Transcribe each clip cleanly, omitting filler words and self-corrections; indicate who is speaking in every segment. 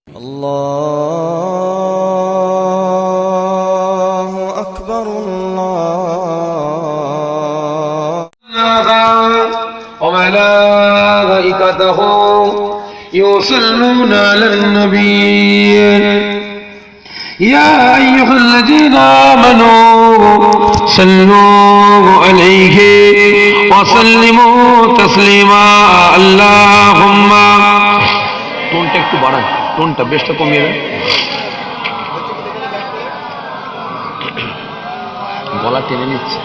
Speaker 1: الله أكبر الله
Speaker 2: وملائكته يصلون على النبي يا أيها الذين آمنوا صلوا عليه وسلموا تسليما اللهم টোনটা একটু বাড়ান, টোনটা বেশটা কমিয়ে দেন, গলা টেনে নিচ্ছে,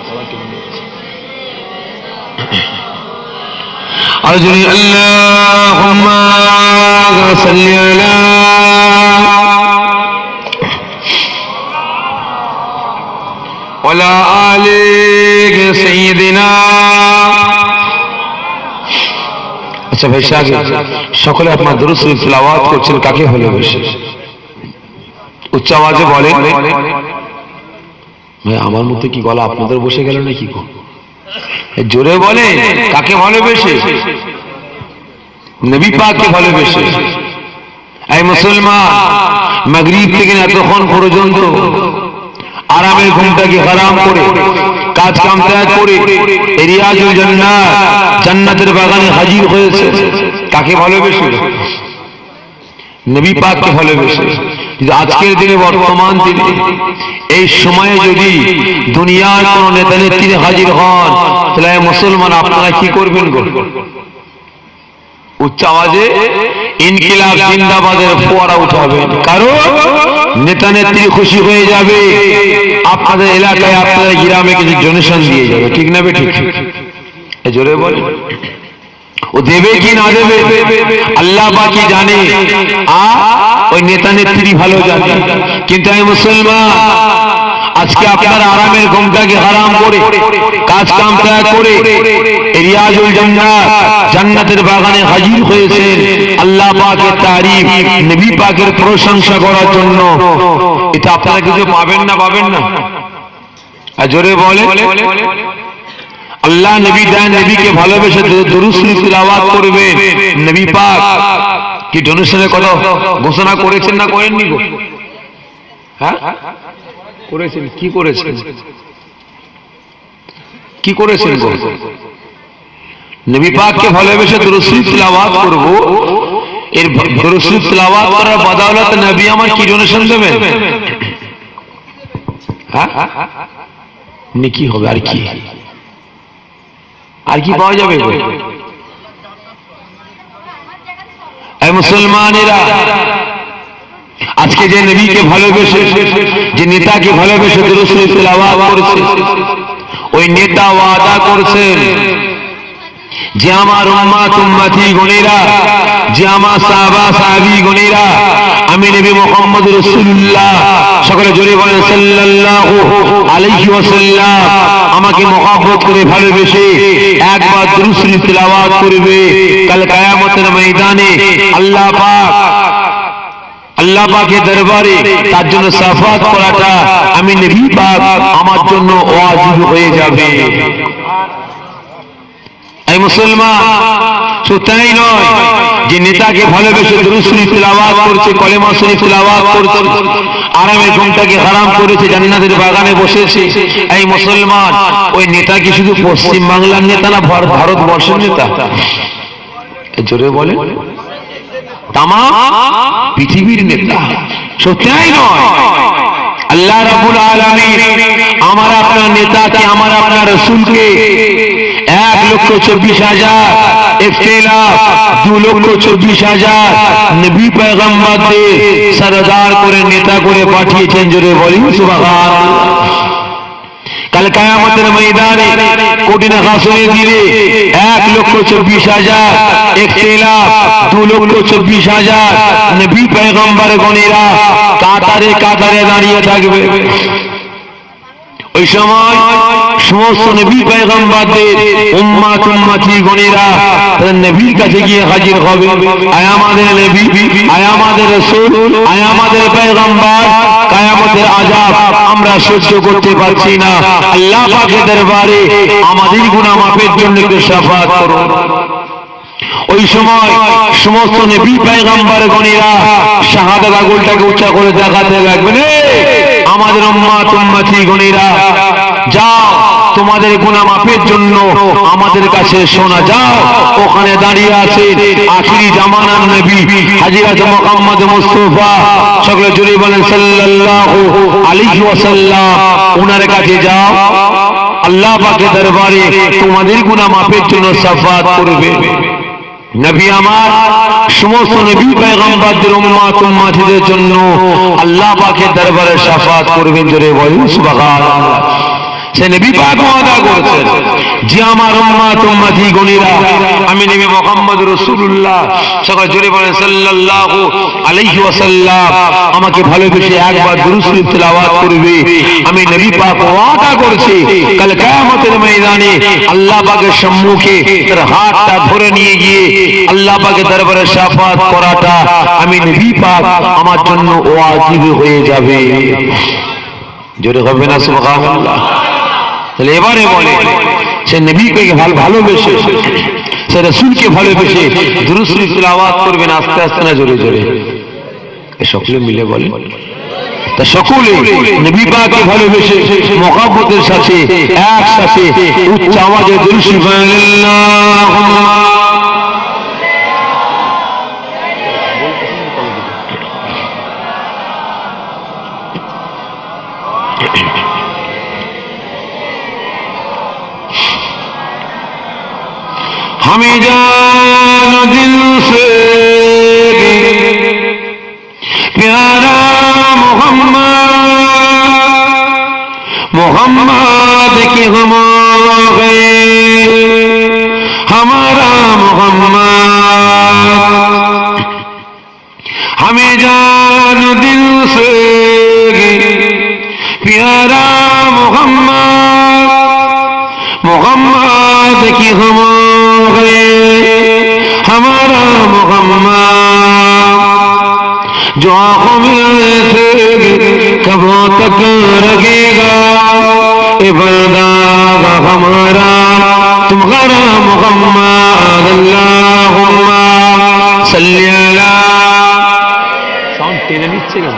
Speaker 2: আরজুনি আল্লাহুম্মা সাল্লি আলা ওয়ালা আলি সাইয়্যিদিনা। আচ্ছা ভাই সাহেব, সকলে আপনার দরুদ শরীফ তিলাওয়াত করছেন, কাকে ভালোবেসে? উচ্চ আওয়াজে বলেন। ভাই আমার মধ্যে কি গলা আপনাদের বসে গেল নাকি? জোরে বলে, কাকে ভালোবেসে? নবী পাককে ভালোবেসে। এই মুসলমান, মাগরিব থেকে এতক্ষণ পর্যন্ত আরামের ঘুমটাকে হারাম করে, কাজ কাম ত্যাগ করে রিয়াজুল জান্নাত, জান্নাতের বাগানে হাজির হয়েছে। কাকে ভালোবেসে? নবী পাককে ভালোবেসে। আজকের দিনে, বর্তমান দিনে, এই সময়ে যদি দুনিয়ার কোন নেতা নেত্রী হাজির হন, তাহলে মুসলমান আপনারা কি করবেন? উচ্চ আওয়াজে ইনকিলাব জিন্দাবাদের ফোয়ারা উঠাবেন, কারণ নেতা নেত্রী খুশি হয়ে যাবে, আপনাদের এলাকায়, আপনাদের গ্রামে কিছু ডোনেশন দিয়ে যাবে। ঠিক না বে? ঠিক। জোরে বলে, ও দেবে কি না দেবে আল্লাহ পাকই জানে, ওই নেতা নেত্রী ভালো জানে। কিন্তু আমি মুসলমান, আজকে আপনারা আরামের ঘুমটাকে হারাম করে, কাজ কাম ত্যাগ করে রিয়াজুল জান্নাত, জান্নাতের বাগানে হাজির হয়েছেন আল্লাহ পাকের তারিফ, নবী পাকের প্রশংসা করার জন্য। এটা আপনারা কিছু পাবেন না? পাবেন না? জোরে বলে, আল্লাহ নবী দেন, নবীকে ভালোবেসে দরুদ শরীফ তিলাওয়াত করবেন। নবী পাক কি ডোনেশনের কথা ঘোষণা করেছেন না করেননি গো? হ্যাঁ করেছেন। কি করেছেন? কি করেছেন গো? নবী পাককে ভালোবেসে দরুদ শরীফ তিলাওয়াত করব। এর দরুদ শরীফ তিলাওয়াত করার বদৌলতে নবী আমার কি ডোনেশন দেবেন? হ্যাঁ, নেকি হবে। আর কি, আর কি পাওয়া যাবে? এই মুসলমানেরা, আজকে যে নবীকে ভালোবেসে, যে নেতাকে ভালোবেসে দরুদ শরীফ তিলাওয়াত করেছে, ওই নেতা ওয়াদা করছেন যে আমার উম্মত উম্মতি গণেরা, যে আমার সাহাবা সাহাবী গণেরা, আমি নবী মুহাম্মদ রাসূলুল্লাহ, সকলে জোরে বলেন সাল্লাল্লাহু আলাইহি ওয়াসাল্লাম, আমাকে মহব্বত করে ভালোবেসে একবার দরুদ শরীফ তিলাওয়াত করবে। কাল কিয়ামতের ময়দানে আল্লাহ পাকের দরবারে তার জন্য শাফাআত করাটা আমি নবী পাক আমার জন্য ওয়াজিব হয়ে যাবে। এই মুসলমান, শুধু তাই নয়, যে নেতাকে ভালোবেসে দরুদ শরীফ তিলাওয়াত করছে, কলেমা শরীফ তিলাওয়াত করছে, আরামের ঘুমটাকে হারাম করেছে, জান্নাতের বাগানে বসেছে, এই মুসলমান, ওই নেতা কি শুধু পশ্চিম বাংলার নেতা না ভারতবর্ষের নেতা? জোরে বলে, তামাম পৃথিবীর নেতা। শুধু তাই নয়, আল্লাহ রাব্বুল আলামিন আমার আপনার নেতাকে, আমার আপনার রাসূলকে 1,24,000 ইখতিলাফ, 2,24,000 নবী পয়গম্বরদের সরদার করে, নেতা করে পাঠিয়েছেন। জোরে বলি সুবহানাল্লাহ। কাল কিয়ামতের ময়দানে কঠিন হাসরে দিলে 1,24,000 ইখতিলাফ, 2,24,000 নবী পয়গম্বর গণেরা কাতারে কাতারে দাঁড়িয়ে থাকবে। ওই সময় সমস্ত নবী পয়গম্বরদের উম্মত উম্মতি গণেরা নবীর কাছে গিয়ে হাজির হবে। আয় আমাদের নবী, আয় আমাদের রাসূল, আয় আমাদের পয়গম্বর, কিয়ামতের আযাব আমরা সহ্য করতে পারছি না, আল্লাহ পাকের দরবারে আমাদের গুনাহ মাফের জন্য একটু শাফাআত করুন। ওই সময় সমস্ত নবী পয়গম্বর গণেরা শাহাদাত আঙ্গুলটাকে উঁচা করে দেখাতে লাগবেন, আমাদের উম্মত উম্মতি গণেরা যাও তোমাদের গুনাহ মাফের জন্য আমাদের কাছে শোনা, যাও ওখানে দাঁড়িয়ে আছে আখিরি জামানার নবী হযরত মুহাম্মদ মুস্তাফা, সকলে জোরে বলেন সাল্লাল্লাহু আলাইহি ওয়াসাল্লাম, ওনার কাছে যাও, আল্লাহ পাকের দরবারে তোমাদের গুনাহ মাফের জন্য শাফাআত করবে। নবী আমার সমস্ত নবী পয়গম্বরদের উম্মত উম্মতিদের জন্য আল্লাহ পাকের দরবারে শাফাআত করবেন, জোরে বলুন সুবহানাল্লাহ। সে নবী পাক ওয়াদা করেছেন যে আমার উম্মত উম্মতি গণেরা আমি নবী মুহাম্মদ রাসূলুল্লাহ সকলে জোরে বলেন সাল্লাল্লাহু আলাইহি ওয়াসাল্লাম আমাকে ভালোবেসে একবার দুরূদ শরীফ তেলাওয়াত করবে। আমি নবী পাক ওয়াদা করেছি কাল কিয়ামতের ময়দানে আল্লাহ পাকের সম্মুখে তার হাতটা ধরে নিয়ে গিয়ে আল্লাহ পাকের দরবারে শাফাআত করাটা আমি নবী পাক আমার জন্য ওয়াজিব হয়ে যাবে। জোরে হবে না সুবহানাল্লাহ। তাহলে এবারে বলে সে নবীকে ভালোবেসে সে রাসূলকে ভালোবেসে দুরূদ শরীফ তেলাওয়াত করবেন আস্তে আস্তে না জোরে জোরে, সকলে মিলে বলে। তা সকলে নবী পাককে ভালোবেসে মুহাব্বতের সাথে একসাথে উচ্চ আওয়াজে দুরূদ শরীফ আল্লাহুম্মা हमें जानो दिल से प्यारा मोहम्मद की हम गए, हमारा मोहम्मद। हमें जानो दिल से प्यारा मोहम्मद की हम हमारा मोहम्मद, जो आंखों में से कब तक रखेगा ए बंदा हमारा तुम्हारा मोहम्मद। अल्लाहुम्मा सल्ली अला। साउंड टेने নিচ্ছে কেন?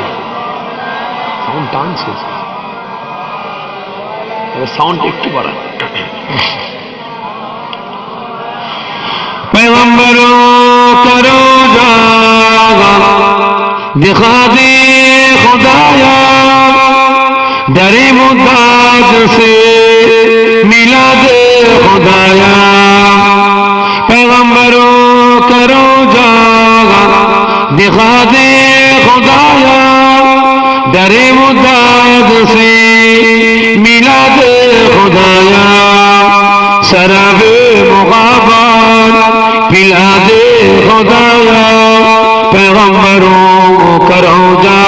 Speaker 2: সাউন্ড টানছে, সাউন্ড একটু বাড়ান। पैगंबरों करो जागा दिखा दे खुदाया, डरे मुदाद से मिला दे खुदाया। पैगंबरों करो जागा दिखा दे खुदाया, डरे मुदाद से मिला दे खुदाया। शराबे मुग़ाबात पिला दे खुदाया, पैगंबरों करो जा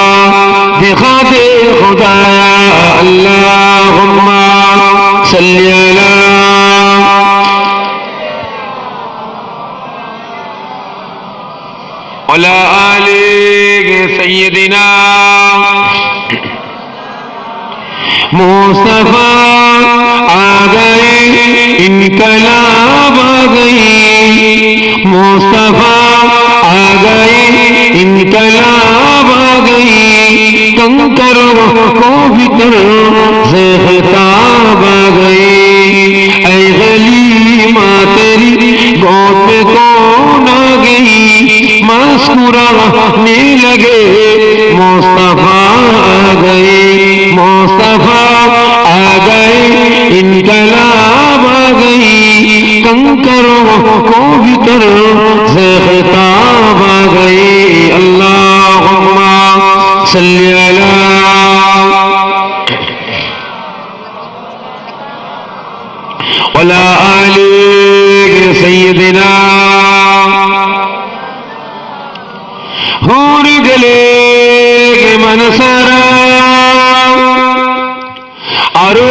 Speaker 2: दिखा दे खुदाया। अल्लाहुम्मा सल्ली अला वला आले सय्यदिना मुस्तफा आ गए, इनकलाब आ गई। मुस्तफा आ गए, इनकलाब आ गई। कंकर को भीतर से खिताब आ गई। ऐ गलीमा तेरी गोद में कौन आ गई, मुस्कुराने लगे मुस्तफा आ गए। मुस्तफा आ गए, इनकलाब आ गई। कंकरों को भीतर से खिताब आ गई। अल्लाहुम्मा सल्ली अला वला आले सय्यदिना। हूर गले के मनसरा आरो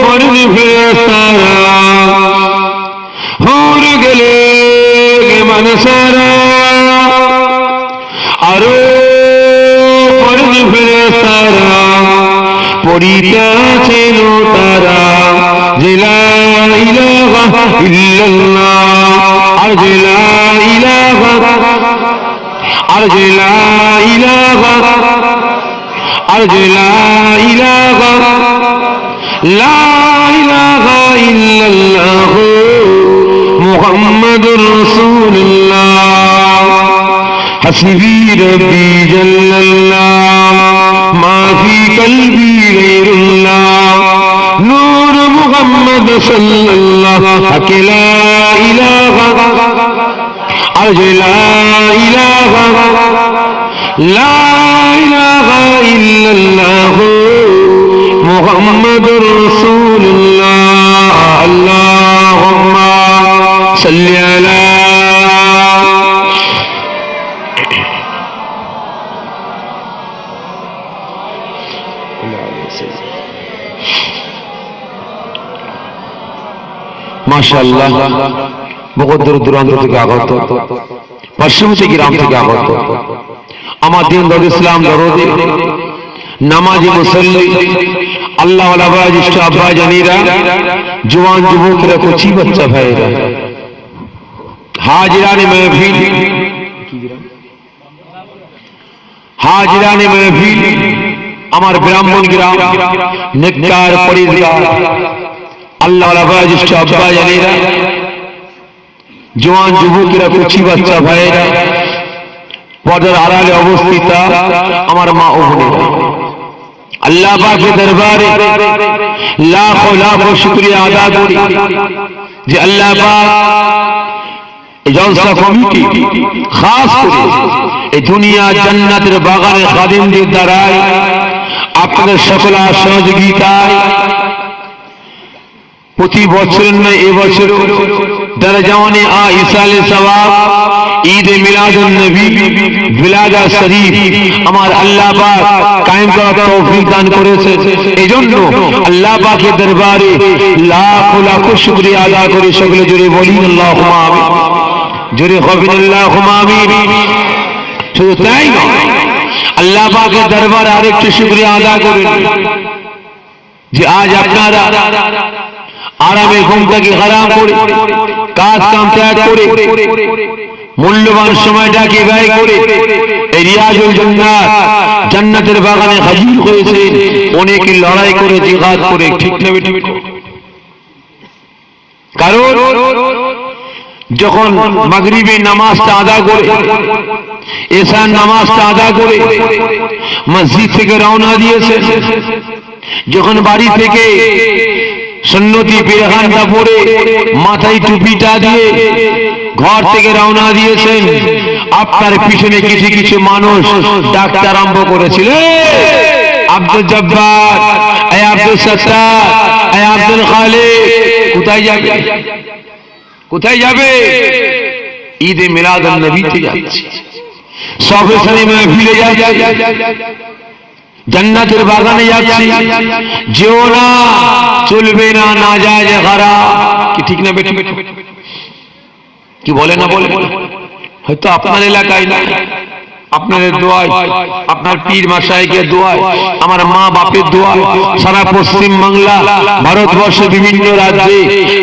Speaker 2: फर्ज फेसारा, हूर गले के मनसरा आरो फर्ज फेसारा। पड़िता ছিল তারা জেলা ইলাহা ইল্লাল্লাহ আরজু লা ইলাহা আরজু লা ইলাহা আরজু লা ইলাহা লা ইলাহা ইল্লাল্লাহ মুহাম্মাদুর রাসূলুল্লাহ হাসবি রব্বি জাল্লাল্লাহ মা ফি কলবি গায়রুল্লাহ নূর মুহাম্মদ সাল্লাল্লাহু লা ইলাহা আরজু লা ইলাহা লা ইলাহা ইল্লাল্লাহ মুহাম্মাদুর রাসূলুল্লাহ আল্লাহুম্মা সাল্লি আলা মাশাআল্লাহ বহু দূর দূরান্ত থেকে আগত পশ্চিমবঙ্গ গ্রাম থেকে আগত আমার দিন দাদ ইসলাম দরদি নামাজি মুসল্লি আল্লাহ ওয়ালা জ্যেষ্ঠ আব্বা জানিরা জওয়ান যুবকরা কচি বাচ্চা ভাইরা হাজিরানে মাহফিল হাজিরানে মাহফিল আমার ব্রাহ্মণ গ্রাম নেককার পরিষ্কার আল্লাহ ওয়ালা জ্যেষ্ঠ আব্বা জানিরা জওয়ান যুবকরা কচি বাচ্চা ভাইরা পর্দার আড়ালে অবস্থিত আমার মা ও বোনেরা আল্লাহ পাকের দরবারে লাখো লাখো শুকরিয়া আদা করি যে আল্লাহ পাক এই জলসা কমিটি খাস করে এই দুনিয়া জান্নাতের বাগানের খাদিমদের দ্বারাই আপনাদের সকল সহযোগিতায় প্রতি বছর নয় এবছর দরজাওয়ানে ইসালে সওয়াব ঈদ মিলাদুন নবী বিলাদা শরীফ আমার আল্লাহ পাক কায়েম করার তৌফিক দান করেছে। এজন্য আল্লাহ পাকের দরবারে লাখ লাখ শুকরিয়া আদা করে সকলে জোরে বলি আল্লাহুম্মা আমিন, জোরে কবিন আল্লাহুম্মা আমিন। শুধু তাই নয়, আল্লাহ পাকের দরবারে আরেকটু শুকরিয়া আদা করেন যে আজ আপনারা আরামে ঘুম থেকে হারাম করে কাজ কাম ত্যাগ করে মূল্যবান সময়টাকে ব্যয় করে এই রিয়াজুল জান্নাত জান্নাতের বাগানে হাজির হয়েছে। অনেকে লড়াই করে জিহাদ করে, ঠিক না বেঠিক? কারণ যখন মাগরিবে নামাজটা আদা করে এশার নামাজটা আদা করে মসজিদ থেকে রওনা দিয়েছে, যখন বাড়ি থেকে সুন্নতি পেরহানটা পরে মাথায় টুপিটা দিয়ে ঘর থেকে রওনা দিয়েছেন, আপনার পিছনে কিছু কিছু মানুষ ডাকতে আরম্ভ করেছিল, আব্দুল জব্বার, এ আব্দুল সত্তার, এ আব্দুল খালিক, কোথায় যাবে? কোথায় যাবে? ঈদে মিলাদুন নবীতে যাচ্ছে, সবে সানি মাহফিলে যাচ্ছে, জান্নাতের বাগানে যাচ্ছি। যেও না, চলবে না, না যায় হারাম, কি ঠিক না বেঠিক? কি বলে না বলে? হয়তো আপনার এলাকায় না, আপনাদের দোয়ায়, আপনার পীর মাশায়েখের দোয়ায়, আমার মা বাপের দোয়ায় সারা পশ্চিম বাংলা, ভারতবর্ষের বিভিন্ন রাজ্যে,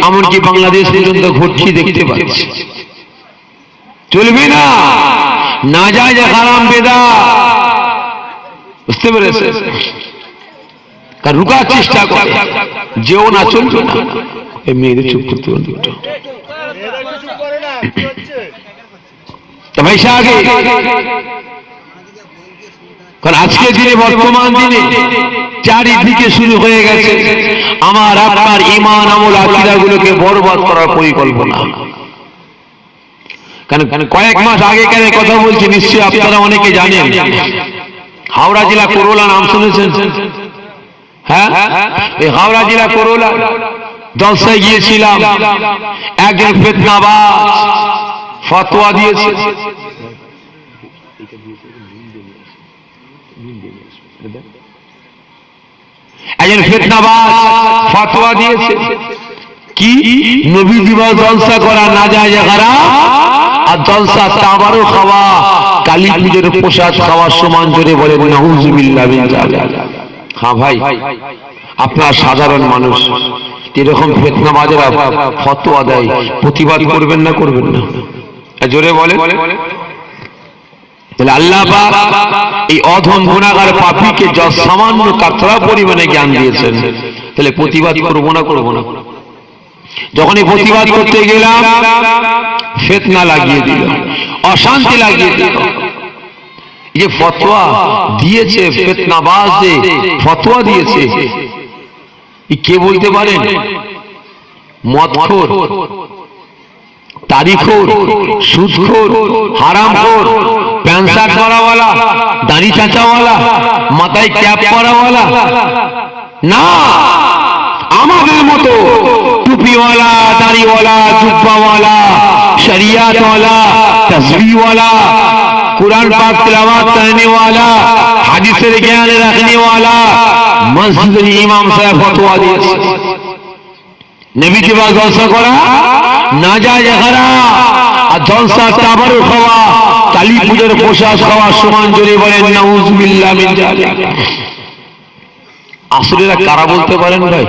Speaker 2: এমনকি বাংলাদেশ পর্যন্ত ঘটছি, দেখতে পাচ্ছি। চলবে না, না যায় যে হারাম বেদাত, বুঝতে পেরেছে? কারণ রুকার চেষ্টা করে, যেও না, চলবে না। এই মেয়েদের চুপ করতে বলতে ভাইসা আগে, কারণ আজকের দিনে, বর্তমান দিনে চারিদিকে শুরু হয়ে গেছে আমার আপনার ঈমান আমল আকীদা গুলোকে বরবাদ করার পরিকল্পনা। কারণ কয়েক মাস আগেকার কথা বলছি, নিশ্চয়ই আপনারা অনেকে জানেন, হাওড়া জেলা করোলা নাম শুনেছেন? হ্যাঁ, এই হাওড়া জেলা করোলা জলসায় গিয়েছিলাম, একজন ফিতনাবাজ ফতোয়া দিয়েছে। একজন ফিতনাবাজ ফতোয়া দিয়েছে কি নবী দিবস জলসা করা না যায় হারাম, আর জলসা তাবারও খাওয়া, কালী পুজোর প্রসাদ খাওয়ার সমান। জোরে বলে নাউযুবিল্লাহ মিন যালিক। হ্যাঁ ভাই, আপনার সাধারণ মানুষ, এরকম ফিতনাবাজেরা ফতোয়া দেয়, প্রতিবাদ করবেন না করবেন না? জোরে বলে। তাহলে আল্লাহ পাক এই অধম গুনাহগার পাপীকে যা সামান্য কাতরা পরিমাণে জ্ঞান দিয়েছেন, তাহলে প্রতিবাদ করব না করব না? যখনই প্রতিবাদ করতে গেলাম ফিতনা লাগিয়ে দিল, অশান্তি লাগিয়ে দিল। এই যে ফতোয়া দিয়েছে, ফিতনাবাজ যে ফতোয়া দিয়েছে, কে বলতে পারেন? মদখোর, তারিখোর, সুদখোর, হারামখোর, প্যান্ট শার্ট পরাওয়ালা, দাড়ি চাচাওয়ালা, মাথায় ক্যাপ পরাওয়ালা না, আমাদের মতো টুপিওয়ালা, দাড়িওয়ালা, জুব্বাওয়ালা, শরিয়াতওয়ালা, তসবিহওয়ালা, कुरान पाक तिलावत करने वाला, हादिसेर ज्ञान रखने वाला मस्जिদের ইমাম সাহেব ফতোয়া দিয়েছে নবী কে বাস জলসা করা না যায় যারা, আর জলসা তাবারুক খাওয়া, কালী পূজার প্রসাদ খাওয়া সমান। জোরে বলেন নাউজুবিল্লাহ মিন যালিক। আসলেরা কারা বলতে পারেন ভাই?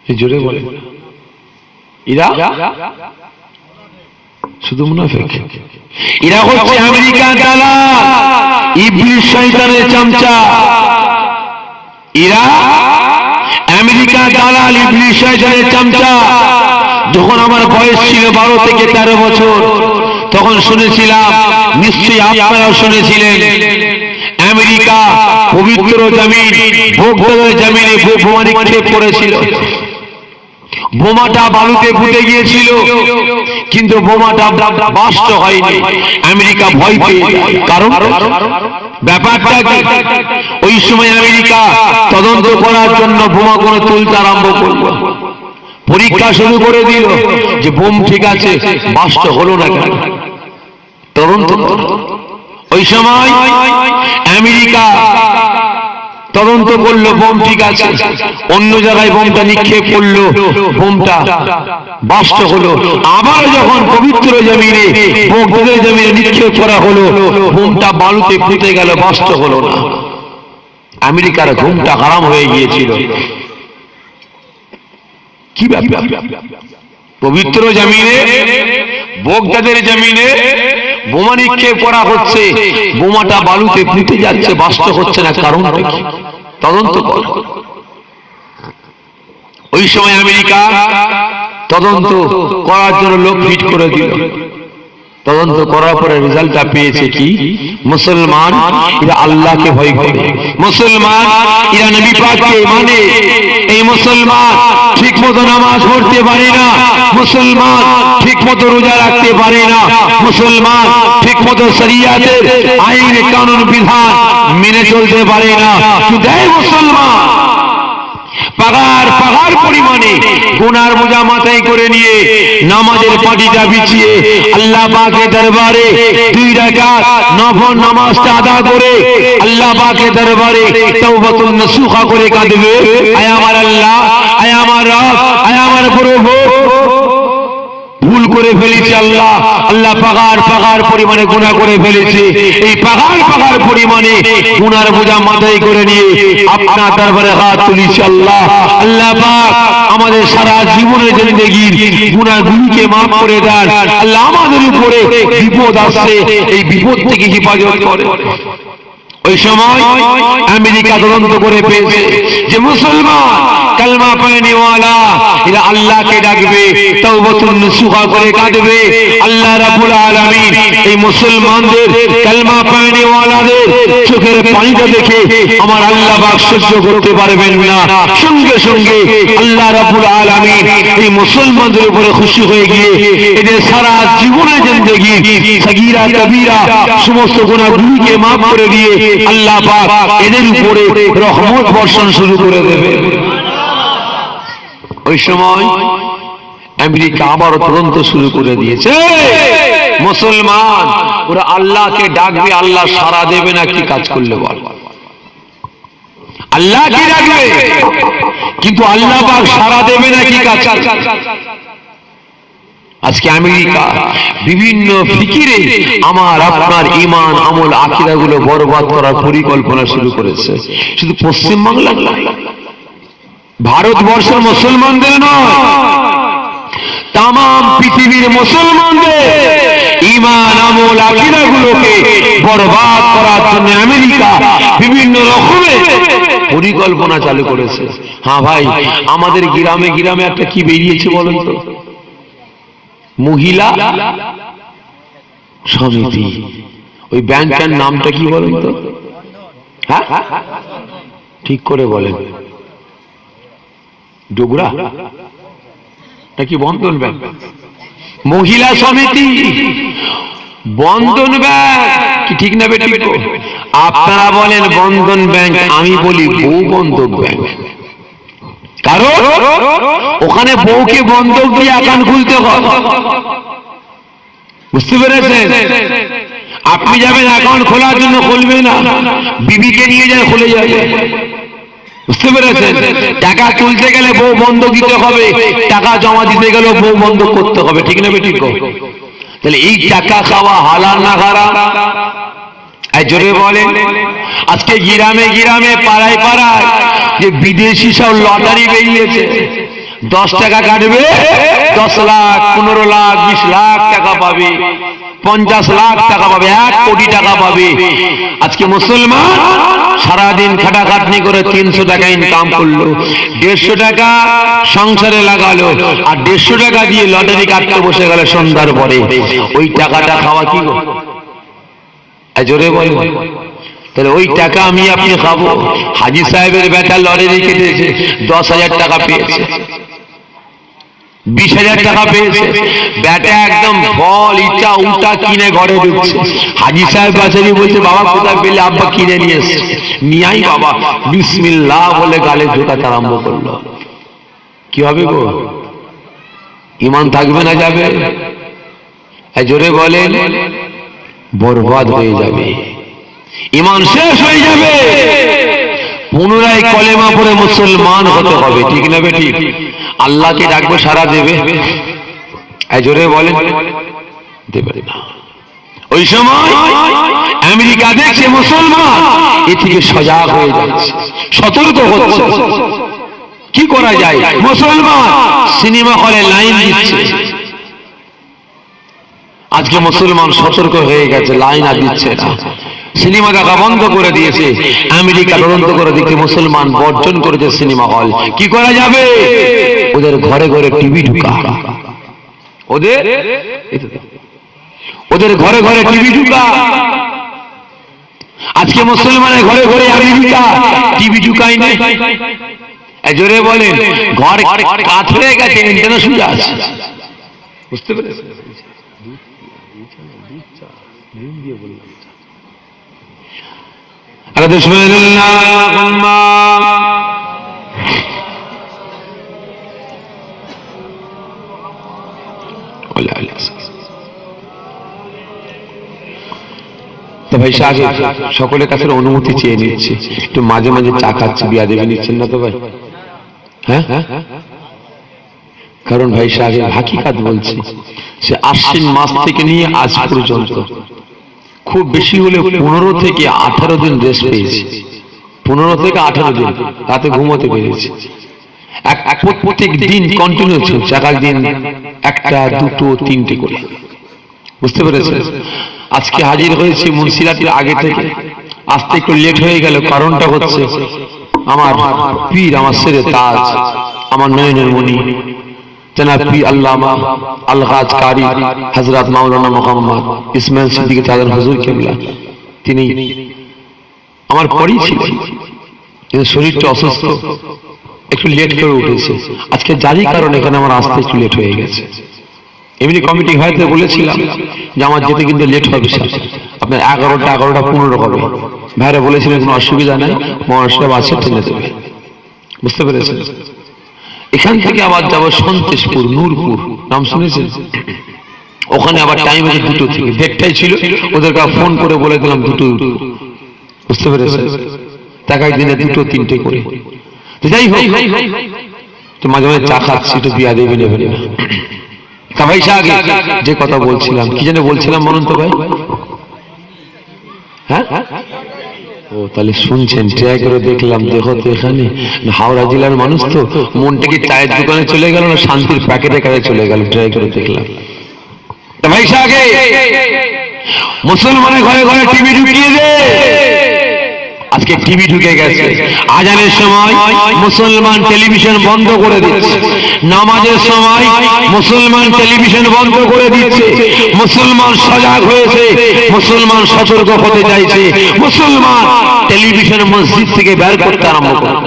Speaker 2: জোরে বলেন। এরা শুধু মুনাফিক। এরা হচ্ছে আমেরিকার দালাল, ইবলিস শয়তানের চামচা। এরা আমেরিকার দালাল, ইবলিস শয়তানের চামচা। যখন আমার বয়স ছিল 12 থেকে 13 বছর, তখন শুনেছিলাম, নিশ্চয়ই আপনারাও শুনেছিলেন, আমেরিকা পবিত্র জমিন, ভোগের জমিনে বোমা নিক্ষেপ করেছিল। বোমাটা বালুতে ফুটে গিয়েছিল, কিন্তু বোমাটা বাস্ট হয়নি। আমেরিকা ভয় পেয়ে যায়। কারণ ব্যাপারটা কি? ওই সময় আমেরিকা তদন্ত করার জন্য বোমাগুলো তুলতে আরম্ভ করল, পরীক্ষা শুরু করে দিল যে বোম ঠিক আছে, বাস্ট হলো না কেন, তদন্ত। ওই সময় আমেরিকা তদন্ত করলো, বোম ঠিক আছে, অন্য জায়গায় বোমটা নিক্ষেপ করলো, বোমটা বাস্ট হলো। আবার যখন পবিত্র জমিনে, ভোগের জমিনে নিক্ষেপ করা হলো, বোমটা বালুতে ফুটে গেল, বাস্ট হলো না। আমেরিকার ঘুমটা হারাম হয়ে গিয়েছিল। কি ব্যাপার? পবিত্র জমিনে, ভোগের জমিনে বোমা নিক্ষেপ করা হচ্ছে, বোমাটা বালুতে ফুটে যাচ্ছে, বাস্ট হচ্ছে না, কারণটা কি? তদন্ত কর। ওই সময় আমেরিকা তদন্ত করার জন্য লোক ফিট করে দিল। তদন্ত করার পরে রেজাল্টটা পেয়েছে কি? মুসলমান এরা আল্লাহকে ভয় করে, মুসলমান এরা নবী পাককে মানে। এই মুসলমান ঠিক মতো নামাজ পড়তে পারে না, মুসলমান ঠিক মতো রোজা রাখতে পারে না, মুসলমান ঠিক মতো শরিয়াতের আইন কানুন বিধান মেনে চলতে পারে না। কিন্তু এই মুসলমান পাহাড় পাহাড় পরিমাণে গুনার বোঝা মাথায় করে নিয়ে নামাজের পাটিটা বিছিয়ে আল্লাহ পাকের দরবারে 2 রাকাত নফল নামাজটা আদা করে আল্লাহ পাকের দরবারে তওবাতুন নসুখা করে কাঁদবে, আয় আমার আল্লাহ, আয় আমার রব, আয় আমার প্রভু, ভুল করে ফেলেছি আল্লাহ, আল্লাহ পাহাড় পাহাড় পরিমাণে গুনাহ করে ফেলেছি। এই পাহাড় পাহাড় পরিমাণে গুনার বোঝা মাথায় করে নিয়ে আপনার দরবারে হাত তুলেছি আল্লাহ। আল্লাহ পাক আমাদের সারা জীবনের জিন্দেগির গুনাহগুলোকে মাফ করে দেন আল্লাহ। আমাদের উপরে বিপদ আসছে, এই বিপদ থেকে হেফাজত করে। ওই সময় আমেরিকা তদন্ত করে পেয়েছে যে মুসলমান কালমা পড়নে ওয়ালা এরা আল্লাহকে ডাকবে, তওবাতুন নসুখা করে কাঁদবে। আল্লাহ রাব্বুল আলামিন এই মুসলমানদের কালমা পড়নে ওয়ালাদের চোখের পানিটা দেখে আমার আল্লাহ পাক সহ্য করতে পারবেন না। সঙ্গে সঙ্গে আল্লাহ রাব্বুল আলামিন এই মুসলমানদের উপরে খুশি হয়ে গিয়ে এদের সারা জীবনের জিন্দেগি সগীরা কবিরা সমস্ত গুনাহগুলোকে maaf করে দিয়ে আল্লাহ পাক এদের উপরে রহমত বর্ষণ শুরু করে দেবে। ওই সময় আমেরিকা আবার তদন্ত শুরু করে দিয়েছে। মুসলমান ওরা আল্লাহকে ডাকবে, আল্লাহ সাড়া দেবে না কি কাজ করলে বল? আল্লাহকে ডাকবে কিন্তু আল্লাহ পাক সাড়া দেবে না কি কাজ? আজকে আমেরিকা বিভিন্ন ফিকিরে আমার আপনার ঈমান আমল আকীদাগুলো বরবাদ করার পরিকল্পনা শুরু করেছে। শুধু পশ্চিম বাংলা, ভারতবর্ষের মুসলমানদের নয়, তাম পৃথিবীর মুসলমানদের ঈমান আমল আকীদাগুলোকে বরবাদ করার জন্য আমেরিকা বিভিন্ন রকমের পরিকল্পনা চালু করেছে। হ্যাঁ ভাই, আমাদের গ্রামে গ্রামে একটা কি বেরিয়েছে বলেন তো, মহিলা সমিতি। ওই ব্যাংকের নামটা কি বলেন তো? হ্যাঁ ঠিক করে বলেন। ডোগরা নাকি বন্ধন ব্যাংক? মহিলা সমিতি, বন্ধন ব্যাংক কি ঠিক না বেঠিক? আপনারা বলেন বন্ধন ব্যাংক, আমি বলি বউ বন্ধক ব্যাংক। কারণ ওখানে বউকে বন্ধক দিয়ে অ্যাকাউন্ট খুলতে হয়। বুঝতে পেরেছেন? আপনি যাবেন অ্যাকাউন্ট খোলার জন্য, খুলবে না, বিবিকে নিয়ে যায় খুলে যাবে। বুঝতে পেরেছেন? টাকা তুলতে গেলে বউ বন্ধক দিতে হবে, টাকা জমা দিতে গেলেও বউ বন্ধক করতে হবে। ঠিক না বেঠিক? তাহলে এই টাকা খাওয়া হালাল না হারাম? জোরে বলেন। আজকে গ্রামে গ্রামে পাড়ায় পাড়ায় যে বিদেশি সব লটারি বেরিয়েছে, 10 টাকা কাটবে 10 লাখ, 15 লাখ, 20 লাখ টাকা পাবে, 50 লাখ টাকা পাবে, 1 কোটি টাকা পাবে। আজকে মুসলমান সারাদিন খাটাখাটনি করে 300 টাকা ইনকাম করলো, 150 টাকা সংসারে লাগালো, আর 150 টাকা দিয়ে লটারি কাটতে বসে গেল সন্ধ্যার পরে। ওই টাকাটা খাওয়া কি গো? জোরে বল। তাহলে ওই টাকা আমি আপনি খাবো? হাজি সাহেবের বেটা লটারি কেটেছে, 10,000 টাকা পেয়েছে, 20,000 টাকা পেয়েছে। বেটা একদম ফল ইটা উল্টা কিনে ঘরে ঢুকছে। হাজি সাহেব বাজারি বলছে, বাবা কোথায় পেলে? আব্বা কিনে নিয়ে এসছে। নিয়াই বাবা বিসমিল্লাহ বলে গালে ঢোকাতে আরম্ভ করলো। কি হবে গো? ঈমান থাকবে না যাবে? জোরে বলেন। বরবাদ হয়ে যাবে, ঈমান শেষ হয়ে যাবে। পুনরায় কলেমা পড়ে মুসলমান হতে হবে। ঠিক না বেঠিক? আল্লাহকে ডাকবে, সারা দেবে? জোরে বলেন। দেবে না। ওই সময় আমেরিকা দেখছে মুসলমান, এ থেকে সজাগ হয়ে যাচ্ছে, সতর্ক হচ্ছে। কি করা যায়? মুসলমান সিনেমা হলে লাইন দিচ্ছে। আজকে মুসলমান সতর্ক হয়ে গেছে, লাইন আর দিচ্ছে না, সিনেমা দেখা বন্ধ করে দিয়েছে। আমেরিকা তদন্ত করে দেখে মুসলমান বর্জন করেছে সিনেমা হল। কি করা যাবে? ওদের ঘরে ঘরে টিভি ঢুকা, ওদের ঘরে ঘরে টিভি ঢুকা। আজকে মুসলমানের ঘরে ঘরে আমেরিকা টিভি ঢুকাই নেই। জোরে বলেন। ঘর কাত হয়ে গেছে, এন্টেনা সোজা আছে। বুঝতে পেরেছেন? তো ভাই সাহেব সকলের কাছে অনুমতি চেয়ে নিচ্ছে, একটু মাঝে মাঝে চা খাচ্ছি, বিয়া দেবে নিচ্ছেন না তো ভাই? হ্যাঁ, কারণ ভাই সাহেব হাকিকাত বলছি, সে আশ্বিন মাস থেকে নিয়ে আজ পর্যন্ত খুব বেশি হলে 15 থেকে 18 দিন রেস্ট পেয়েছি। 15 থেকে 18 দিন রাতে ঘুমোতে পেরেছি। প্রত্যেক দিন কন্টিনিউ চলছে, এক দিন 1টা 2টো 3টে করে। বুঝতে পেরেছেন? আজকে হাজির হয়েছি মুন্সিরাতের আগে থেকে, আসতে একটু লেট হয়ে গেল। কারণটা হচ্ছে আমার পীর, আমার সেরে তাজ, আমার নয়নের মণি জনাব পীর আল্লামা আল-গাজ কারি হযরত মাওলানা মুহাম্মদ ইসমাইল সিদ্দিকী তাআলা হুজুর কিবলা, তিনি আমার পরেই ছিলেন, কিন্তু শরীরটা অসুস্থ, একটু লেট করে উঠেছে। আজকে যারই কারণে এখানে আমার আসতে একটু লেট হয়ে গেছে। এমনি কমিটি হয়তো বলেছিলাম যে আমার যেতে কিন্তু লেট হবে, আপনার 11টা 15 হবে। ভাইরা বলেছিলেন কোনো অসুবিধা নাই, মহাসব আছে, টেনে দেবে। বুঝতে পেরেছেন? এখান থেকে আবার যাবো সন্তেশপুর, নূরপুর, নাম শুনেছেন? ওখানে আবার টাইম আছে 2টো থেকে, 1:30টাই ছিল, ওদেরকে ফোন করে বলে দিলাম 2টো। বুঝতে পেরেছেন? টাকায় দিনে 2টো 3টে করে। যাই হোক, তো মাঝে মাঝে চা খাচ্ছি, তো বিয়া দেবে নেবে না। তা ভাই আগে যে কথা বলছিলাম, কি যেন বলছিলাম বলুন তো ভাই? হ্যাঁ, ও তাহলে শুনছেন, ট্রাই করে দেখলাম। দেখো তো এখানে হাওড়া জেলার মানুষ তো, মনটা কি চায়ের দোকানে চলে গেল না শান্তির প্যাকেটে কাছে চলে গেল? ট্রাই করে দেখলাম। ভাই সাগে মুসলমানের ঘরে ঘরে টিভি ঢুকিয়ে দে। আজকে টিভি ঢুকে গেছে। আজানের সময় মুসলমান টেলিভিশন বন্ধ করে দিচ্ছে, নামাজের সময় মুসলমান টেলিভিশন বন্ধ করে দিচ্ছে। মুসলমান সজাগ হয়েছে, মুসলমান সতর্ক হতে চাইছে। মুসলমান টেলিভিশন মসজিদ থেকে বের করতে আরম্ভ করে,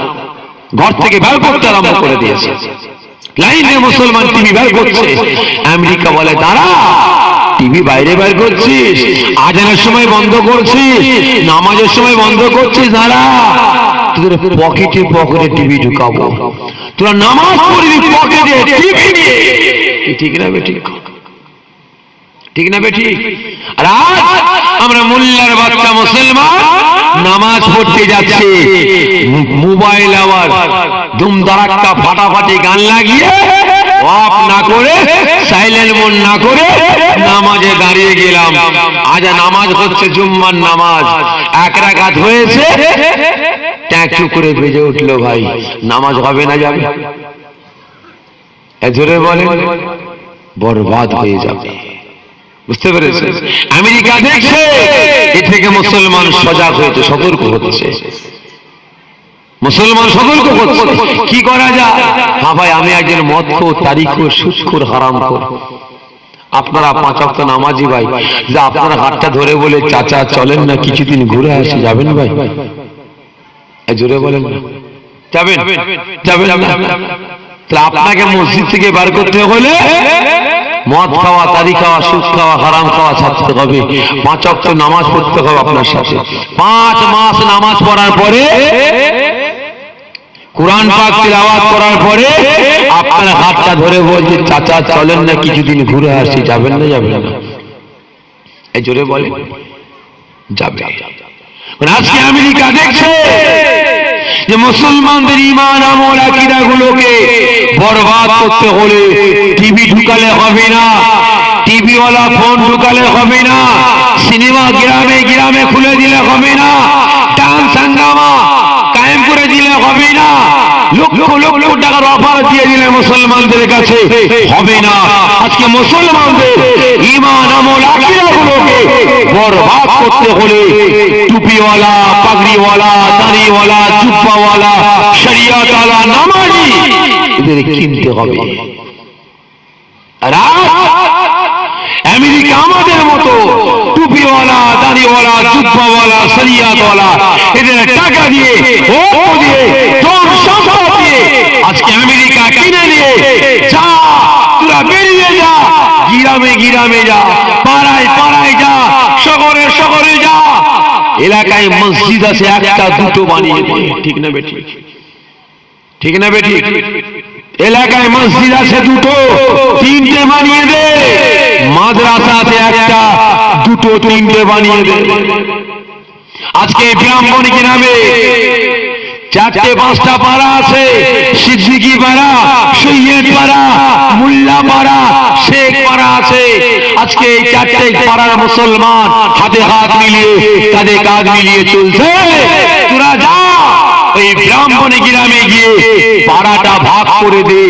Speaker 2: ঘর থেকে বের করতে আরম্ভ করে দিয়েছে। লাইনে মুসলমান টিভি বের করছে। আমেরিকা বলে দাঁড়া, টিভি বাইরে বের করছিস, আজানের সময় বন্ধ করছিস, নামাজের সময় বন্ধ করছিস, দাঁড়া তোদের পকেটে পকেটে টিভি ঢুকাবো, তোরা নামাজ পড়বি পকেটে টিভি নিয়ে। ঠিক না বেঠিক? ঠিক না বেঠিক? আর আজ আমরা মোল্লার বাচ্চা মুসলমান নামাজ পড়তে যাচ্ছে, মোবাইল আবার ধুম ধারাক্কা ফাটাফাটি গান লাগিয়ে অফ না করে, সাইলেন্ট মোড না করে নামাজে দাঁড়িয়ে গেলাম। আজ নামাজ হচ্ছে জুম্মার নামাজ, এক রাকাত হয়েছে, ট্যাঁচু করে বেজে উঠলো। ভাই নামাজ হবে না যাবে? জোরে বলে, বরবাদ হয়ে যাবে। বুঝতে পেরেছে? আমেরিকা দেখছে, এ থেকে মুসলমান সজাগ হয়েছে, সতর্ক হচ্ছে। মুসলমান সতর্ক হচ্ছে, কি করা যায়? হ্যাঁ ভাই, আমি একজন মদখোর, তারিখখোর, সুদখোর, হারামখোর। আপনারা 5 ওয়াক্ত নামাজি ভাই, যে আপনার হাতটা ধরে বলে চাচা চলেন না কিছুদিন ঘুরে আসি, যাবেন ভাই? জোরে বলেন না, যাবেন? যাবেন না? তাহলে আপনাকে মসজিদ থেকে বার করতে হলে মদ খাওয়া, তারি খাওয়া, সুদ খাওয়া, হারাম খাওয়া ছাড়তে হবে। 5 ওয়াক্ত নামাজ পড়তে হবে আপনার সাথে। 5 মাস নামাজ পড়ার পরে, কুরআন পাক তিলাওয়াত করার পরে আপনার হাতটা ধরে বলছে চাচা চলেন না কিছুদিন ঘুরে আসি, যাবেন না? যাবেন না? এই জোরে বলে যাবে। আজকে আমেরিকা দেখছে যে মুসলমানদের ঈমান, আমল, আকীদা গুলোকে বরবাদ করতে হলে টিভি ঢুকালে হবে না, টিভি ওয়ালা ফোন ঢুকালে হবে না, সিনেমা গ্রামে গ্রামে খুলে দিলে হবে না, ডান্স হাঙ্গামা কায়েম করে দিলে হবে না, লক্ষ লক্ষ টাকার অফার দিয়ে দিলে মুসলমানদের কাছে হবে না। আজকে মুসলমানদের ঈমান, আমল, আকীদা গুলোকে বরবাদ করতে হলে টুপিওয়ালা, পাগড়িওয়ালা, দাড়িওয়ালা, জুব্বাওয়ালা, শরিয়াতওয়ালা, নামাজি এদের কিনতে হবে। আর আমেরিকা আমাদের মতো টুপিওয়ালা, দাড়িওয়ালা, জুব্বাওয়ালা, শরিয়াতওয়ালা এদের টাকা দিয়ে, ও দিয়ে, ধন সম্পদ দিয়ে আজকে আমেরিকা কিনে নিয়ে যা, তোরা বেরিয়ে যা, গ্রামে গ্রামে যা, পাড়ায় পাড়ায় যা, শহরে শহরে যা, এলাকায় মসজিদ আছে একটা দুটো বানিয়ে দে। ঠিক না বেটি? ঠিক না বেটি? এলাকায় মসজিদ আছে দুটো তিনটে বানিয়ে দে, মাদ্রাসা আছে একটা দুটো তিনটে বানিয়ে দে। আজকে ব্রাহ্মণ গ্রামে 4-5টা পাড়া আছে, সিদ্দিকি পাড়া, সৈয়দ পাড়া, মোল্লা পাড়া, শেখ পাড়া আছে। আজকে এই 4টে পাড়ার মুসলমান হাতে হাত মিলিয়ে, কাঁধে কাঁধ মিলিয়ে চলছে। তোরা যা ওই ব্রাহ্মণ গ্রামে গিয়ে পাড়াটা ভাগ করে দে।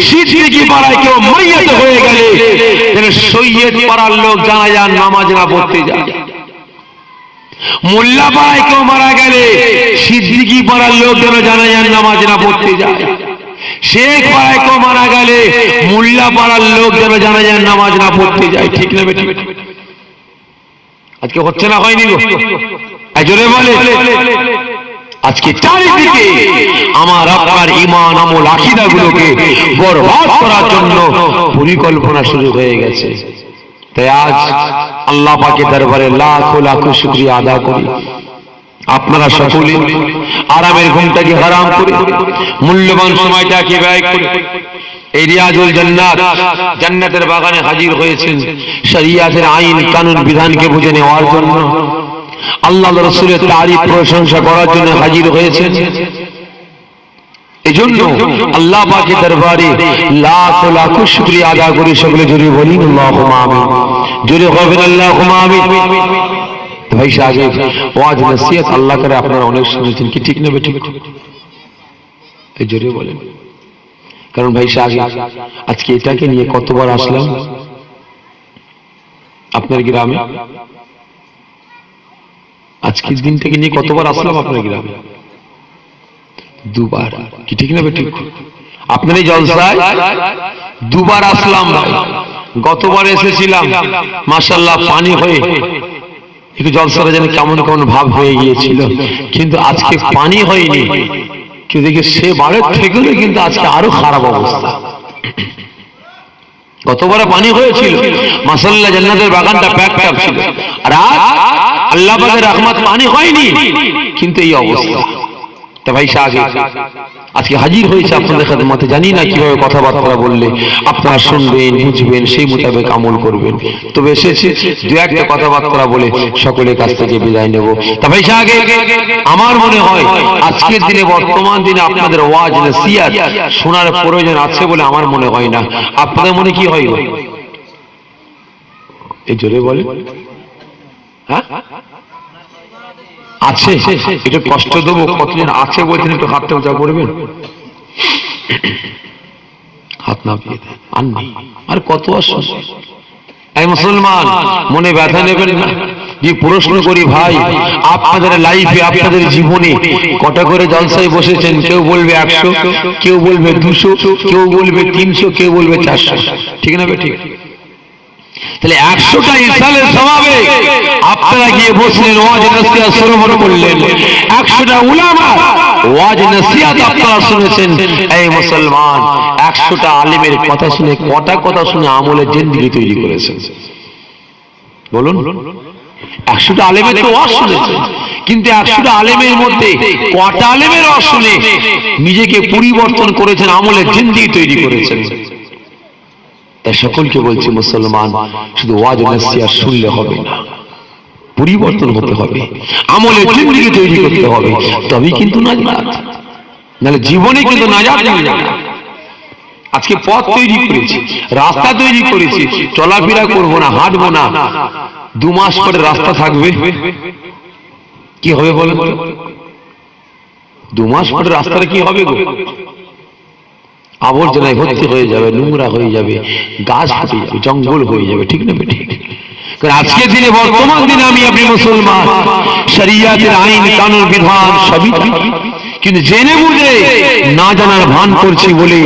Speaker 2: সিদ্দিকি পাড়ায় কেউ মাইয়াত হয়ে গেলে সৈয়দ পাড়ার লোক জানাজার নামাজ না পড়তে যায়। মোল্লা পাড়ায় কেউ মারা গেলে সিদ্দিকি পাড়ার লোক যেন জানাজার নামাজ না পড়তে যায়। শেখ পাড়ায় কেউ মারা গেলে মোল্লা পাড়ার লোক যেন জানাজার নামাজ না পড়তে যায়। ঠিক না বেটি? আজকে হচ্ছে না, হয়নি গো? জোরে বলে। আজকে চারিদিকে আমার আপনার ঈমান, আমল, আকীদা গুলোকে বরবাদ করার জন্য পরিকল্পনা শুরু হয়ে গেছে। তাই আজ আল্লাহ পাকের দরবারে লাখো লাখো শুকরিয়া আদা করি। আপনারা সকলে আরামের ঘুমটাকে হারাম করে মূল্যবান সময়টাকে ব্যয় করে এই রিয়াজুল জান্নাত, জান্নাতের বাগানে হাজির হয়েছেন শরিয়াতের আইন, কানুন, বিধানকে বুঝে নেওয়ার জন্য, আল্লাহর রাসূলের তারিফ, প্রশংসা করার জন্য হাজির হয়েছেন। এজন্য আল্লাহ পাকের দরবারে লাখো লাখো শুকরিয়া আদা করি। সকলে জোরে বলি আল্লাহুম্মা আমিন। জোরে বলবেন আল্লাহুম্মা আমিন। ভাই সাহেব ওয়াজ নসিহত আল্লাহ করে আপনারা অনেক শুনেছেন, কি ঠিক না ঠিক? এই জোরে বলেন। কারণ ভাই সাহেব আজকে এটাকে নিয়ে কতবার আসলাম আপনার গ্রামে, আজকের দিনটাকে নিয়ে কতবার আসলাম আপনার গ্রামে? দুবার, কি ঠিক না ঠিক? আপনার এই জলসায় দুবার আসলাম ভাই। গতবার এসেছিলাম মাশাআল্লাহ পানি হয়ে একটু জলসাটা যেন কেমন কেমন ভাব হয়ে গিয়েছিল, কিন্তু আজকে পানি হয়নি, কিন্তু দেখি সে বারের থেকেও কিন্তু আজকে আরো খারাপ অবস্থা। গতবার পানি হয়েছিল মাশাআল্লাহ, জান্নাতের বাগানটা প্যাক ছিল, আর আজ আল্লাহ পাকের রহমত পানি হয়নি, কিন্তু এই অবস্থা। তা ভাই সাহেব আজকে হাজির হয়েছে আপনাদের খেদমতে, জানি না কিভাবে কথাবার্তা বললে আপনারা শুনবেন, বুঝবেন, সেই মোতাবেক আমল করবেন। তবে এসেছে দু একটা কথাবার্তা বলে সকলের কাছ থেকে বিদায় নেব। তা ভাই সাহেব আমার মনে হয় আজকের দিনে, বর্তমান দিনে আপনাদের ওয়াজ নসিহত শোনার প্রয়োজন আছে বলে আমার মনে হয় না। আপনাদের মনে কি হয়? এই জোরে বলে হ্যাঁ আছে, একটু কষ্ট দেবো। কতজন আছে বলছেন একটু হাতটা উঁচা করবেন, হাত না পেয়ে আর কত আসুন। এই মুসলমান মনে ব্যথা নেবেন না। যে প্রশ্ন করি ভাই, আপনাদের লাইফে আপনাদের জীবনে কটা করে জলসায় বসেছেন? কেউ বলবে 100, কেউ বলবে 200, কেউ বলবে 300, কেউ বলবে 400, ঠিক না ঠিক? তাহলে 100টা ইসালের স্বভাবে আপনারা গিয়ে বসলেন, ওয়াজ নসিহত শ্রবণ করলেন, 100টা উলামা ওয়াজ নসিহত আপনারা শুনেছেন। এই মুসলমান 100টা আলেমের কথা শুনে কটা কথা শুনে আমলের জিন্দেগি তৈরি করেছেন? বলুন। 100টা আলেমের তো ওয়াজ শুনেছেন, কিন্তু 100টা আলেমের মধ্যে কটা আলেমের ওয়াজ শুনে নিজেকে পরিবর্তন করেছেন, আমলের জিন্দেগি তৈরি করেছেন? তাই সকলকে বলছি মুসলমান, শুধু ওয়াজ নসিহত শুনলে হবে না, পরিবর্তন হতে হবে, আমলের জিন্দেগি তৈরি করতে হবে, তবেই কিন্তু নাজাত। নাহলে জীবনে কিন্তু নাজাত নেই। আজকে পথ তৈরি করেছি, রাস্তা তৈরি করেছি, চলাফেরা করবো না, হাঁটবো না, 2 মাস পরে রাস্তা থাকবে, কি হবে বলেন? 2 মাস পরে রাস্তাটা কি হবে গো? আবর্জনায় ভর্তি হয়ে যাবে, নোংরা হয়ে যাবে, গাছ ফুটে যাবে, জঙ্গল হয়ে যাবে, ঠিক না ঠিক? কারণ আজকের দিনে, বর্তমান দিনে আমি আপনি মুসলমান, শরিয়াতের আইন কানুন বিধান সবই, কিন্তু জেনে বুঝে না জানার ভান করছি বলে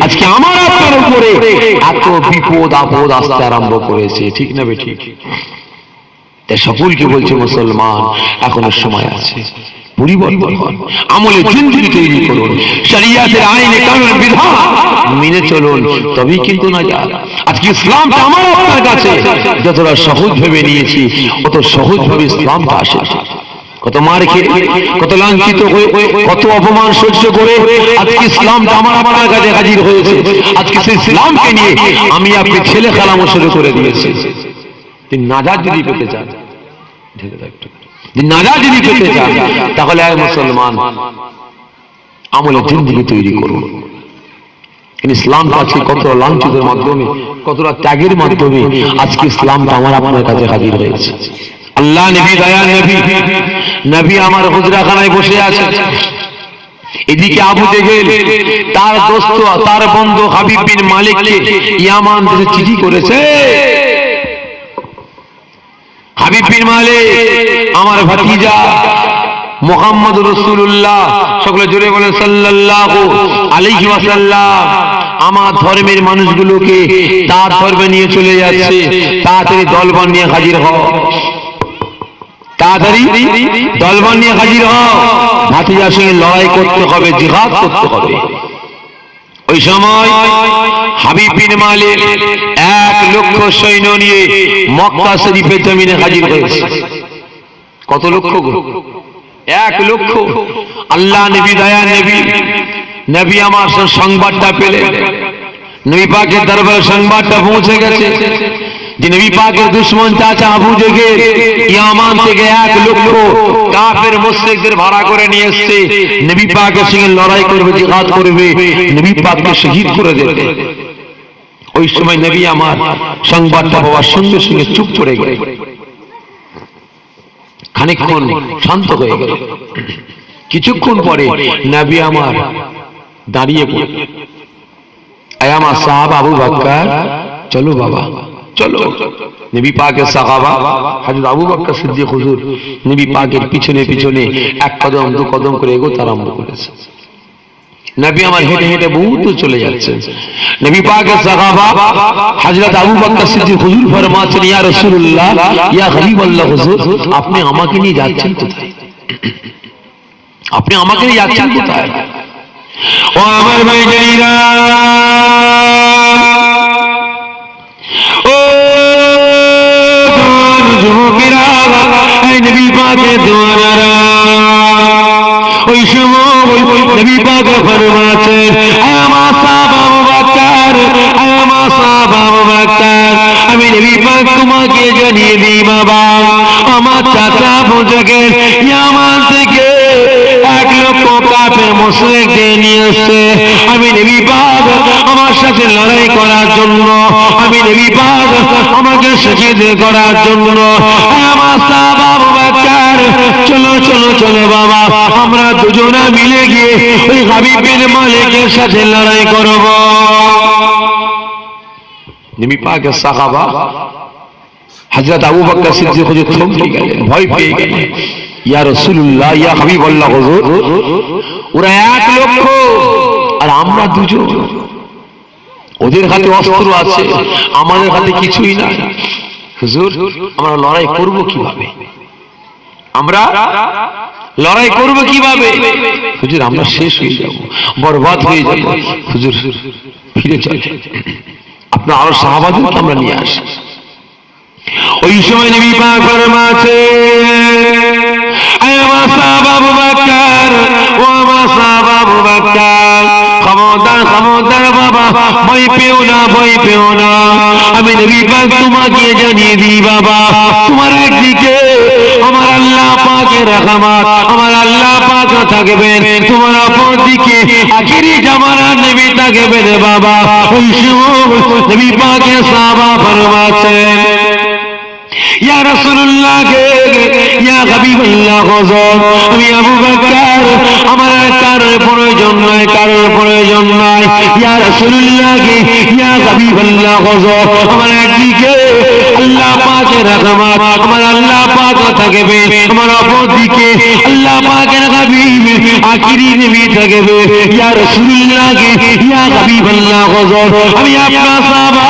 Speaker 2: আজকে আমার আপনার উপরে এত বিপদ আপদ আসতে আরম্ভ করেছে, ঠিক না ঠিক? তাই সকলকে বলছে মুসলমান, এখনো সময় আছে, পরিবর্তন হন, আমলে জিন্দেগি তৈরি করুন, শরিয়াতের আইন কানুন বিধান মেনে চলুন, তবেই কিন্তু নাজাত। আজকে ইসলামটা আমার আপনার কাছে যতটা সহজ ভেবে নিয়েছি, অত সহজ ভাবে ইসলামটা আসে। কত মার খেয়ে, কত লাঞ্ছিত হয়ে, কত অপমান সহ্য করে আজকে ইসলামটা আমার আপনার কাছে হাজির হয়েছে। আজকে সেই ইসলামকে নিয়ে আমি আপনি ছেলে খেলামো শুরু করে দিয়েছি। তিনি নাজাত যদি পেতে চান, নাজাত যদি পেতে চান, তাহলে আর মুসলমান আমলে জিন্দেগি তৈরি করুন। ইসলামটা আজকে কত লাঞ্ছিতের মাধ্যমে, কতটা ত্যাগের মাধ্যমে আজকে ইসলামটা আমার আপনার কাছে হাজির হয়েছে। আল্লাহ নবী, দয়ার নবী, নবী আমার হুজরাখানায় বসে আছে, এদিকে আবু জেহেল তার দোস্ত, তার বন্ধু হাবিব বিন মালিককে ইয়ামান থেকে চিঠি করেছে। হাবিব বিন মালিক আমার ভাতিজা মুহাম্মদ রাসূলুল্লাহ, সকলে জোরে বলেন সাল্লাল্লাহু আলাইহি ওয়াসাল্লাম, আমার ধর্মের মানুষগুলোকে তার ধর্মে নিয়ে চলে যাচ্ছে, তাড়াতাড়ি দলবল নিয়ে হাজির হও, তাড়াতাড়ি দলবল নিয়ে হাজির হও, ভাতিজার সঙ্গে লড়াই করতে হবে, জিহাদ করতে হবে। ওই সময় হাবিব বিন মালিক 1 লক্ষ সৈন্য নিয়ে মক্কা শরীফের জমিনে হাজির হয়েছে। কত লক্ষ গো? 1 লক্ষ। আল্লাহ নবী, দয়ার নবী, নবী আমার সংবাদটা পেলেন, নবী পাকের দরবারে সংবাদটা পৌঁছে গেছে যে নবী পাকের দুশমন চাচা আবু জেহেল ইয়ামান থেকে 1 লক্ষ কাফের মুশরিকদের ভাড়া করে নিয়ে এসেছে, নবী পাকের সঙ্গে লড়াই করবে, জিহাদ করবে, নবী পাককে শহীদ করে দেবে। ওই সময় নবী আমার সংবাদটা পাওয়ার সঙ্গে সঙ্গে চুপ করে গেলেন। খানিকক্ষণ শান্ত হয়ে গেল। কিছুক্ষণ পরে নবী আমার দাঁড়িয়ে পড়ল। আয় আমার সাহাবা আবু বকর, চলো বাবা চলো। নবী পাকের সাহাবা হযরত আবু বকর সিদ্দিক হুজুর নবী পাকের পিছনে পিছনে এক কদম দু কদম করে এগোতে আরম্ভ করেছে। নবী আমার হেঁটে হেঁটে বহু দূর চলে যাচ্ছেন। নবী পাকের সাহাবা হযরত আবু বকর সিদ্দিক হুজুর ফরমাচ্ছেন, ইয়া রাসূলুল্লাহ, ইয়া হাবিবাল্লাহ হুজুর, আপনি আমাকে নিয়ে যাচ্ছেন কোথায়? আপনি আমাকে নিয়ে যাচ্ছেন কোথায়? ও আমার ভাইজানেরা, ও যুবকেরা, এই নবী পাকের দোয়ারা, ওই সময় নবী পাক ফরমাচ্ছেন, আমার সাহাবা আবু বকর, আমার সাহাবা আবু বকর, আমি নবী পাক তোমাকে জানিয়ে দিই বাবা, আমার চাচা আবু জাহেল ইয়ামান থেকে 1 লক্ষ কাফের মুশরিকদের নিয়ে এসেছে। আমি নবী পাক আমার সাথে লড়াই করার জন্য, আমি নবী পাক আমাকে শহীদ করার জন্য। আমার সাহাবা আবু বকর, চলো চলো চলো বাবা, আমরা দুজনে মিলে গিয়ে ওই হাবিব বিন মালিকের সাথে লড়াই করব। নবী পাকের সাহাবা হযরত আবু বকর সিদ্দিক হুজুর থমকে গেলেন, ভয় পেয়ে গেলেন। ইয়া রাসূলুল্লাহ, ইয়া হাবিবাল্লাহ হুজুর, ওরা 1 লক্ষ আর আমরা দুজন, ওদের হাতে অস্ত্র আছে, আমাদের হাতে কিছুই নাই। হুজুর, আমরা লড়াই করব কিভাবে? আমরা লড়াই করব কিভাবে? হুজুর, আমরা শেষ হয়ে যাব, বরবাদ হয়ে যাব। হুজুর, ফিরে চল, আপনার আরো সাহাবাদেরকে আমরা নিয়ে আসি। ওই সময় নবী পাক ফরমাচ্ছেন, আয় আমার সাহাবা আবু বকর, ও আমার সাহাবা আবু বকর, খবরদার খবরদার বাবা, ভয় পেও না, ভয় পেও না। আমি নবী পাক তোমাকে জানিয়ে দিই বাবা, তোমার একদিকে আমার আল্লাহ পাকের রহমত, আমার আল্লাহ পাক থাকবেন, তোমার অপর দিকে আখিরি জামানার নবী থাকবেন বাবা। ওই সময় নবী পাকের সাহাবা ফরমাচ্ছেন, ইয়া রাসূলুল্লাহ, ইয়া হাবিবাল্লাহ হুজুর, আমি আবু বকর, আমার কারোর প্রয়োজন নয়, কারোর প্রয়োজন নয়। ইয়া রাসূলুল্লাহ, ইয়া হাবিবাল্লাহ হুজুর, আমার একদিকে আল্লাহ পাকের রহমত, আমার আল্লাহ পাক থাকবে, আমার অপর দিকে আল্লাহ পাকের হাবিব আখিরি নবী থাকবে। ইয়া রাসূলুল্লাহ, ইয়া হাবিবাল্লাহ হুজুর, আমি আপনার সাহাবা,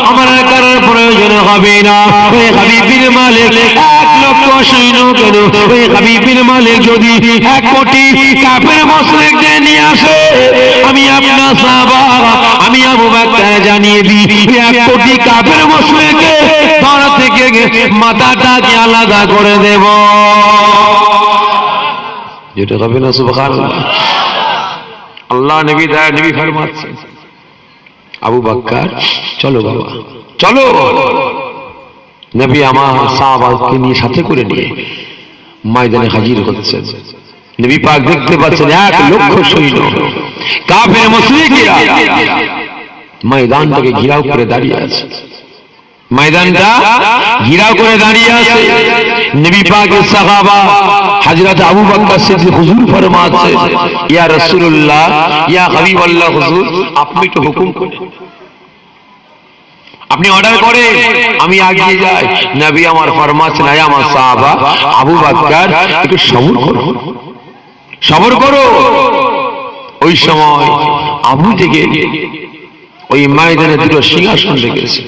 Speaker 2: আমার কারোর প্রয়োজন হবে না। ওই হাবিব বিন মালিক 1 লক্ষ সৈন্য কেন, ওই হাবিব বিন মালিক যদি 1 কোটি কাফের মুশরিকদের নিয়ে আসে, আমি আপনার সাহাবা, আমি আবু বকর জানিয়ে দিই, 1 কোটি কাফের মুশরিককে ধর থেকে মাথাটাকে আলাদা করে দেব। যেটা হবে না সুবহানাল্লাহ। আল্লাহ নবী দয়া নবী ফরমাচ্ছেন, আবু বকর চলো বাবা চলো। নবী আমার সাহাবাকে নিয়ে সাথে করে নিয়ে ময়দানে হাজির হচ্ছেন। নবী পাক দেখতে পাচ্ছেন 1 লক্ষ সৈন্য কাফের মুশরিকরা ময়দানটাকে ঘেরাও করে দাঁড়িয়ে আছে, ময়দানটা ঘেরাও করে দাঁড়িয়ে আছে। নবী পাকের সাহাবা হযরত আবু বকর সিদ্দিক হুজুর ফরমাচ্ছেন, ইয়া রাসূলুল্লাহ, ইয়া হাবিবাল্লাহ হুজুর, আপনি তো হুকুম করেন, আপনি অর্ডার করে আমি এগিয়ে যাই। নবী আমার ফরমাচ্ছেন, আয় আমার সাহাবা আবু বকর, একটু সবর করো, সবর করো। ওই সময় আবু থেকে ওই ময়দানে 2টো সিংহাসন রেখেছে।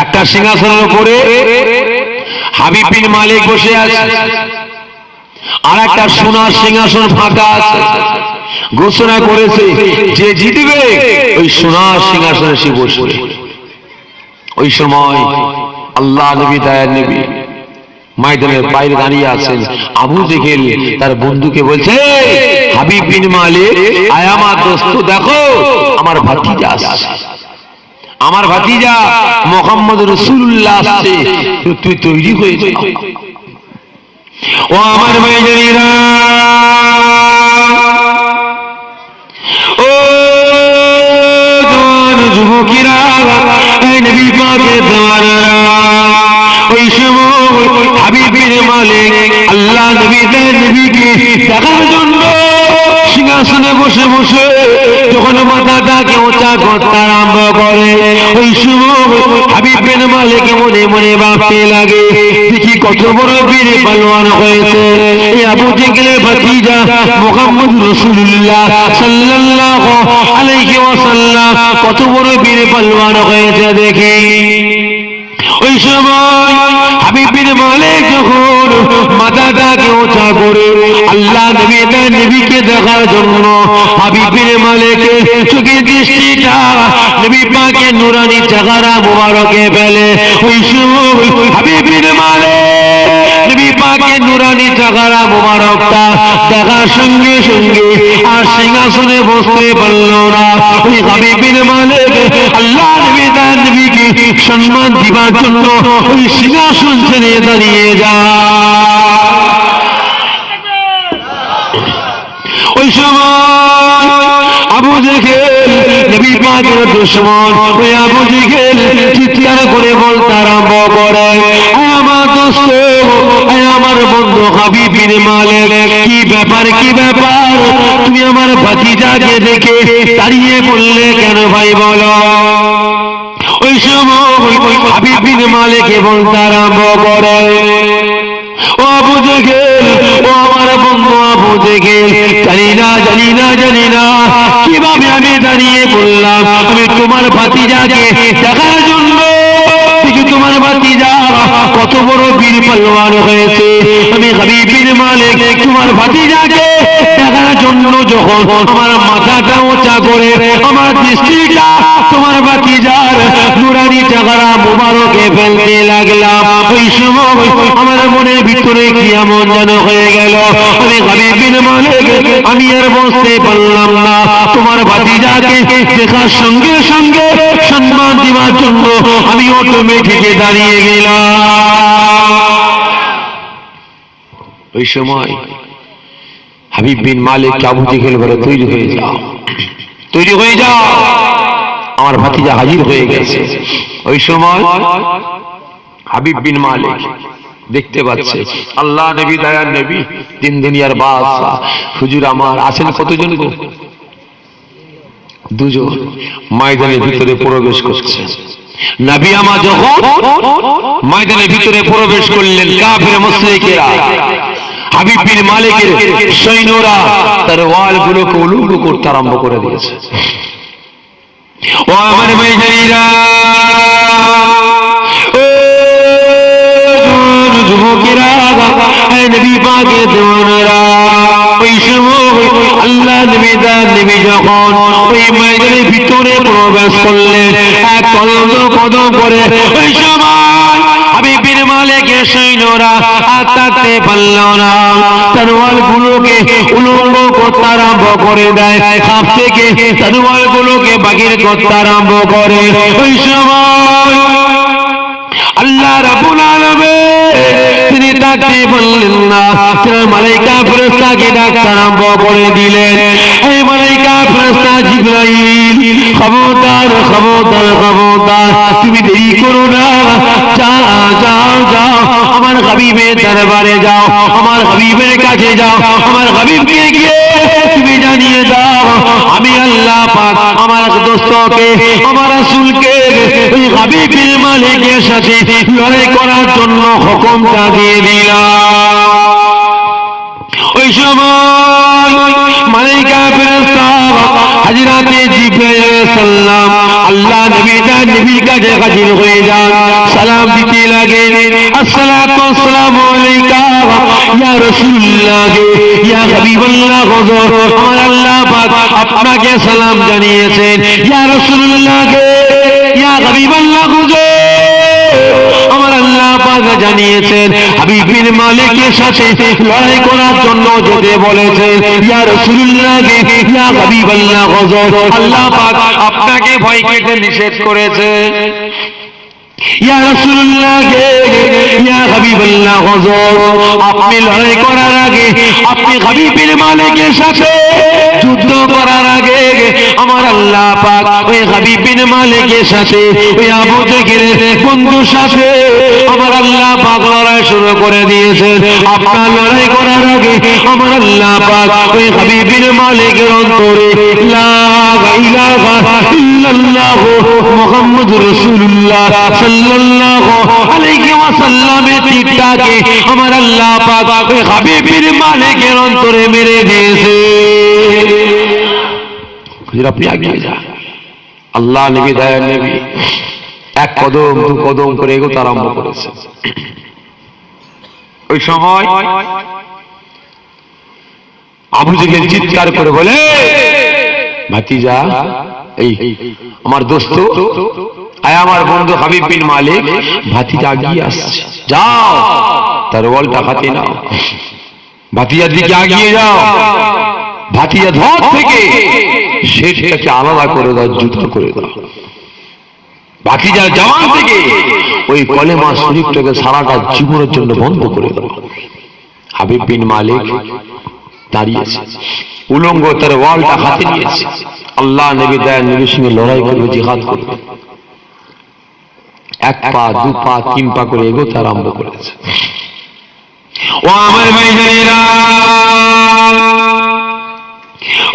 Speaker 2: একটা সিংহাসনের উপরে হাবিব বিন মালিক বসে আছে, আর একটা সোনার সিংহাসন ফাঁকা আছে। ঘোষণা করেছে যে জিতবে ওই সোনার সিংহাসনে সে বসবে। ওই সময় আল্লাহ নবী দয়ার নবী ময়দানের বাইরে দাঁড়িয়ে আছেন। আবু জেহেল তার বন্ধুকে বলছে, হাবিব বিন মালিক, আয় আমার দোস্ত, দেখো আমার ভাতিজা আসছে, আমার ভাতিজা মুহাম্মদ রাসূলুল্লাহ আসছে, তুই তৈরি হয়ে যা। ও আমার ভাইজানেরা, ও যুবকেরা, এই নবী পাকের দোয়ারা, ওই সময় হাবিব বিন মালিক নবীকে দেখার জন্য সিংহাসনে বসে বসে যখন মাথাটাকে উঁচা করতে আরম্ভ করে, ওই সময় হাবিব বিন মালিক মনে মনে ভাবতে লাগে, দেখি কত বড় বীর পালোয়ান হয়েছে এই আবু জেহেলের ভাতিজা মুহাম্মদ রাসূলুল্লাহ সাল্লাল্লাহু আলাইহি ওয়াসাল্লাম কত বড় বীর পালোয়ান হয়েছে দেখি। ওই সময় হাবিব বিন মালিক যখন মাথাটাকে উঁচা করে আল্লাহ নবীকে দেখার জন্য হাবিব বিন মালিকের চোখের দৃষ্টিটা নবী পাকের নূরানি চেহারা মুবারকে ফেলে। ওই সময় হাবিব বিন মালিক নবী পাকের নূরানি চেহারা মুবারকটা দেখার সঙ্গে সঙ্গে আর সিংহাসনে বসতে পারল না। ওই হাবিব বিন মালিক আল্লাহ নবীকে সম্মান দিবার জন্য ওই সিংহাসন ছেড়ে দাঁড়িয়ে যায়। ওই সময় আবু জেহেল নবী পাকের দুশমন, ওই আবু জেহেল চিৎকার করে বলতে আরম্ভ করে, আমার দোস্ত, আমার বন্ধু হাবিব বিন মালিক, কি ব্যাপার কি ব্যাপার, তুমি আমার ভাতিজাকে দেখে দাঁড়িয়ে বললে কেন ভাই বলো। ওই সময় হাবিব বিন মালিক বলতে আরম্ভ করে, ও আবু জেহেল, ও আমার বন্ধু আবু জেহেল, জানি না কিভাবে আমি দাঁড়িয়ে বললাম আমি তোমার ভাতিজাকে দেখার জন্য। তোমার ভাতিজা কত বড় বীর পালোয়ান হয়েছে, আমি হাবিব বিন মালিক তোমার ভাতিজাকে দেখার জন্য যখন আমার মাথাটা উঁচা করে আমার দৃষ্টিটা তোমার ভাতিজার নূরানি চেহারা মুবারকে ফেলতে লাগলাম। ওই সময় আমার মনের ভিতরে কি এমন যেন হয়ে গেল, আমি হাবিব বিন মালিক আমি আর বসতে পারলাম না, তোমার ভাতিজাকে দেখার সঙ্গে সঙ্গে সম্মান দেওয়ার জন্য আমি অটোমেটিক দাঁড়িয়ে গেলাম। ওই সময় হাবিব বিন মালিক আবু জেহেল বলে, তৈরি হয়ে যাও, তৈরি হয়ে যাও, আমার ভাতিজা হাজির হয়ে গেছে। ওই সময় হাবিব বিন মালিক দেখতে পাচ্ছে আল্লাহ নবী দয়ার নবী তিন দুনিয়ার বাদশা হুজুর আমার আছেন কতজন গো, দুজন ময়দানের ভিতরে প্রবেশ করছে। নবী আমার যখন ময়দানের ভিতরে প্রবেশ করলেন, কাফের মুশরিকেরা হাবিব বিন মালিকের সৈন্যরা তার ওয়ালগুলোকে উলঙ্গ করতে আরম্ভ করে দিয়েছে। ও আমার ভাইজানেরা, ও যুবকেরা, নবী পাকের দেওয়ানেরা, ওই সময় আল্লাহ নবী যখন ওই ময়দানের ভিতরে প্রবেশ করলেন এক কদম করে, ওই সময় হাবিব বিন মালিকের সৈন্যরা আর থাকতে পারল না, তরোয়ালগুলোকে উলঙ্গ করতে আরম্ভ করে দেয়, খাপ থেকে তরোয়ালগুলোকে বাগির করতে আরম্ভ করে। ওই সময় আল্লাহ রাব্বুল আলামিন তিনি তাকে বললেন না, তিনি মালাইকা ফেরেশতাকে ডাকতে আরম্ভ করে দিলেন, এই মালাইকা ফেরেশতা জিবরাইল, খবরদার খবরদার খবরদার, তুমি দেরি করো না, যাও আমার হাবিবের দরবারে যাও, আমার হাবিবের কাছে যাও, আমার হাবিবকে গিয়ে তুমি জানিয়ে দাও আমি আল্লাহ পাক আমার দোস্তকে আমার রাসূলকে ওই হাবিব বিন মালিকের সাথে লড়াই করার জন্য হুকুমটা দিয়ে দিলাম। ওই সময় মালাইকা ফেরেশতা হযরতে জিবরাইল আলাইহিস সালাম আল্লাহ নবীর কাছে হাজির হয়ে যান, সালাম দিতে লাগে, আসসালাতু ওয়াসসালামু আলাইকা ইয়া রাসূলুল্লাহ, ইয়া হাবিবাল্লাহ, হুজুর আমার আল্লাহ পাক আপনাকে সালাম জানিয়েছেন, ইয়া রাসূলুল্লাহ, ইয়া হাবিবাল্লাহ, হুজুর আমার আল্লাহ পাক জানিয়েছেন হাবিব বিন মালিকের সাথে লড়াই করার জন্য যেতে বলেছেন, ইয়া রাসূলুল্লাহ, ইয়া হাবিবাল্লাহ, হুজুর আল্লাহ পাক আপনাকে ভয় পেতে নিষেধ করেছে। ইয়া রাসূলুল্লাহ ইয়া হাবিবাল্লাহ হুজুর, আপনি লড়াই করার আগে, আপনি হাবিব বিন মালিকের সাথে যুদ্ধ করার আগে আমার আল্লাহ পাক ওই হাবিব বিন মালিকের সাথে ওই আবু জেহেলের বন্ধুর সাথে আমার আল্লাহ পাক লড়াই শুরু করে দিয়েছেন। আপনার লড়াই করার আগে আমার আল্লাহ পাক ওই হাবিব বিন মালিকের অন্তরে লা ইলাহা ইল্লাল্লাহ মুহাম্মাদুর রাসূলুল্লাহ সাল্লাল্লাহু আলাইহি ওয়াসাল্লামের তীরটাকে আমার আল্লাহ পাক ওই হাবিব বিন মালিকের অন্তরে মেরে দিয়েছে। আপনি আগিয়ে যান, আল্লাহ নবী দয়ার নবী এক কদম দু কদম করে এগোতে আরম্ভ করেছে। ওই সময় আবু জেহেল চিৎকার করে বলে, ভাতিজা, এই আমার দোস্ত, আমার বন্ধু হাবিব বিন মালিক, ভাতিজা আগিয়ে আসছে, যাও তার ওয়ালটা হাতে নাও, ভাতিজার দিকে আগিয়ে যাও, ভাতিজা ধর থেকে সেটাকে আলাদা করে দাও, জুতা করে দাও, ভাতিজার জওয়ান থেকে ওই কলেমা শরীফটাকে সারাটা জীবনের জন্য বন্ধ করে দাও। হাবিব বিন মালিক দাঁড়িয়েছে, উলঙ্গ, তার ওয়ালটা হাতে নিয়েছে, আল্লাহ নবী দয়ার নবীর সঙ্গে লড়াই করবে, জিহাদ করবে। এক পা দু পা তিন পা করে এগোতে আরম্ভ করেছে। ও আমার ভাইরা,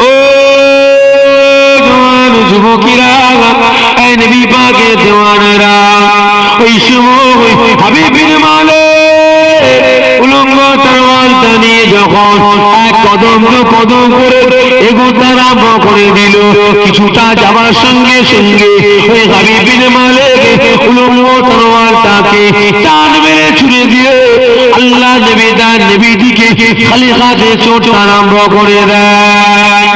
Speaker 2: ও জওয়ান যুবকেরা, এই নবী পাকের জওয়ানেরা, ওই সময় হাবিব বিন মালিক উলঙ্গ তরোয়ালটা নিয়ে যখন এক কদম দু কদম করে এগোতে আরম্ভ করে দিল, কিছুটা যাবার সঙ্গে সঙ্গে ওই হাবিব বিন মালিক উলঙ্গ তরোয়ালটাকে টান মেরে ছুড়ে দিয়ে আল্লাহ নবী তার নবীদিকে খালি হাতে চোট আরম্ভ করে দেয়।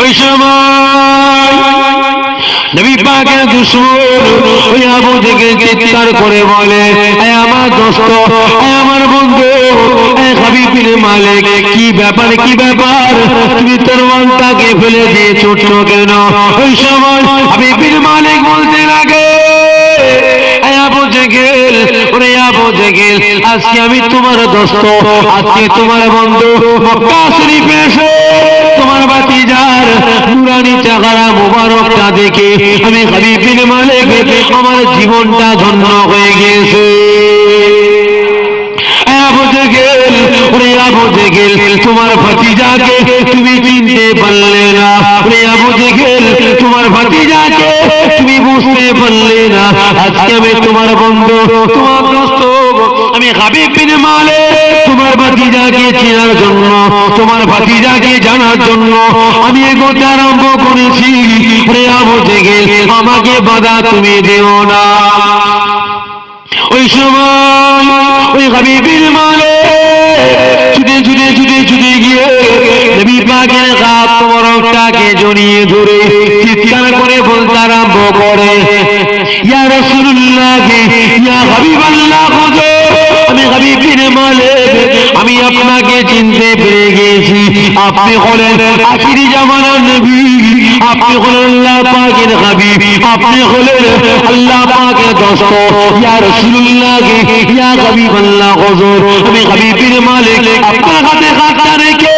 Speaker 2: ওই সময় নবী পাকের দুশমন ওই আবু জেহেল চিৎকার করে বলে, আমার দোস্ত, আমার বন্ধু, হাবিব বিন মালিক, কি ব্যাপার কি ব্যাপার, তুমি তরোয়ালটাকে ফেলে দিয়ে ছোট্ট কেন? ওই সময় হাবিব বিন মালিক বলতে লাগে, আবু জেহেল, ওরে আবু জেহেল, আজকে আমি তোমার দোস্ত, আজকে তোমার বন্ধু, মক্কা শরীফে এসে তোমার ভাতিজার নুরানি চেহারা মুবারকটা দেখে আমি হাবিব বিন মালিক, আমার জীবনটা ধন্য হয়ে গিয়েছে। আবু জেহেল, ওরে আবু জেহেল, তোমার ভাতিজাকে তুমি চিনতে পারলে না, ওরে আবু জেহেল, তোমার ভাতিজাকে তুমি বুঝতে পারলে না, আজকে আমি তোমার বন্ধু, তোমার দোস্ত, আমি হাবিব বিন মালিক, তোমার ভাতিজাকে চেনার জন্য, তোমার ভাতিজাকে জানার জন্য আমি এগোতে আরম্ভ করেছি। ওরে আবু জেহেল, আমাকে বাধা তুমি দিও না। ওই সময় ওই হাবিব বিন মালিক ছুটে ছুটে ছুটে ছুটে গিয়ে নবী পাকের হাত মোবারকটাকে জড়িয়ে ধরে চিৎকার করে বলতে আরম্ভ করে, ইয়া রাসূলুল্লাহ, ইয়া হাবিবাল্লাহ হুজুর, আমি হাবিব বিন মালিক, আমি আপনাকে চিনতে পেরে গেছি, আপনি হলেন আখিরি জামানার নবী, আপনি হলেন আল্লাহ পাকের হাবিব, আপনি হলেন আল্লাহ পাকের দোস্ত, ইয়া রাসূলুল্লাহ, ইয়া হাবিবাল্লাহ হুজুর, আমি হাবিব বিন মালিক আপনার হাতে হাতটা রেখে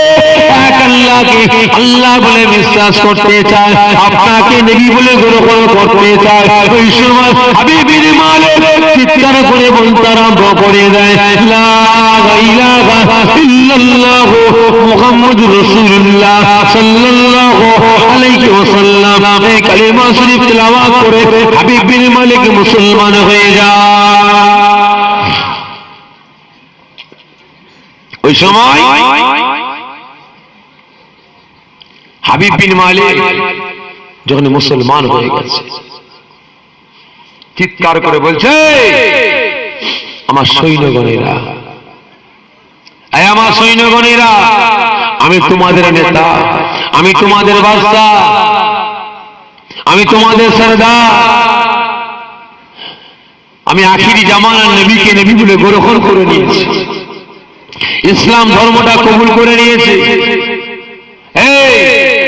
Speaker 2: এক আল্লাহকে আল্লাহ বলে বিশ্বাস করতে চাই, আপনাকে নবী বলে গ্রহণ করতে চাই। ওই সময় হাবিব বিন মালিক চিৎকার করে বলতে আরম্ভ করে দেয়, লা ইলাহা ইল্লাল্লাহ মুহাম্মাদুর রাসূলুল্লাহ সাল্লাল্লাহু আলাইহি ওয়াসাল্লাম, এই কালিমা শরীফ তেলাওয়াত করে হাবিব বিন মালিক মুসলমান হয়ে যায়। ওই সময় হাবিব বিন মালিক যখন মুসলমান হয়ে গেছে, চিৎকার করে বলছে, আমার সৈন্যগণেরা, আমার সৈন্যগণেরা, আমি তোমাদের নেতা, আমি তোমাদের বাদশা, আমি তোমাদের সরদার, আমি আখিরি জামানার নবীকে নবী বলে গ্রহণ করে নিয়েছি, ইসলাম ধর্মটা কবুল করে নিয়েছে।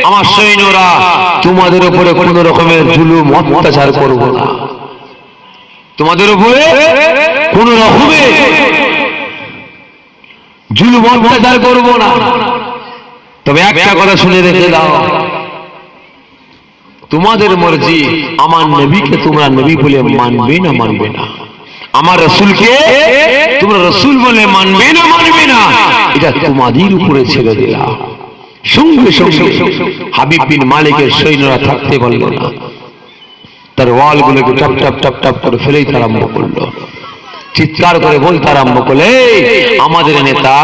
Speaker 2: আমার সৈন্যরা, তোমাদের উপরে কোন রকমের জুলুম অত্যাচার করব না, তোমাদের উপরে কোন রকমে জুলুম অত্যাচার করব না। তবে একটা কথা শুনে রেখে দাও, তোমাদের মর্জি, আমার নবীকে তোমরা নবী বলে মানবে না মানবে না, আমার রসুলকে তোমরা রসুল বলে মানবে না মানবে না, এটা তোমাদের উপরে ছেড়ে দিলাম। সঙ্গে সঙ্গে হাবিব বিন মালিকের সৈন্যরা থাকতে পারল না, তার ওয়ালগুলোকে টপ টপ টপ টপ করে ফেলেই আরম্ভ করলো, চিৎকার করে বলতে আরম্ভ করলে, আমাদের নেতা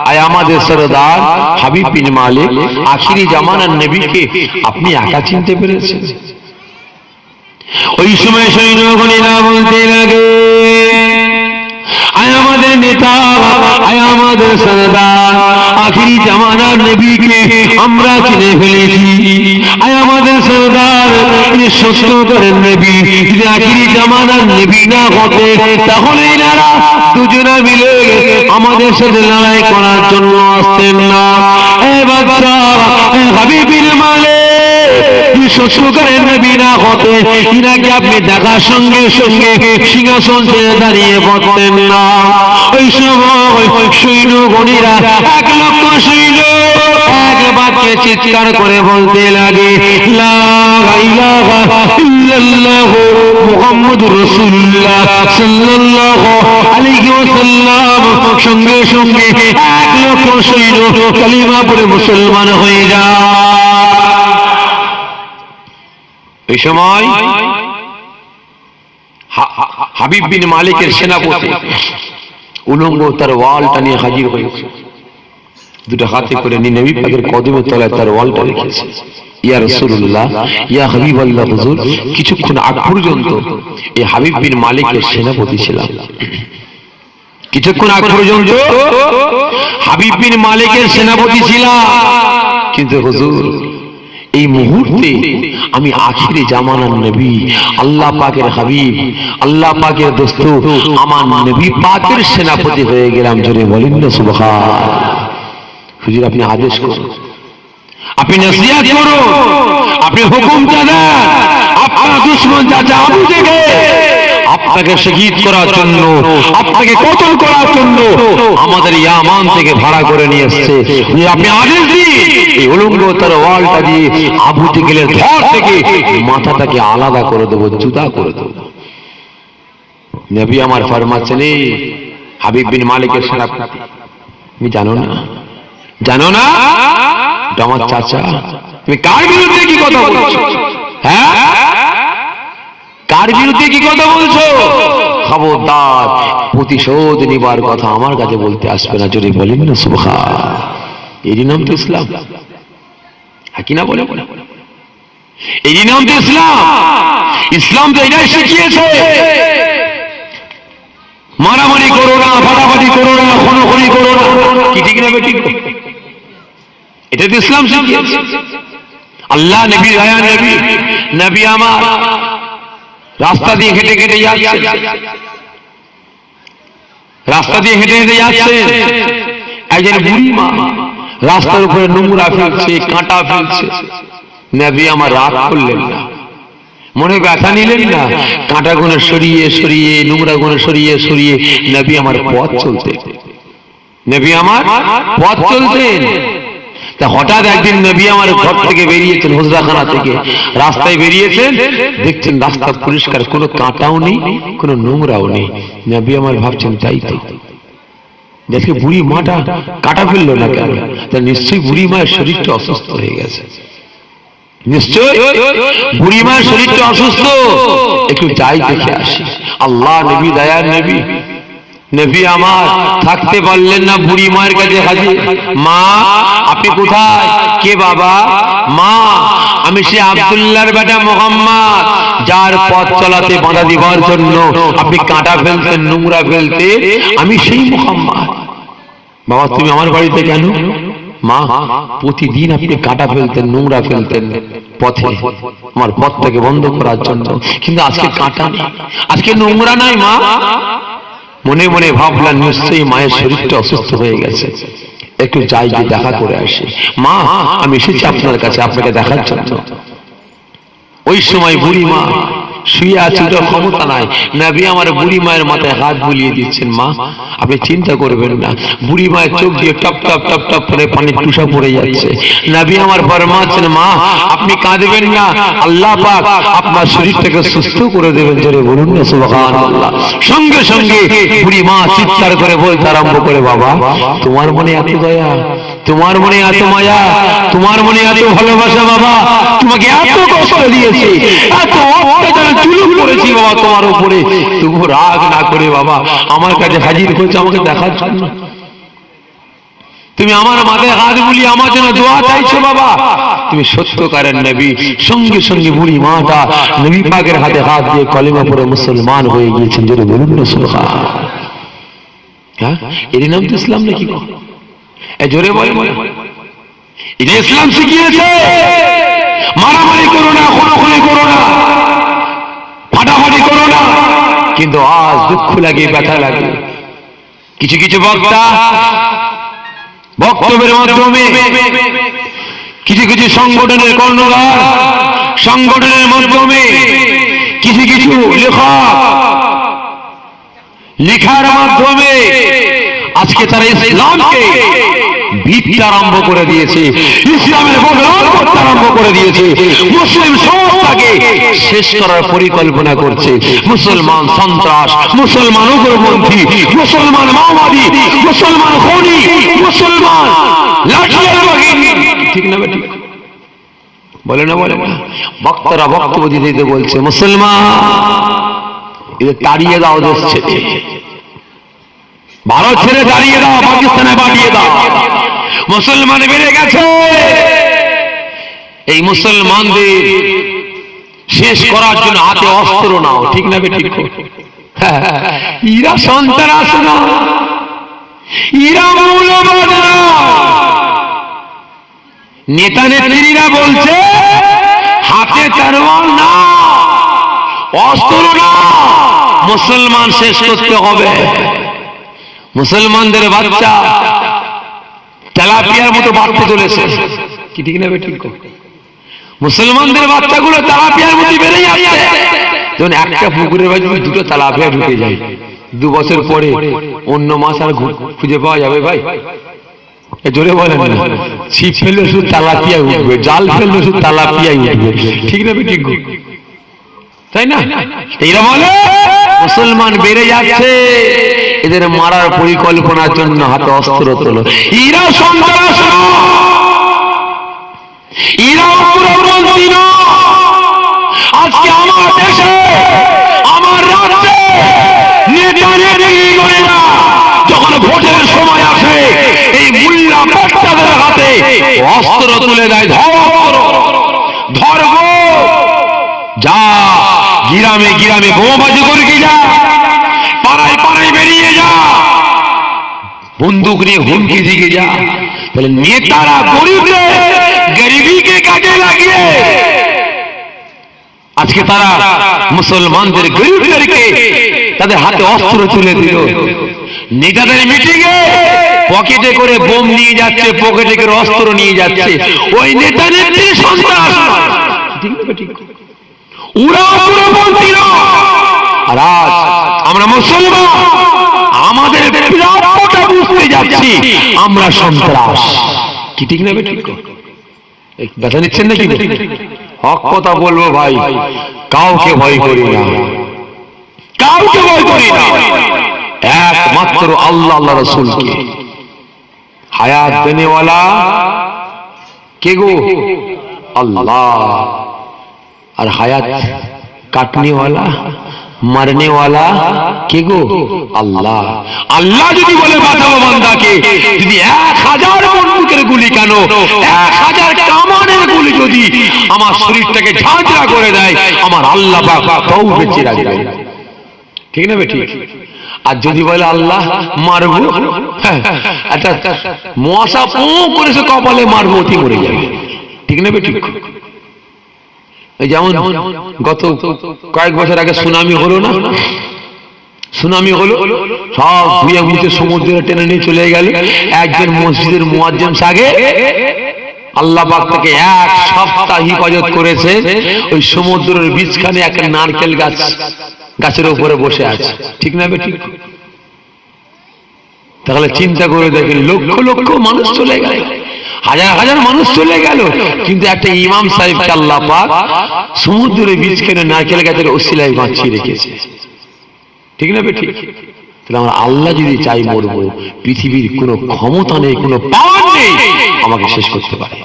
Speaker 2: আর আমাদের সরদার হাবিব বিন মালিক আখিরি জামানার নবীকে আপনি একা চিনতে পেরেছেন। ওই সময় সৈন্যগণেরা বলতে লাগে, আয় আমাদের নেতা, আয় আমাদের সরদার, আখিরি জামানার নবীকে আমরা চিনে ফেলেছি। আয় আমাদের সরদার, তিনি সত্যকারের নবী, যদি আখিরি জামানার নবী না হতে তাহলে এনারা দুজনা মিলে আমাদের সাথে লড়াই করার জন্য আসতেন না। এ বাচ্চা, হাবিব বিন মালিক সত্যকারের নবী না হতে ইনাকে আপনি দেখার সঙ্গে সঙ্গে সিংহাসন ছেড়ে দাঁড়িয়ে পড়তেন না। ওই সময় সৈন্যগণেরা 1 লক্ষ সৈন্য এক বাক্যে চিৎকার করে বলতে লাগে, লা ইলাহা ইল্লাল্লাহ মুহাম্মাদুর রাসূলুল্লাহ সাল্লাল্লাহু আলাইহি ওয়াসাল্লাম। সঙ্গে সঙ্গে 1 লক্ষ সৈন্য কালিমা পড়ে মুসলমান হয়ে যায়। এই সময় হাবিব বিন মালিকের সেনাপতি উলঙ্গ তার ওয়ালটা নিয়ে হাজির হয়েছে, দুটো হাতে করে নিয়ে নবী পাকের কদমের তলায় তার ওয়ালটা রেখেছে। ইয়া রাসূলুল্লাহ, ইয়া হাবিবাল্লাহ হুজুর, কিছুক্ষণ আগ পর্যন্ত এই হাবিব বিন মালিকের সেনাপতি ছিলাম, কিছুক্ষণ আগ পর্যন্ত হাবিব বিন মালিকের সেনাপতি ছিলাম, কিন্তু হুজুর এই মুহূর্তে আমি আখিরি জামানার নবী, আল্লাহ পাকের হাবিব, আল্লাহ পাকের দোস্ত, আমার নবী পাকের সেনাপতি হয়ে গেলাম। জোরে বলেন না সুবহান। হুজুর আপনি আদেশ করুন, আপনি নসিহত করুন, আপনি হুকুম দেন, আপনার দুশমন চাচা আবু জেগে আপনাকে শহীদ করার জন্য, আপনাকে কতল করার জন্য আমাদের ইয়ামান থেকে ভাড়া করে নিয়ে এসেছে। আপনি আদেশ দিন, এই উলঙ্গ তার ওয়ালটা দিয়ে আবু জেহেলের ধর থেকে মাথাটাকে আলাদা করে দেবো, জুদা করে দেবো। নবী আমার ফরমাচ্ছেন, হাবিব বিন মালিকের সেনাপতি, তুমি জানো না, জানো না আমার চাচা, তুমি কার বিরুদ্ধে কি কথা বলছো? হ্যাঁ, কার বিরুদ্ধে কি কথা বলছো? খবরদার, প্রতিশোধ নিবার কথা আমার কাছে বলতে আসবে না। জোরে বলেন না সুবহান। এরই নাম তো ইসলাম, হ্যাঁ কি না বলে? এরই নাম তো ইসলাম। ইসলাম তো এটাই শিখিয়েছে, মারামারি করো না, ফাটাফাটি করো না, খুনোখুনি করো না, কি ঠিক না বেঠিক? এটা তো ইসলাম শিখিয়েছে। আল্লাহ নবী, দয়া নবী, নবী আমার রাস্তা দিয়ে হেঁটে হেঁটে যাচ্ছে, রাস্তা দিয়ে হেঁটে হেঁটে যাচ্ছে, একজন বুড়ি মা রাস্তার উপরে নোংরা ফেলছে, কাঁটা ফেলছে। নবী আমার রাগ করলেন না, মনে ব্যথা নিলেন না, কাঁটা গুলো সরিয়ে সরিয়ে, নোংরা গুলো সরিয়ে সরিয়ে নবী আমার পথ চলতেন, নবী আমার পথ চলতেন। তা হঠাৎ একদিন নবী আমার ঘর থেকে বেরিয়েছেন, হুজরাখানা থেকে রাস্তায় বেরিয়েছেন, দেখছেন রাস্তা পরিষ্কার, কোনো কাঁটাও নেই, কোনো নোংরাও নেই। নবী আমার ভাবছেন তাই তো, দেখে বুড়ি মাটা কাটা ফেললো না কেন? তা নিশ্চয়ই বুড়ি মায়ের শরীরটা অসুস্থ হয়ে গেছে, নিশ্চয় বুড়ি মায়ের শরীরটা অসুস্থ, একটু যাই দেখে আসি। আল্লাহ নবী, দয়ার নবী, নবী আমার থাকতে পারলেন না, বুড়ি মায়ের কাছে হাজির। মা আপনি কোথায়? কে বাবা? মা আমি সে আব্দুল্লাহর বেটা মুহাম্মদ, যার পথ চলাতে বাধা দিবার জন্য আপনি কাঁটা ফেলতেন, নোংরা ফেলতেন, আমি সেই মুহাম্মদ। বাবা তুমি আমার বাড়িতে কেন? মা প্রতিদিন আপনি কাঁটা ফেলতেন, নোংরা ফেলতেন পথে, আমার পথটাকে বন্ধ করার জন্য, কিন্তু আজকে কাঁটা নেই, আজকে নোংরা নাই। মা মনে মনে ভাবলাম নিশ্চয়ই মায়ের শরীরটা অসুস্থ হয়ে গেছে, একটু যাই গিয়ে দেখা করে আসি। মা আমি এসেছি আপনার কাছে, আপনাকে দেখার জন্য। ওই সময় বুড়ি মা শুয়ে আছে, ওটা ক্ষমতা নাই। নবী আমার বুড়ি মায়ের মাথায় হাত বুলিয়ে দিচ্ছেন, মা আপনি চিন্তা করবেন না। বুড়ি মায়ের চোখ দিয়ে টপ টপ টপ টপ করে পানির টুসা পড়ে যাচ্ছে। নবী আমার ফরমাচ্ছেন, মা আপনি কাঁদবেন না, আল্লাহ পাক আপনার শরীরটাকে সুস্থ করে দেবেন। জোরে বলুন না সুবহানাল্লাহ। সঙ্গে সঙ্গে বুড়ি মা চিৎকার করে বলতে আরম্ভ করে, বাবা তোমার মনে এত দয়া, তোমার মনে এত মায়া, তোমার মনে এত ভালোবাসা, বাবা তোমাকে এত কষ্ট দিয়েছে, এত অত্যাচার জুলুম করেছি বাবা তোমার উপরে, তবু রাগ না করে বাবা আমার কাছে হাজির হয়েছে আমাকে দেখার জন্য। তুমি আমার মাথায় হাত বুলিয়ে আমার জন্য দোয়া চাইছো বাবা, তুমি সত্যকারের নবী। সঙ্গে সঙ্গে বুড়ি মাটা নবী পাকের হাতে হাত দিয়ে কলেমা পড়ে মুসলমান হয়ে গিয়েছেন। জোরে বলুন না সুবহানাল্লাহ। হ্যাঁ, এর নাম তো ইসলাম নাকি? জোরে বলে, এটা ইসলাম শিখিয়েছে। মারামারি করো না, খুনোখুনি করো না, ফাটাফাটি করো না। কিন্তু আজ দুঃখ লাগে, ব্যথা লাগে, কিছু কিছু বক্তা বক্তব্যের মাধ্যমে, কিছু কিছু সংগঠনের কর্ণধার সংগঠনের মাধ্যমে, কিছু কিছু লেখক লেখার মাধ্যমে আজকে তারা ইসলামকে ভিত্তি আরম্ভ করে দিয়েছে, ইসলামের বদনাম করতে আরম্ভ করে দিয়েছে, মুসলিম সমাজটাকে শেষ করার পরিকল্পনা করছে। মুসলমান সন্ত্রাস, মুসলমান উগ্রপন্থী, মুসলমান মাওবাদী, মুসলমান খুনি, মুসলমান লাঠিয়ালবাগী। ঠিক না বেটা? বলে না বলে না? বক্তারা বক্তব্য দিতে বলছে, মুসলমান এদের তাড়িয়ে দাও, দেশ ছেড়ে ভারত ছেড়ে দাঁড়িয়ে দাও, পাকিস্তানে পাঠিয়ে দাও। মুসলমান বেড়ে গেছে, এই মুসলমানদের শেষ করার জন্য হাতে অস্ত্র নাও। ঠিক না ঠিক? ইরা সন্ত্রাস না, ইরা মৌলবাদ না। নেতা নেত্রীরা বলছে হাতে তরোয়াল না, অস্ত্র না, মুসলমান শেষ করতে হবে। মুসলমানদের বাচ্চা তেলাপিয়ার মতো বাড়তে চলেছে। কি ঠিক না ঠিক? মুসলমানদের বাচ্চাগুলো তেলাপিয়ার মতো বেড়ে যাচ্ছে। যখন একটা পুকুরের বাড়ি দুটো তেলাপিয়া ঢুকে যায়, 2 বছর পরে অন্য মাছ আর খুঁজে পাওয়া যাবে ভাই? জোরে বলেন না। ছিপ ফেললে শুধু তেলাপিয়া উঠবে, জাল ফেললে শুধু তেলাপিয়াই উঠবে। ঠিক না ঠিক? তাই না? এরা বলে মুসলমান বেড়ে যাচ্ছে, এদের মারার পরিকল্পনার জন্য হাতে অস্ত্র তোলো। এরা সন্ত্রাস না, এরা উগ্রপন্থী না। আজকে আমার দেশে, আমার রাজ্যে নেতা নেত্রীগণেরা যখন ভোটের সময় আসে, এই মুল্লা পেট্টাদের হাতে অস্ত্র তুলে দেয়। ধর্ম যা, গ্রামে গ্রামে বোমাবাজি করে যা, পাড়ায় পাড়ায় বেরিয়ে যা, বন্দুক নিয়ে হুমকি দিকে যা। বলে নেতারা গরিবীকে কাজে লাগিয়ে আজকে তারা মুসলমানদের গরিবদেরকে তাদের হাতে অস্ত্র তুলে দিল। নেতাদের মিটিংয়ে পকেটে করে বোম নিয়ে যাচ্ছে, পকেটে করে অস্ত্র নিয়ে যাচ্ছে। ওই নেতা নেত্রী সন্ত্রাস নয়, ঠিক? ওরা উগ্রপন্থী না। আর আজ আমরা মুসলমান, আমাদের প্রাপ্যটা বুঝতে যাচ্ছি, আমরা সন্ত্রাস। কি ঠিক না ঠিক? ব্যথা নিচ্ছেন নাকি? হক কথা বলবো ভাই, কাউকে ভয় করি না, কাউকে ভয় করি না, একমাত্র আল্লাহ আল্লাহ রাসূলকে। হায়াত দেনেওয়ালা কে গো? আল্লাহ। আর হায়াত কাটনে वाला, मरने वाला কে গো? আল্লাহ। আল্লাহ যদি বলে বাঁচাবো বান্দাকে, যদি 1000 বন্দুকের গুলি কেন, 1000 কামানের গুলি যদি আমার শরীরটাকে ঝাঁঝরা করে দেয়, আমার আল্লাহ পাক তাও বেঁচে রাখবে। ঠিক না বেটি? আর যদি বলে আল্লাহ মারবো, আচ্ছা মশা পো করেছে কপালে মারবো, ঠিক মরে যাবে। ঠিক না বেটি? যেমন গত কয়েক বছর আগে সুনামি হলো না, সুনামি হলো, সব ধুয়ে মুছে সমুদ্রে টেনে নিয়ে চলে গেল। একজন মসজিদের মুয়াজ্জিন সাহেব আল্লাহ পাক তাকে এক সপ্তাহ হিফাজত করেছে। ওই সমুদ্রের বীজখানে একটা নারকেল গাছের উপরে বসে আছে, ঠিক না বেঠিক? তাহলে চিন্তা করে দেখেন, লক্ষ লক্ষ মানুষ চলে গেল, হাজার হাজার মানুষ চলে গেল, কিন্তু একটা ইমাম সাহেবকে আল্লাহ পাক সমুদ্রের বীজখানে নারকেল গাছের ওসিলায় বাঁচিয়ে রেখেছে, ঠিক না বেঠিক? তাহলে আমরা আল্লাহ যদি চাই মরবো, পৃথিবীর কোনো ক্ষমতা নেই, কোনো পাওয়ার নেই আমাকে শেষ করতে পারে,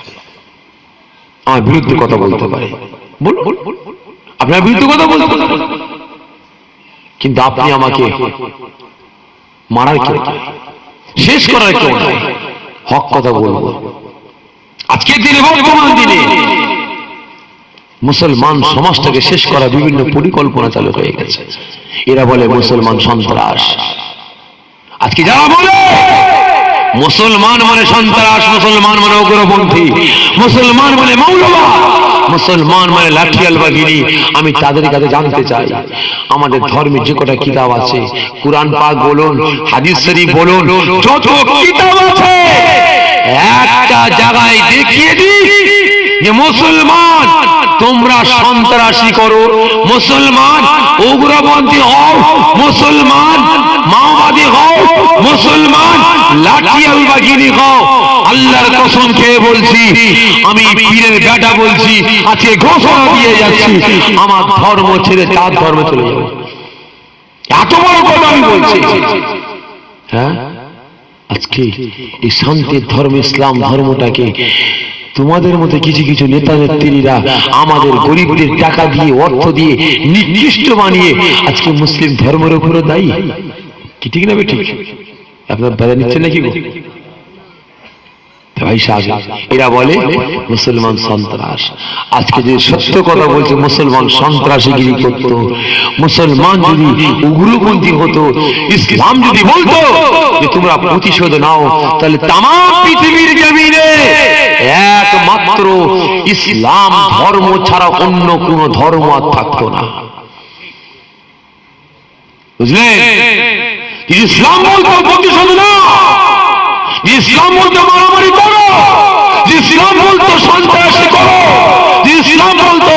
Speaker 2: আমার বিরুদ্ধে কথা বলতে পারে, আপনার বিরুদ্ধে কথা বলতে পারে, কিন্তু আপনি আমাকে মারার কেউ নাই, শেষ করার কেউ নাই, হক কথা বলবো। আজকের দিনে, বর্তমান দিনে মুসলমান সমাজটাকে শেষ করা বিভিন্ন পরিকল্পনা চালু হয়ে গেছে। এরা বলে মুসলমান সন্ত্রাস। আজকে যারা বলে মুসলমান মানে সন্ত্রাস, মুসলমান মানে উগ্রপন্থী, মুসলমান মানে মৌলবাদ, মুসলমান মানে লাঠিয়ালবাগিরি, আমি তাদের কাছে জানতে চাই, আমাদের ধর্মের যে কটা কিতাব আছে, কুরআন পাক বলুন, হাদিস শরীফ বলুন, যত কিতাব আছে একটা জায়গায় দেখিয়ে দিই যে মুসলমান তোমরা সন্ত্রাসী করো, মুসলমান উগ্রপন্থী হও, মুসলমান মাওবাদী হও, মুসলমান লাঠিয়ালবাগিরি হও। আল্লাহর কসম খেয়ে বলছি, আমি পীরের বেটা বলছি, আজকে ঘোষণা দিয়ে যাচ্ছি, আমার ধর্ম ছেড়ে তার ধর্মে চলে যাবে। এত বড় কথা আমি বলছি। হ্যাঁ, আজকে এই শান্তির ধর্ম ইসলাম ধর্মটাকে তোমাদের মতো কিছু কিছু নেতা নেত্রীরা আমাদের গরিবদের টাকা দিয়ে, অর্থ দিয়ে নিকৃষ্ট বানিয়ে আজকে মুসলিম ধর্মের উপরে দায়ী, কি ঠিক না ঠিক? আপনার বাধা নিচ্ছেন নাকি গো ভাই সাহেব? এরা বলে মুসলমান সন্ত্রাস। আজকে যে সত্য কথা বলছে, মুসলমান সন্ত্রাসীগিরি করত, মুসলমান যদি উগ্রপন্থী হতো, ইসলাম যদি বলতো যে তোমরা প্রতিশোধ নাও, তাহলে তাম পৃথিবীর জমিনে একমাত্র ইসলাম ধর্ম ছাড়া অন্য কোন ধর্ম আর থাকতো না, বুঝলেন? ইসলাম বলতো প্রতিশোধ নাও, ইসলাম বলতো মারামারি করো, ইসলাম বলতো সন্ত্রাসী করো, ইসলাম বলতো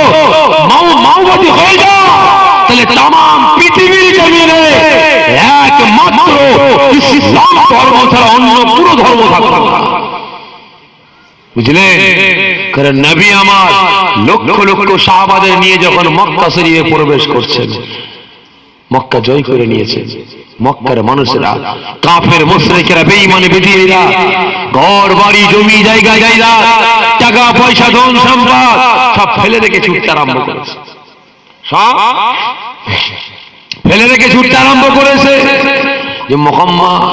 Speaker 2: মাওবাদী হয়ে যাও, তাহলে তাম পৃথিবীর জমিনে একমাত্র ইসলাম ধর্ম ছাড়া অন্য পুরো ধর্ম থাকতো না, বুঝলেন? কারণ নবী আমার লক্ষ লক্ষ সাহাবাদের নিয়ে যখন মক্কা শরীফে প্রবেশ করছেন, মক্কা জয় করে নিয়েছেন, মক্কার মানুষেরা, কাফের মুশরিকরা, বেঈমান বেদিরা ঘর বাড়ি জমি জায়গা জায়গা টাকা পয়সা ধন সম্পদ সব ফেলে রেখে ছুটতে আরম্ভ করেছে, সব ফেলে রেখে ছুটতে আরম্ভ করেছে যে মুহাম্মদ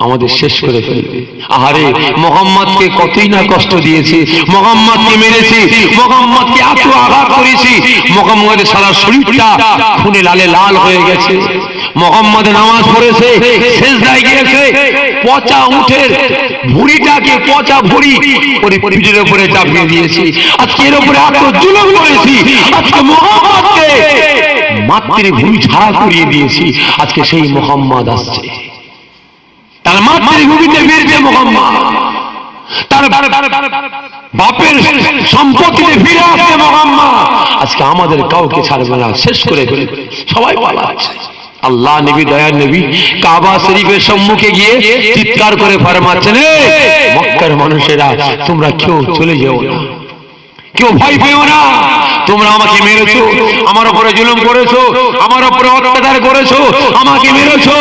Speaker 2: আমাদের শেষ করে ফেলবে। আহারে, মুহাম্মদকে কতই না কষ্ট দিয়েছি, মুহাম্মদকে মেরেছি, মুহাম্মদকে এত আঘাত করেছি, মুহাম্মদের সারা শরীরটা খুনে লালে লাল হয়ে গেছে। মুহাম্মদ নামাজ পড়েছে, সিজদায় গিয়েছে, পচা উটের ভুঁড়িটাকে, পচা ভুঁড়ি করে পিঠের উপরে চাপিয়ে দিয়েছি। আজকে এর উপরে এত জুলুম করেছি, আজকে মুহাম্মদকে মাতৃভূমি ছাড়া করিয়ে দিয়েছি। আজকে সেই মুহাম্মদ আসছে, তার মাতৃভূমিতে ফিরছে মুহাম্মদ, তার বাপের সম্পত্তিতে ফিরে আসছে মুহাম্মদ। আজকে আমাদের কাউকে ছাড়বে না, শেষ করে ফেলবে, সবাই পালাচ্ছে। আল্লাহ নবী, দয়ার নবী কাবা শরীফের সম্মুখে গিয়ে চিৎকার করে ফরমাচ্ছেন, মক্কার মানুষেরা তোমরা কেউ চলে যেও না, কেউ ভয় পেও না, তোমরা আমাকে মেরেছো, আমার উপরে জুলুম করেছো, আমার উপরে অত্যাচার করেছো, আমাকে মেরেছো,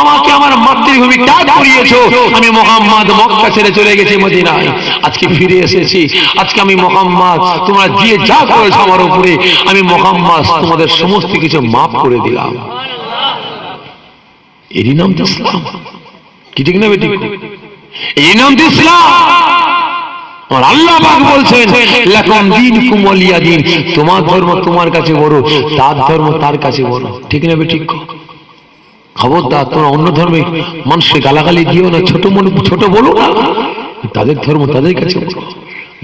Speaker 2: আমাকে আমার মাতৃভূমি ত্যাগ করিয়েছো, আমি মুহাম্মদ মক্কা ছেড়ে চলে গেছি মদিনায়, আজকে ফিরে এসেছি। আজকে আমি মুহাম্মদ, তোমরা যে যা করেছো আমার উপরে, আমি মুহাম্মদ তোমাদের সমস্ত কিছু মাফ করে দিলাম। এরই নাম তো ইসলাম, কি ঠিক না বেঠিক? এই নাম তো ইসলাম। আর আল্লাহ পাক বলছেন, লাকুম দীনুকুম ওয়ালিয়া দীন, তোমার ধর্ম তোমার কাছে বড়, তার ধর্ম তার কাছে বড়, ঠিক না বেঠিক? খবরদার, তোমরা অন্য ধর্মে মানুষকে গালাগালি দিও না, ছোট বলো না, তাদের ধর্ম তাদের কাছে বড়।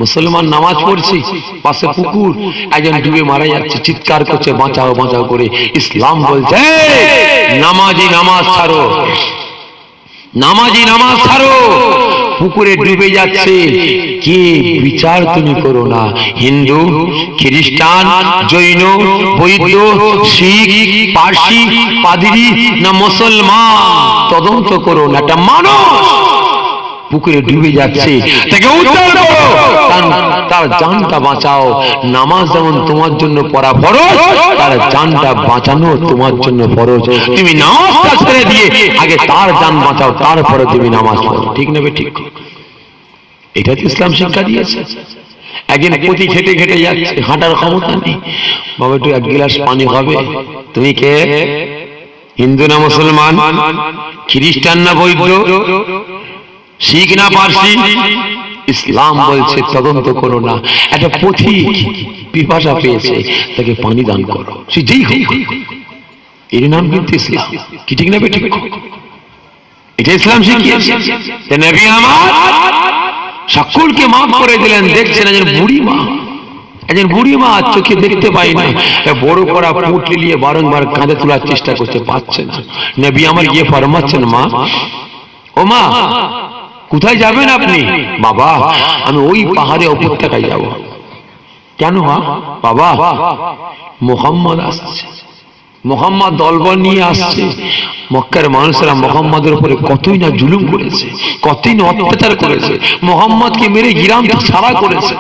Speaker 2: মুসলমান নামাজ পড়ছি, পাশে পুকুর, একজন ডুবে মারা যাচ্ছে, চিৎকার করছে বাঁচাও বাঁচাও করে। ইসলাম বলছে নামাজি নামাজ ছাড়ো, নামাজি নামাজ ছাড়ো, পুকুরে ডুবে যাচ্ছে, কি বিচার তুমি করো না? হিন্দু, খ্রিস্টান, জৈন, বৌদ্ধ, শিখ, পার্সি, পাদ্রী না মুসলমান, তদন্ত করো না। একটা মানুষ পুকুরে ডুবে যাচ্ছে, তাকে উদ্ধার করো, তার জানটা বাঁচাও। নামাজ যেমন তোমার জন্য পড়া ফরজ, তার জানটা বাঁচানো তোমার জন্য ফরজ। তুমি নামাজটা ছেড়ে দিয়ে আগে তার জান বাঁচাও, তারপরে তুমি নামাজ পড়ো। ঠিক নেবে? ঠিক। এটা তো ইসলাম শিক্ষা দিয়েছে। একদিন প্রতি খেটে খেটে যাচ্ছে, হাঁটার ক্ষমতা নেই, বাবা একটু এক গ্লাস পানি হবে। তুমি কে? হিন্দু না মুসলমান, খ্রিস্টান না বৌদ্ধ, শিখ না পার্সি? ইসলাম বলছে তদন্ত করো না। একটা পথিক পিপাসা পেয়েছে, তাকে পানি দান করো, সে যেই হোক। এর নাম কিন্তু ইসলাম। কি ঠিক না? ঠিক। এটা ইসলাম শিখিয়েছে। নবী আমার সকলকে মাফ করে দিলেন। দেখছেন একজন বুড়ি মা চোখে দেখতে পাই না, বড় করা পুঁটলি নিয়ে বারংবার কাঁধে তোলার চেষ্টা করতে পারছে না। নবী আমার গিয়ে ফরমাচ্ছেন, মা, ও মা, কোথায় যাবেন আপনি? বাবা, আমি ওই পাহাড়ে উপত্যকায় যাব। কেন মা? বাবা, মুহাম্মদ আসছে, মুহাম্মদ দলবল নিয়ে আসছে। মক্কার মানুষেরা মুহাম্মদের উপরে কতই না জুলুম করেছে, কতই না অত্যাচার করেছে। মুহাম্মদকে মেরে গিরাম ছাড়া করেছে,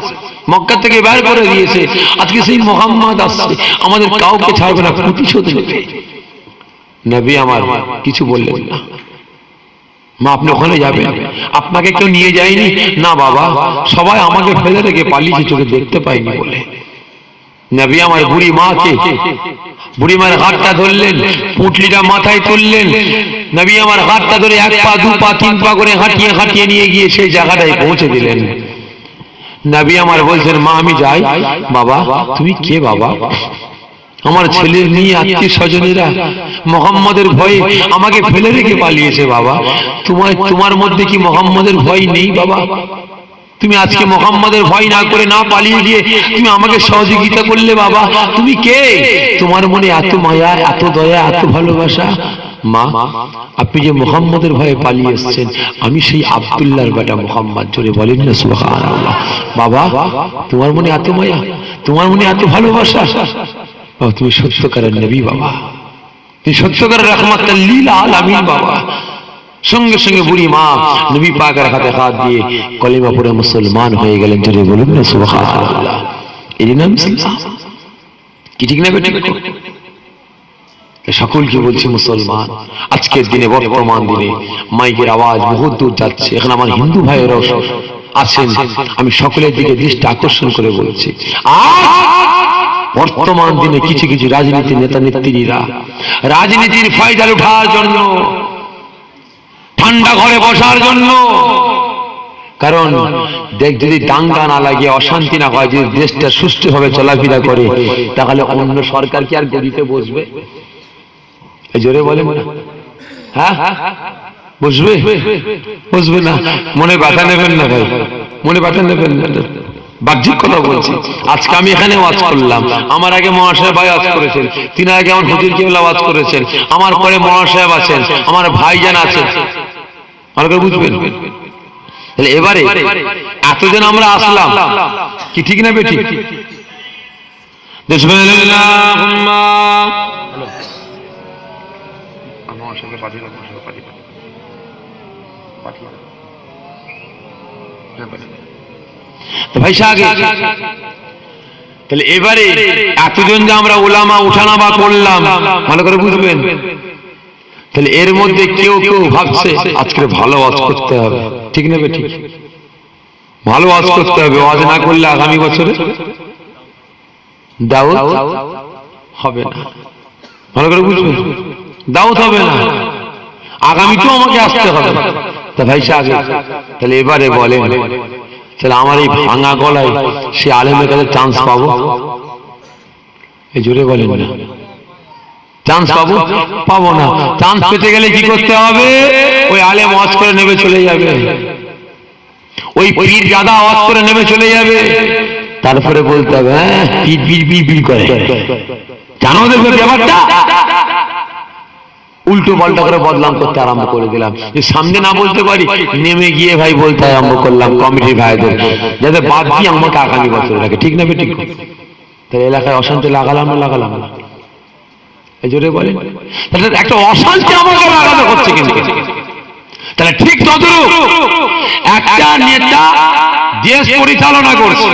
Speaker 2: মক্কা থেকে বের করে দিয়েছে। আজকে সেই মুহাম্মদ আসছে, আমাদের কাউকে ছাড়বে না, প্রতিশোধ নেবে। নবী আমার কিছু বললেন না। মা, আপনি ওখানে যাবেন? আপনাকে কেউ নিয়ে যায়নি? না বাবা, সবাই আমাকে ফেলে রেখে পালিয়েছে, চোখে দেখতে পাইনি বলে। নবী আমার বুড়ি মায়ের হাতটা ধরলেন, পুঁটলিটা মাথায় তুললেন। নবী আমার হাতটা ধরে 1 পা 2 পা 3 পা করে হাঁটিয়ে নিয়ে গিয়ে সেই জায়গাটায় পৌঁছে দিলেন। নবী আমার বলছেন, মা, আমি যাই। বাবা, তুমি কে বাবা? আমার ছেলের নিয়ে আত্মীয় স্বজনেরা মুহাম্মদের ভয়ে আমাকে ফেলে রেখে পালিয়েছে। বাবা, তোমার মধ্যে কি মুহাম্মদের ভয় নেই? বাবা, তুমি আজকে মুহাম্মদের ভয় না করে না পালিয়ে গিয়ে তুমি আমাকে সহযোগিতা করলে। বাবা, তুমি কে? তোমার মনে এত মায়া, এত দয়া, এত ভালোবাসা। মা, আপনি যে মুহাম্মদের ভয়ে পালিয়ে এসেছেন, আমি সেই আব্দুল্লাহর বেটা মুহাম্মদ। জোরে বলেন না সুবহানাল্লাহ। বাবা, তোমার মনে এত মায়া, তোমার মনে এত ভালোবাসা, তুমি সত্যকারের নবী বাবা, তুমি সত্যকারের রাহমাতুল লিল আলামিন বাবা। সঙ্গে সঙ্গে বুড়ি মা নবী পাকের হাতে হাত দিয়ে কলিমা পড়ে মুসলমান হয়ে গেলেন। জোরে বলুন না সুবহানাল্লাহ। এর নাম ইসলাম। কি ঠিক না? ঠিক। সকলকে বলছি মুসলমান, আজকের দিনে, বর্তমান দিনে মাইকের আওয়াজ বহুত দূর যাচ্ছে। এখন আমার হিন্দু ভাইয়েরাও আছেন, আমি সকলের দিকে দৃষ্টি আকর্ষণ করে বলছি, বর্তমান দিনে কিছু কিছু রাজনীতির নেতা নেত্রীরা রাজনীতির ফায়দা ওঠার জন্য, ঠান্ডা ঘরে বসার জন্য, কারণ যদি দাঙ্গা না লাগে, অশান্তি না হয়, যদি দেশটা সুষ্ঠুভাবে চলাফেরা করে, তাহলে অন্য সরকার কি আর গদিতে বসবে? জোরে বলেন না। হ্যাঁ, বসবে? বসবে না। মনে ব্যথা নেবেন না ভাই, মনে ব্যথা নেবেন না। বাহ্যিক কথা বলছি। আজকে আমি এখানে ওয়াজ করলাম, আমার আগে মহাশয় ভাই ওয়াজ করেছেন, তিনি আগে আমার হুজুর কেবলা ওয়াজ করেছেন, আমার পরে মহাশয় আছেন, আমার ভাইজান আছেন, ভালো করে বুঝবেন। তাহলে এবারে এতজন আমরা আসলাম, কি ঠিক না বেঠিক? ভাই সাহেব, তাহলে এবারে এতজন যে আমরা ওলামা উঠানামা করলাম, ভালো করে বুঝবেন। তাহলে এর মধ্যে কেউ কেউ ভাবছে আজকে ভালো ওয়াজ করতে হবে, ঠিক না? ঠিক, ভালো ওয়াজ করতে হবে। ওয়াজ না করলে আগামী বছরে দাওয়াত হবে না। ভালো করে বুঝবেন, দাওয়াত হবে না, আগামীতেও আমাকে আসতে হবে। তা ভাই সাহেব, তাহলে এবারে বলেন, তাহলে আমার এই ভাঙা গলায় সে আলেমের কাছে চান্স পাবো? এই জোরে বলেন না, চান্স পাবো? পাবো না। চান্স পেতে গেলে কি করতে হবে? ওই আলেম ওয়াজ করে নেমে চলে যাবে, ওই পীর জাদা আওয়াজ করে নেমে চলে যাবে, তারপরে বলতে হবে হ্যাঁ পীর পীর পীর পীর করে। জানো দেখবে ব্যাপারটা, উল্টো পাল্টা করে বদনাম করতে আরম্ভ করে দিলাম। যে সামনে না বলতে পারি, নেমে গিয়ে ভাই বলতে আরম্ভ করলাম কমিটির ভাইদের, যাতে বাদ দিয়ে আমাকে আগামী বছর লাগে। ঠিক না ঠিক? তাহলে এলাকায় অশান্তি লাগালাম না লাগালাম না? এই জোরে বলেন। তাহলে একটা অশান্তি আমাকে লাগানো হচ্ছে কিন্তু। তাহলে ঠিক তদ্রূপ একটা নেতা দেশ পরিচালনা করছে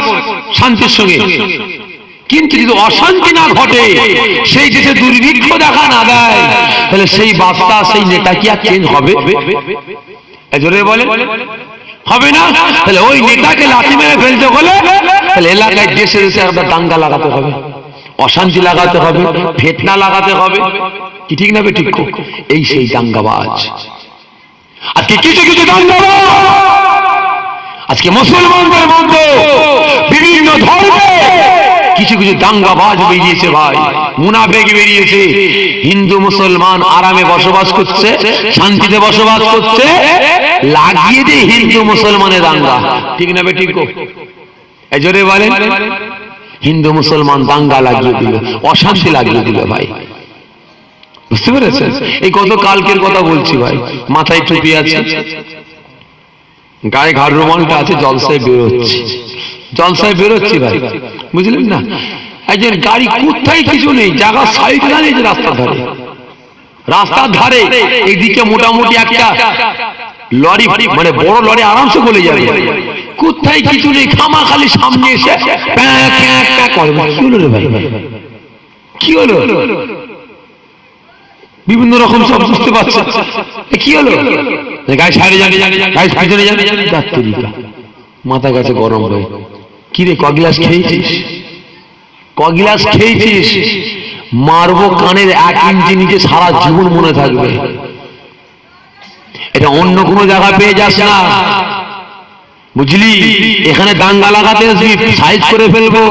Speaker 2: শান্তির সঙ্গে, কিন্তু যদি অশান্তি না ঘটে, সেই দেশে দুর্ভিক্ষ দেখা না দেয়, তাহলে সেই বার্তা সেই নেতা কি আর চেঞ্জ হবে? জোরে বলে হবে না। তাহলে ওই নেতাকে লাঠি মেরে ফেলতে হলে তাহলে এলাকায় দেশে দেশে একটা দাঙ্গা লাগাতে হবে, অশান্তি লাগাতে হবে, ফিতনা লাগাতে হবে। কি ঠিক না ঠিক? এই সেই দাঙ্গাবাজ। আজকে কিছু কিছু দাঙ্গাবাজ আজকে মুসলমানদের মধ্যে বিভিন্ন ধর্মে কিছু কিছু দাঙ্গাবাজ বেরিয়েছে ভাই, মুনাফিক বেরিয়েছে। হিন্দু মুসলমান আরামে বসবাস করছে, শান্তিতে বসবাস করছে, লাগিয়ে দিয়ে হিন্দু মুসলমানের দাঙ্গা। ঠিক না ঠিক? এই জোরে বলেন। হিন্দু মুসলমান দাঙ্গা লাগিয়ে দিল, অশান্তি লাগিয়ে দিল ভাই, বুঝতে পেরেছেন? এই গত কালকের কথা বলছি ভাই, মাথায় টুপি আছে, গায়ে ঘাড় রুমালটা আছে, জলসায় বেরোচ্ছি, জলসায় বেরোচ্ছি ভাই, বুঝলেন না? একজন গাড়ি কোথায় কিছু নেই, জায়গা সাইড দাঁড়িয়ে রাস্তার ধারে, রাস্তার ধারে এইদিকে মোটামুটি একটা লরি, মানে বড় লরি আরামসে বলে যাবে, কোথায় কিছু নেই, খামা খালি সামনে এসে কি হলো রে ভাই, কি হলো? বিভিন্ন রকম সব বুঝতে পারছে, কি হলো? গায়ে সাইডে জানি, গায়ে সাইডে জানি, মাথা গেছে গরম হয়ে। কি রে, কগিলাস খেয়েছিস? কগিলাস খেয়েছিস? মারবো কানের 1 ইঞ্চি নিচে, সারা জীবন মনে থাকবে। এটা অন্য কোনো জায়গা পেয়ে যাস না, বুঝলি? এখানে দাঙ্গা লাগাতে আসবি, সাইজ করে ফেলবো।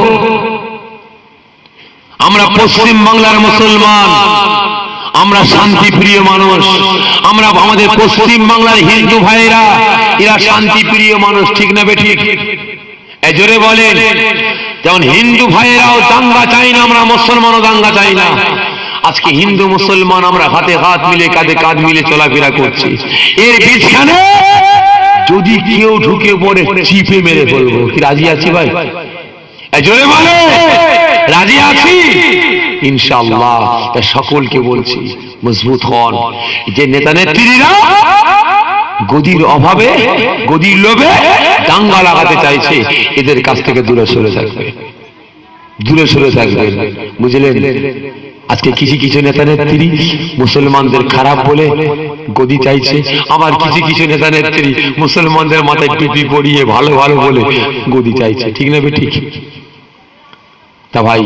Speaker 2: আমরা পশ্চিম বাংলার মুসলমান, আমরা শান্তি প্রিয় মানুষ, আমরা আমাদের পশ্চিম বাংলার হিন্দু ভাইরা এরা শান্তি প্রিয় মানুষ। ঠিক না বেঠিক? এই জোরে বলেন। যেমন হিন্দু ভাইরাও দাঙ্গা চাই না, আমরা মুসলমানও দাঙ্গা চাই না। আজকে হিন্দু মুসলমান আমরা হাতে হাত মিলে, কাঁধে কাঁধ মিলে চলাফেরা করছি। এর বিছানে যদি কেউ ঢুকে পড়ে, চিপে মেরে ফেলবো। কি রাজি আছি ভাই? জোরে বলে রাজি আছি ইনশাআল্লাহ। সকলকে বলছি মজবুত হন। যে নেতা নেত্রীরা গদির অভাবে, গদির লোভে দাঙ্গা লাগাতে চাইছে, এদের কাছ থেকে দূরে সরে থাকবে, দূরে সরে থাকবেন, বুঝলেন? আজকে কিছু কিছু নেতা নেত্রী মুসলমানদের খারাপ বলে গদি চাইছে, আবার কিছু কিছু নেতা নেত্রী মুসলমানদের মাথায় টুপি পরিয়ে ভালো ভালো বলে গদি চাইছে। ঠিক না ঠিক? তা ভাই,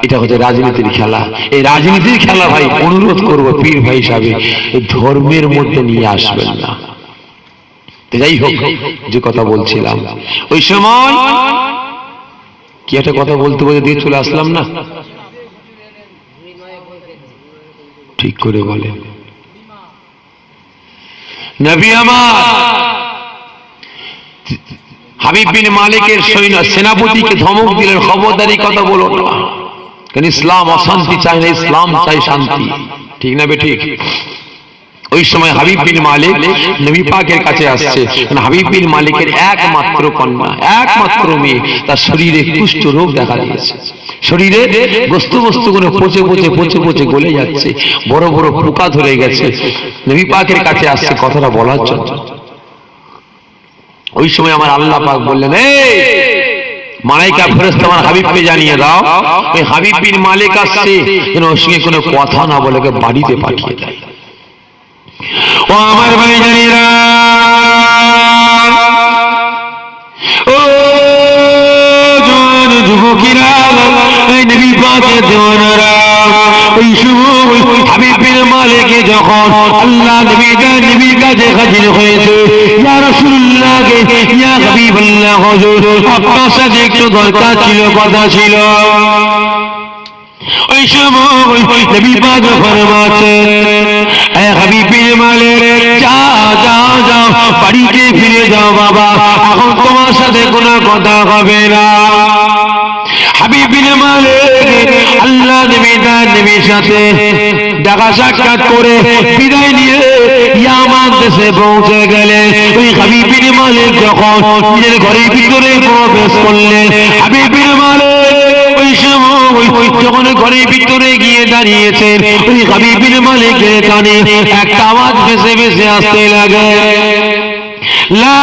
Speaker 2: এটা হচ্ছে রাজনীতির খেলা। এই রাজনীতির খেলা ভাই, অনুরোধ করবো পীর ভাই হিসাবে, ধর্মের মধ্যে নিয়ে আসবেন না। যাই হোক, যে কথা বলছিলাম, ওই সময় কি একটা কথা বলতে বলে দিয়ে চলে আসলাম না? ঠিক করে বলে। নবী আমার হাবিব বিন মালিকের সৈন্য সেনাপতিকে ধমক দিলেন, খবরদারি কথা বলো না, কারণ ইসলাম অশান্তি চায় না, ইসলাম চাই শান্তি। ঠিক না বেঠিক? ওই সময় হাবিব বিন মালিক নবী পাকের কাছে আসছে। হাবিব বিন মালিকের একমাত্র কন্যা, একমাত্র মেয়ে, তার শরীরে কুষ্ঠ রোগ দেখা দিয়েছে, শরীরে বস্তু বস্তুগুলো পচে পচে পচে পচে গলে যাচ্ছে, বড় বড় পোকা ধরে গেছে। নবী পাকের কাছে আসছে কথাটা বলার জন্য। ওই সময় আমার আল্লাহ পাক বললেন, এই মালাইকা ফেরেশতা আমার হাবিবকে জানিয়ে দাও, ওই হাবিব বিন মালিক আসছে, যেন ওর সঙ্গে কোনো কথা না বলে বাড়িতে পাঠিয়ে দেয়। ও আমার ভাই জানিরা, ও জওয়ান যুবকেরা, এই নবী পাকের দেওয়ানারা, ওই সময় হাবিব বিন মালিক যখন আল্লাহ নবীর কাছে হাজির হয়েছে, ইয়া রাসূলুল্লাহ, ইয়া হাবিবাল্লাহ, হুজুর আপনার সাথে একটু দরকার ছিল, কথা ছিল। ওই সময় নবী পাক ফরমাচ্ছেন, হে হাবিব বিন মালিক, যাও যাও যাও, বাড়িতে ফিরে যাও বাবা, এখন তোমার সাথে কোনো কথা হবে না। হাবিব বিন মালিক আল্লাহ নবী তার নবীর সাথে দেখা সাক্ষাৎ করে বিদায় নিয়ে ইয়ামান দেশে পৌঁছে গেলেন। ওই হাবিব বিন মালিক যখন নিজের ঘরের ভিতরে প্রবেশ করলেন, হাবিব বিন মালিক ওই সময় যখন ঘরের ভিতরে গিয়ে দাঁড়িয়েছেন, ওই হাবিব বিন মালিকের কানে একটা আওয়াজ ভেসে ভেসে আসতে লাগে, লা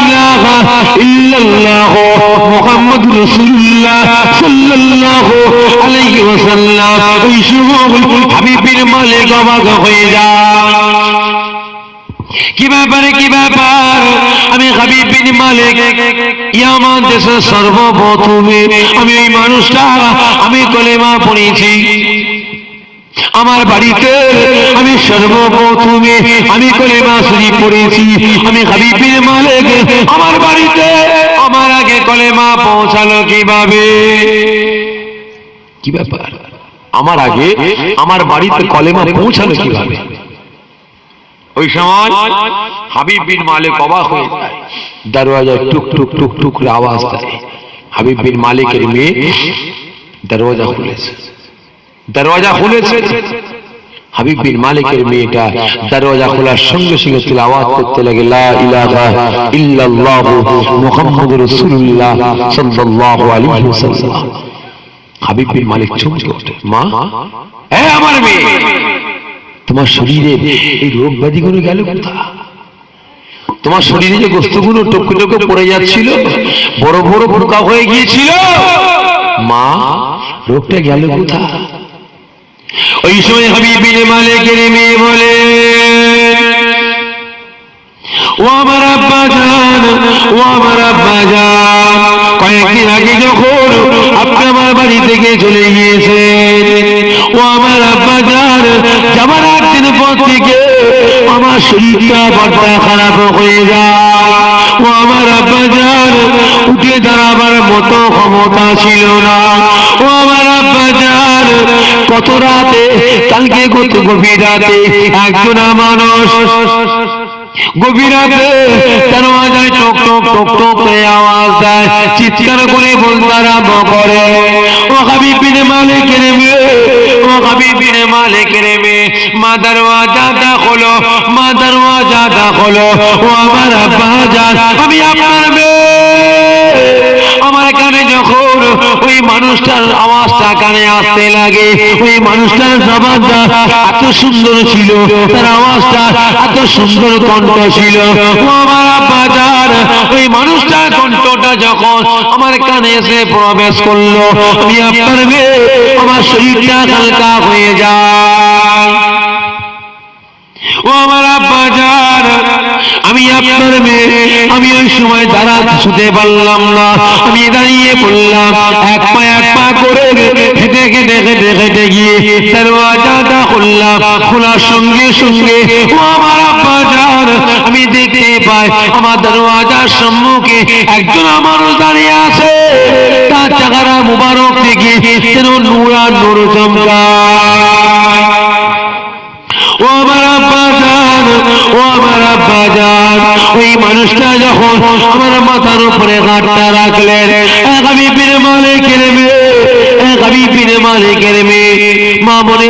Speaker 2: ইলাহা ইল্লাল্লাহ মুহাম্মাদুর রাসূলুল্লাহ সাল্লাল্লাহু আলাইহি ওয়াসাল্লাম। ওই সময় হাবিব বিন মালিক অবাক হয়ে যায়, কি ব্যাপারে, কি ব্যাপার? আমি হাবিব বিন মালিক, ইয়ামান দেশের সর্বপ্রথমে আমি ওই মানুষটা, আমি কলেমা পড়েছি আমার বাড়িতে, আমি সর্বপ্রথমে আমি কলেমা শরীফ পড়েছি। আমি হাবিব বিন মালিক, আমার বাড়িতে আমার আগে কলেমা পৌঁছালো কিভাবে? কি ব্যাপার, আমার আগে আমার বাড়িতে কলেমা পৌঁছালো কিভাবে? ওই সময় হাবিব বিন মালিক অবাক হয়ে যায়, দরওয়াজায় টুক টুক টুক টুক করে আওয়াজ দেয়। হাবিব বিন মালিকের মেয়ে দরওয়াজা খুলেছে, দরওয়াজা খুলেছে। হাবিব বিন মালিকের মেয়েটা দরওয়াজা খোলার সঙ্গে সঙ্গে তিলাওয়াত করতে লাগে, লা ইলাহা ইল্লাল্লাহু মুহাম্মাদুর রাসূলুল্লাহ সাল্লাল্লাহু আলাইহি ওয়াসাল্লাম। হাবিব বিন মালিক চমকে ওঠে, মা, এ আমার মেয়ে, তোমার শরীরে এই রোগ ব্যাধিগুলো গেল কোথায়? তোমার শরীরে যে গোস্তগুলো টপকে টপকে পড়ে যাচ্ছিল, বড় বড় পোকা হয়ে গিয়েছিল, মা, রোগটা গেল কোথায়? ওই সময় হাবিব বিন মালিকের মেয়ে বলে, ও আমার আব্বা জান, ও আমার আব্বা জান, কয়েকদিন আগে যখন আপনি আমার বাড়ি থেকে চলে গিয়েছেন, ও আমার আব্বা জান, যাবার একদিন পর থেকে আমার শরীরটা বড্ড খারাপ হয়ে যায়। ও আমার আব্বা জান, উঠে দাঁড়াবার মতো ক্ষমতা ছিল না। ও আমার আব্বা জান, কত রাতে, কালকে কত গভীর রাতে একজন মানুষ গভীর রাতে দরওয়াজায় টক টক টক টক করে আওয়াজ দেয়, চিৎকার করে বলতে আরম্ভ করে, ও হাবিব বিন মালিকের মেয়ে, ও হাবিব বিন মালিকের মেয়ে, মা দরওয়াজাটা খোলো, মা দরওয়াজাটা খোলো। ও আমার আব্বা জান, আমি আপনার মেয়ে। আমার কানে যখন ওই মানুষটার আওয়াজটা কানে আসতে লাগে, ওই মানুষটার জবানটা এত সুন্দর ছিল, তার আওয়াজটা এত সুন্দর কণ্ঠ ছিল। ও আমার আব্বা জান, ওই মানুষটার কণ্ঠটা যখন আমার কানে এসে প্রবেশ করলো, আমি আপনার মেয়ে, আমার শরীরটা হালকা হয়ে যায়। ও আমার আব্বা জান, আমি আপনার মেয়ে, আমি ওই সময় দাঁড়াতে শুতে পারলাম না, আমি দাঁড়িয়ে পড়লাম, এক পা করে হেঁটে হেঁটে হেঁটে হেঁটে গিয়ে দরওয়াজাটা খুললাম। খোলার সঙ্গে সঙ্গে ও আমার আব্বা জান, আমি দেখতে পাই আমার দরওয়াজার সম্মুখে একজন মানুষ দাঁড়িয়ে আছে, তার চেহারা মুবারক থেকে যেন নূর আর নূর চমকায়। ও আমার আব্বা জান, ও আমার আব্বা জান, ওই মানুষটা যখন আমার মাথার উপরে হাতটা রাখলেন, হাবিব বিন মালিকের মেয়ে, হাবিব বিন মালিকের মেয়ে, মা মনে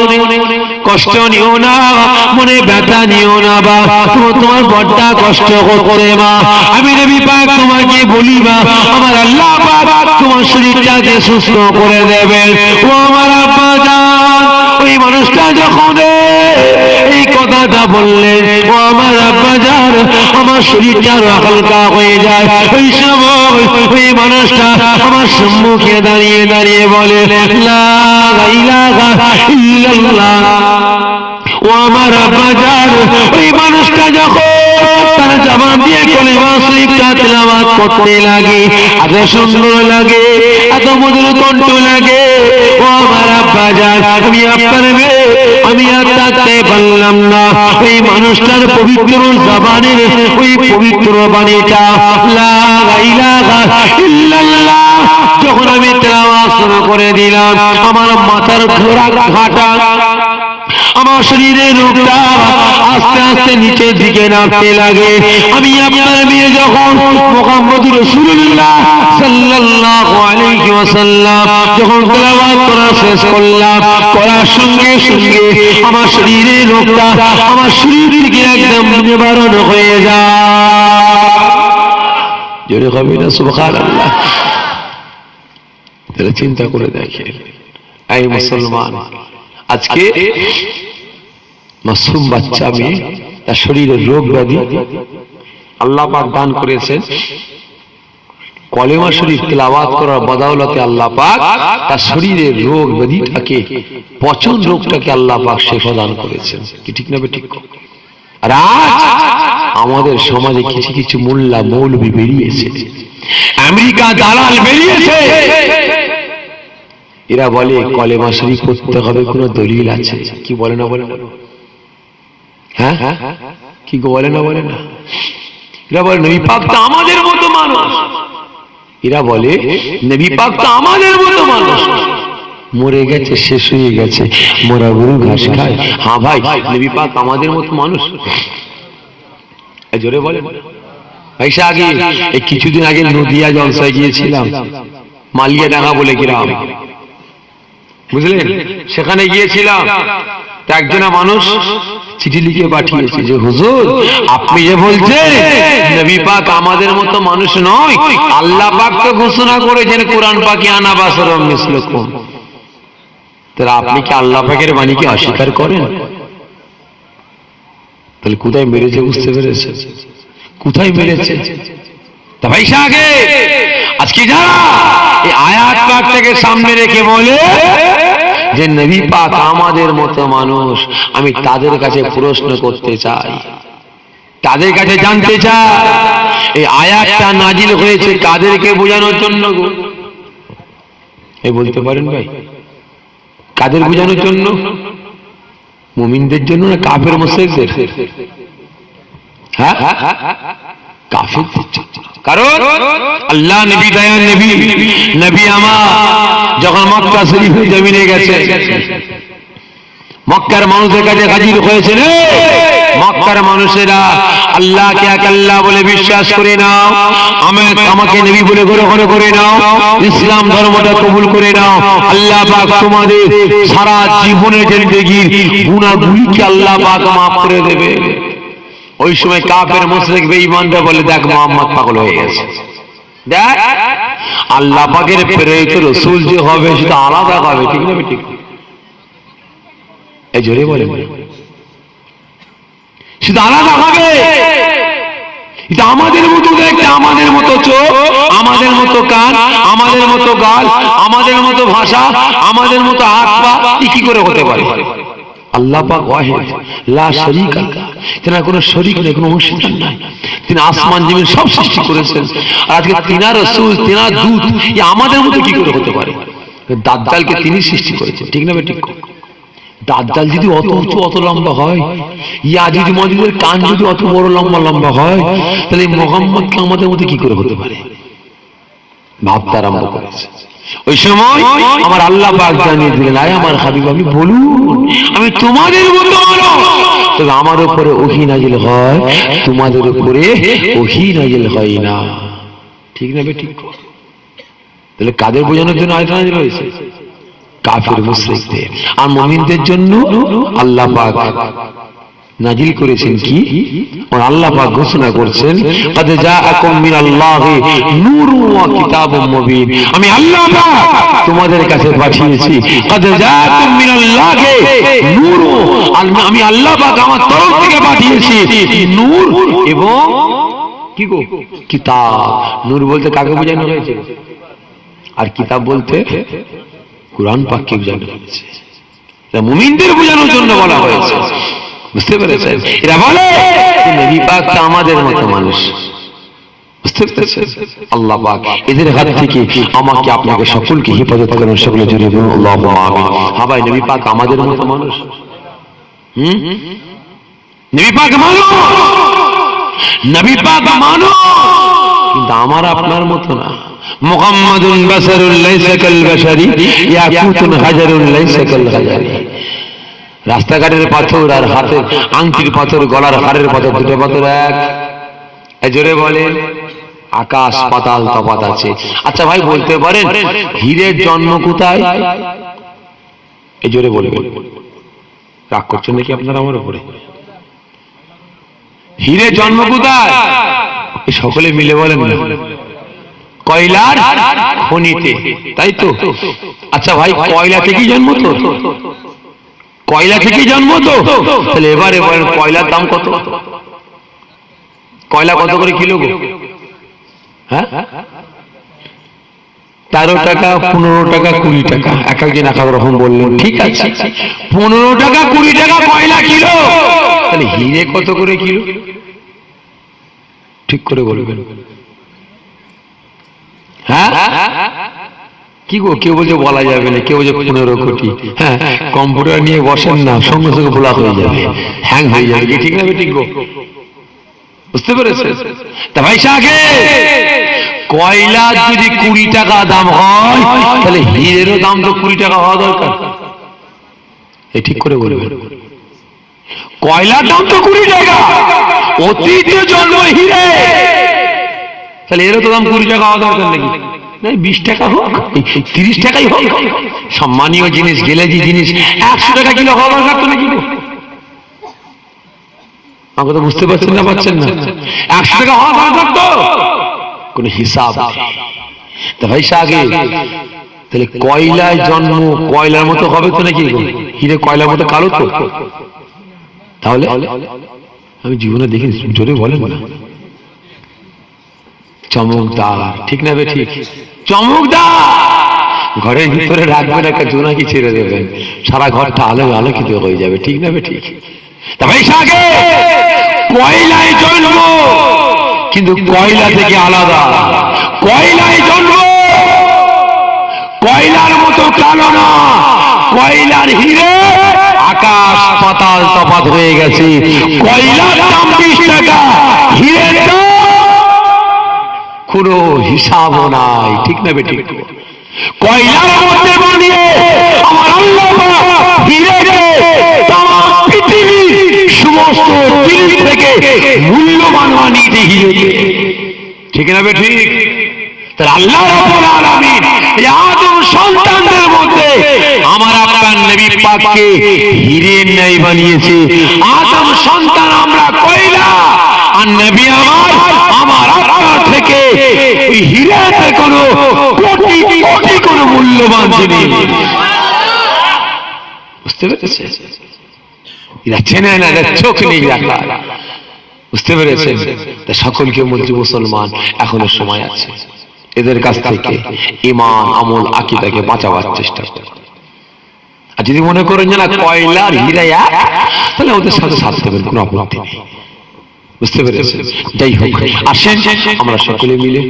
Speaker 2: কষ্ট নিও না, মনে ব্যথা নিও না, বা তোমার বড়টা কষ্ট করে মা, আমি নবী পাক তোমাকে বলি মা, আমার আল্লাহ পাক তোমার শরীরটাকে সুস্থ করে দেবেন। ও আমার আব্বা জান, ওই মানুষটা যখন এই কথাটা বললেন, ও আমার আব্বা জান, আমার শরীরটা হালকা হয়ে যায়। ওই সময় ওই মানুষটা আমার সম্মুখে দাঁড়িয়ে দাঁড়িয়ে বলে, লা ইলাহা ইল্লাল্লাহ। ও আমার আব্বা জান, ওই মানুষটা যখন তার জবান দিয়ে কলেমা শরীফটা তেলাওয়াত করতে লাগে, এত সুন্দর লাগে, এত মধুর কণ্ঠ লাগে। ও আমার আব্বা জান, আমি আপনার মেয়ে, আমি আর থাকতে পারলাম না। ওই মানুষটার পবিত্র জবানের ওই পবিত্র বাণীটা, লা ইলাহা ইল্লাল্লাহ, যখন আমি তেলাওয়াত শুরু করে দিলাম, আমার মাথার ঘোরা ঘাটা আমার শরীরের রূপটা আস্তে আস্তে নিচের দিকে নামতে লাগে। আমি আপনার মেয়ে যখন মুহাম্মদ রাসূলুল্লাহ সাল্লাল্লাহু আলাইহি ওয়াসাল্লাম যখন তেলাওয়াত করা শেষ করলাম, করার সঙ্গে সঙ্গে আমার শরীরের রূপটা আমার শরীর থেকে একদম নিবারণ হয়ে যায়। জোরে হবে না সুবহানাল্লাহ। তাহলে চিন্তা করে দেখেন, এই মুসলমান, আজকে মাসুম বাচ্চা মেয়ে, তার শরীরের রোগ ব্যাধি আল্লাহ পাক দান করেছেন। কলেমা শরীফ তেলাওয়াত করার বদৌলতে আল্লাহ পাক তার শরীরের রোগ ব্যাধিটাকে, পচন রোগটাকে আল্লাহ পাক শিফা দান করেছেন। কি ঠিক না ঠিক? আর আজ আমাদের সমাজে কিছু কিছু মোল্লা মৌলবি বেরিয়েছে, আমেরিকা দালাল বেরিয়েছে, এরা বলে কলেমা শরীফ পড়তে হবে, কোন দলিল আছে? কি বলে না বলে না? হ্যাঁ, কি বলে না বলে না? এরা বলে নবী পাক তো আমাদের মতো মানুষ, এরা বলে নবী পাক তো আমাদের মতো মানুষ, মরে গেছে, শেষ হয়ে গেছে, মরা গরু ঘাস খায়। হ্যাঁ ভাই, নবী পাক আমাদের মতো মানুষ, জোরে বলে ভাই। সে আগে এই কিছুদিন আগে নদিয়া জলসায় গিয়েছিলাম, মালিয়া ডাঙ্গা বলে গ্রাম, বুঝলেন? সেখানে গিয়েছিলাম, একজনা মানুষ চিঠি লিখে পাঠিয়েছে যে হুজুর, আপনি যে বলছেন নবী পাক আমাদের মতো মানুষ নয়, আল্লাহ পাক তো ঘোষণা করেছেন কোরআন পাকে আনা বাশারুম মিসলুকুম, তাহলে আপনি কি আল্লাহ পাকের বাণীকে অস্বীকার করেন? তাহলে কোথায় মেরেছে বুঝতে পেরেছে? কোথায় মেরেছে? তা ভাই আগে আজকে যারা এই আয়াত পাকটাকে সামনে রেখে বলে যে নবী পাক আমাদের মতো মানুষ, আমি তাদের কাছে প্রশ্ন করতে চাই, তাদের কাছে জানতে চাই, এই আয়াতটা নাজিল হয়েছে কাদেরকে বোঝানোর জন্য গো? এই বলতে পারেন ভাই, কাদের বোঝানোর জন্য? মুমিনদের জন্য না কাফের মুশরিকদের? হ্যাঁ, কাফেরদের জন্য। কারণ আল্লাহ নবী দয়ার নবী, নবী আমার যখন মক্কা শরীফের জমিনে গেছে, মক্কার মানুষের কাছে হাজির হয়েছিল, মক্কার মানুষেরা আল্লাহকে এক আল্লাহ বলে বিশ্বাস করে নাও, আমাকে নবী বলে গ্রহণ করে নাও, ইসলাম ধর্মটা কবুল করে নাও, আল্লাহ পাক তোমাদের সারা জীবনের জিন্দেগির গুনাহগুলিকে আল্লাহ পাক মাফ করে দেবে। ওই সময় কাফের মুশরিক বেঈমানরা বলে, দেখ মুহাম্মদ পাগল হয়ে গেছে, দেখ আল্লাহ পাকের প্রেরিত রাসূল যে হবে সেটা আলাদা হবে, ঠিক না ঠিক? এই জোরে বলেন, সেটা আলাদা হবে। এটা আমাদের মতো দেখতে, আমাদের মতো চোখ, আমাদের মতো কান, আমাদের মতো গাল, আমাদের মতো ভাষা, আমাদের মতো হাত পা, কি করে হতে পারে? আল্লাহ পাক ওয়াহিদ লা শারীকা লাহু, তেনার কোনো শরীক নেই, কোনো অংশীদার নাই, তিনি আসমান জমিন সব সৃষ্টি করেছেন। আর আজকে তিনার রাসূল, তিনার দূত, এই আমাদের মতো কি করে হতে পারে? দাজ্জালকে তিনি সৃষ্টি করেছেন, ঠিক না ঠিক? দাজ্জাল যদি অত উঁচু অত লম্বা হয়, ইয়াজুজ মাজুজের কান যদি অত বড় লম্বা লম্বা হয়, তাহলে মুহাম্মদ আমাদের মতো কি করে হতে পারে? ভাবতে আরম্ভ করেছে। ওই সময় আমার আল্লাহ পাক জানিয়ে দিলেন, আয় আমার হাবিব, আমি বলুন আমি তোমাদের মতো মানুষ, তবে আমার উপরে ওহী নাজিল হয়, তোমাদের উপরে ওহী নাজিল হয় না, ঠিক না ঠিক? তাহলে কাদের বোঝানোর জন্য আয়াত নাজিল হয়েছে? কাফের মুশরিকদের। আর মুমিনদের জন্য আল্লাহ পাক নাজিল করেছেন কি? আল্লাহ পাক ঘোষণা করছেন, قد جاءكم من الله نور وكتاب مبين, আমি আল্লাহ পাক তোমাদের কাছে পাঠিয়েছি, قد جاءكم من الله نور, আমি আল্লাহ পাক আমার তরফ থেকে পাঠিয়েছি নূর এবং কি গো? কিতাব। নূর বলতে কাকে বোঝানো হয়েছে? আর কিতাব বলতে কুরআন পাককে বোঝানো হয়েছে, মুমিনদের বোঝানোর জন্য বলা হয়েছে, বুঝতে পেরেছেন? এরা বলে নবী পাক তো আমাদের মতো মানুষ, বুঝতে পেরেছেন? আল্লাহ পাক এদের হাত থেকে আমাকে আপনাকে সকলকে হেফাজত করেন, সকলে জুড়ে বলুন আল্লাহুম্মা আমিন। হ্যাঁ ভাই, নবী পাক আমাদের মতো মানুষ, নবী পাক মানুষ, নবী পাক মানুষ, কিন্তু আমার আপনার মতো না। মুহাম্মাদুন বাশারুন লাইসা কাল বাশারি, ইয়াকুতুন হাজারুন লাইসা কাল হাজারি। রাস্তাঘাটের পাথর আর হাতের আংটির পাথর, গলার হাড়ের পাথর, দুটো পাথর এক? জোরে বলেন। আকাশ পাতাল তফাৎ আছে। আচ্ছা ভাই বলতে পারেন হীরের জন্ম কোথায়? এই জোরে বলবেন। রাগ করছেন নাকি আপনারা আমার উপরে? হীরের জন্ম কোথায়? সকলে মিলে বলেন না। কয়লার খনিতে, তাই তো? আচ্ছা ভাই কয়লা থেকেই জন্ম তো? কয়লা থেকেই জন্ম তো? তাহলে এবারে বলেন কয়লার দাম কত? কয়লা কত করে কিলো গো? হ্যাঁ, 13 টাকা, 15 টাকা, 20 টাকা, এক একদিন এক এক রকম বললেন। ঠিক আছে, 15 টাকা 20 টাকা কয়লা কিলো। তাহলে হিরে কত করে কিলো? ঠিক করে বলবেন। হ্যাঁ কি গো, কেউ বলছে বলা যাবে না, কেউ বলছে 15 কোটি। হ্যাঁ, কম্পিউটার নিয়ে বসেন না, সঙ্গে সঙ্গে ব্লক হয়ে যাবে, হ্যাং হয়ে যাবে। ঠিক না ঠিক গো? বুঝতে পেরেছেন? তা ভাই সাগে কয়লা যদি 20 টাকা দাম হয়, তাহলে হীরেরও দাম তো 20 টাকা হওয়া দরকার। এই ঠিক করে বলবেন। কয়লার দাম তো 20 টাকা, অতীত জন্ম হীরে, তাহলে এরও তো দাম 20 টাকা হওয়া দরকার নাকি? 20 টাকা হোক, 30 টাকাই হোক, সম্মানীয় জিনিস, গেলেজি জিনিস 100 টাকা কিলো হওয়া দরকার তো নাকি? আমাকে তো বুঝতে পারছেন না, পাচ্ছেন না? 100 টাকা হওয়া দরকার তো, কোন হিসাব। তা ভাই সাগে তাহলে কয়লায় জন্ম, কয়লার মতো হবে তো নাকি? হিরে কয়লার মতো কালো তো? তাহলে আমি জীবনে দেখিনি, জোরে বলেন না। চমকদার, ঠিক না বে ঠিক? চমকদার। ঘরের ভিতরে রাখবেন, একটা জোনাকি ছেড়ে দেবেন, সারা ঘরটা আলো আলোকিত হয়ে যাবে। ঠিক না বে ঠিক? তা ভাই সাগে কয়লায় জন্ম, কিন্তু কয়লা থেকে আলাদা। কয়লায় জন্ম, কয়লার মতো কালো না, কয়লার হিরে আকাশ পাতাল তফাৎ হয়ে গেছে। কয়লার দাম 20 টাকা, হিরের কোনো হিসাবও নাই। ঠিক না বেঠিক? কয়লার মধ্যে বানিয়ে আমার আল্লাহ হিরেকে তামাম পৃথিবীর সমস্ত জিনিস থেকে মূল্যবান বানিয়েছে হিরেকে। ঠিক না বেঠিক? তাহলে আল্লাহ রাব্বুল আলামিন এই আদম সন্তানদের মধ্যে আমার আপনার নবী পাককে হীরের ন্যায় বানিয়েছে। আদম সন্তান আমরা কয়লা, আর নবী আমার আপনার থেকে ওই হীরাতে কোনো কোটি কোটি কোনো মূল্যবান জিনিস। বুঝতে পেরেছে? এরা চেনে না, এরা চোখ নেই রাখা। বুঝতে পেরেছেন? সকলকে বলছি মুসলমান এখনো সময় আছে, এদের কাছ থেকে ঈমান, আমল, আকীদাকে বাঁচাবার চেষ্টা করুন। আর যদি মনে করেন যে না কয়লার হীরা এক, তাহলে ওদের সাথে সাথ দেবেন, কোনো আপত্তি নেই। বুঝতে পেরেছেন? যাই হোক, আসেন আমরা সকলে মিলে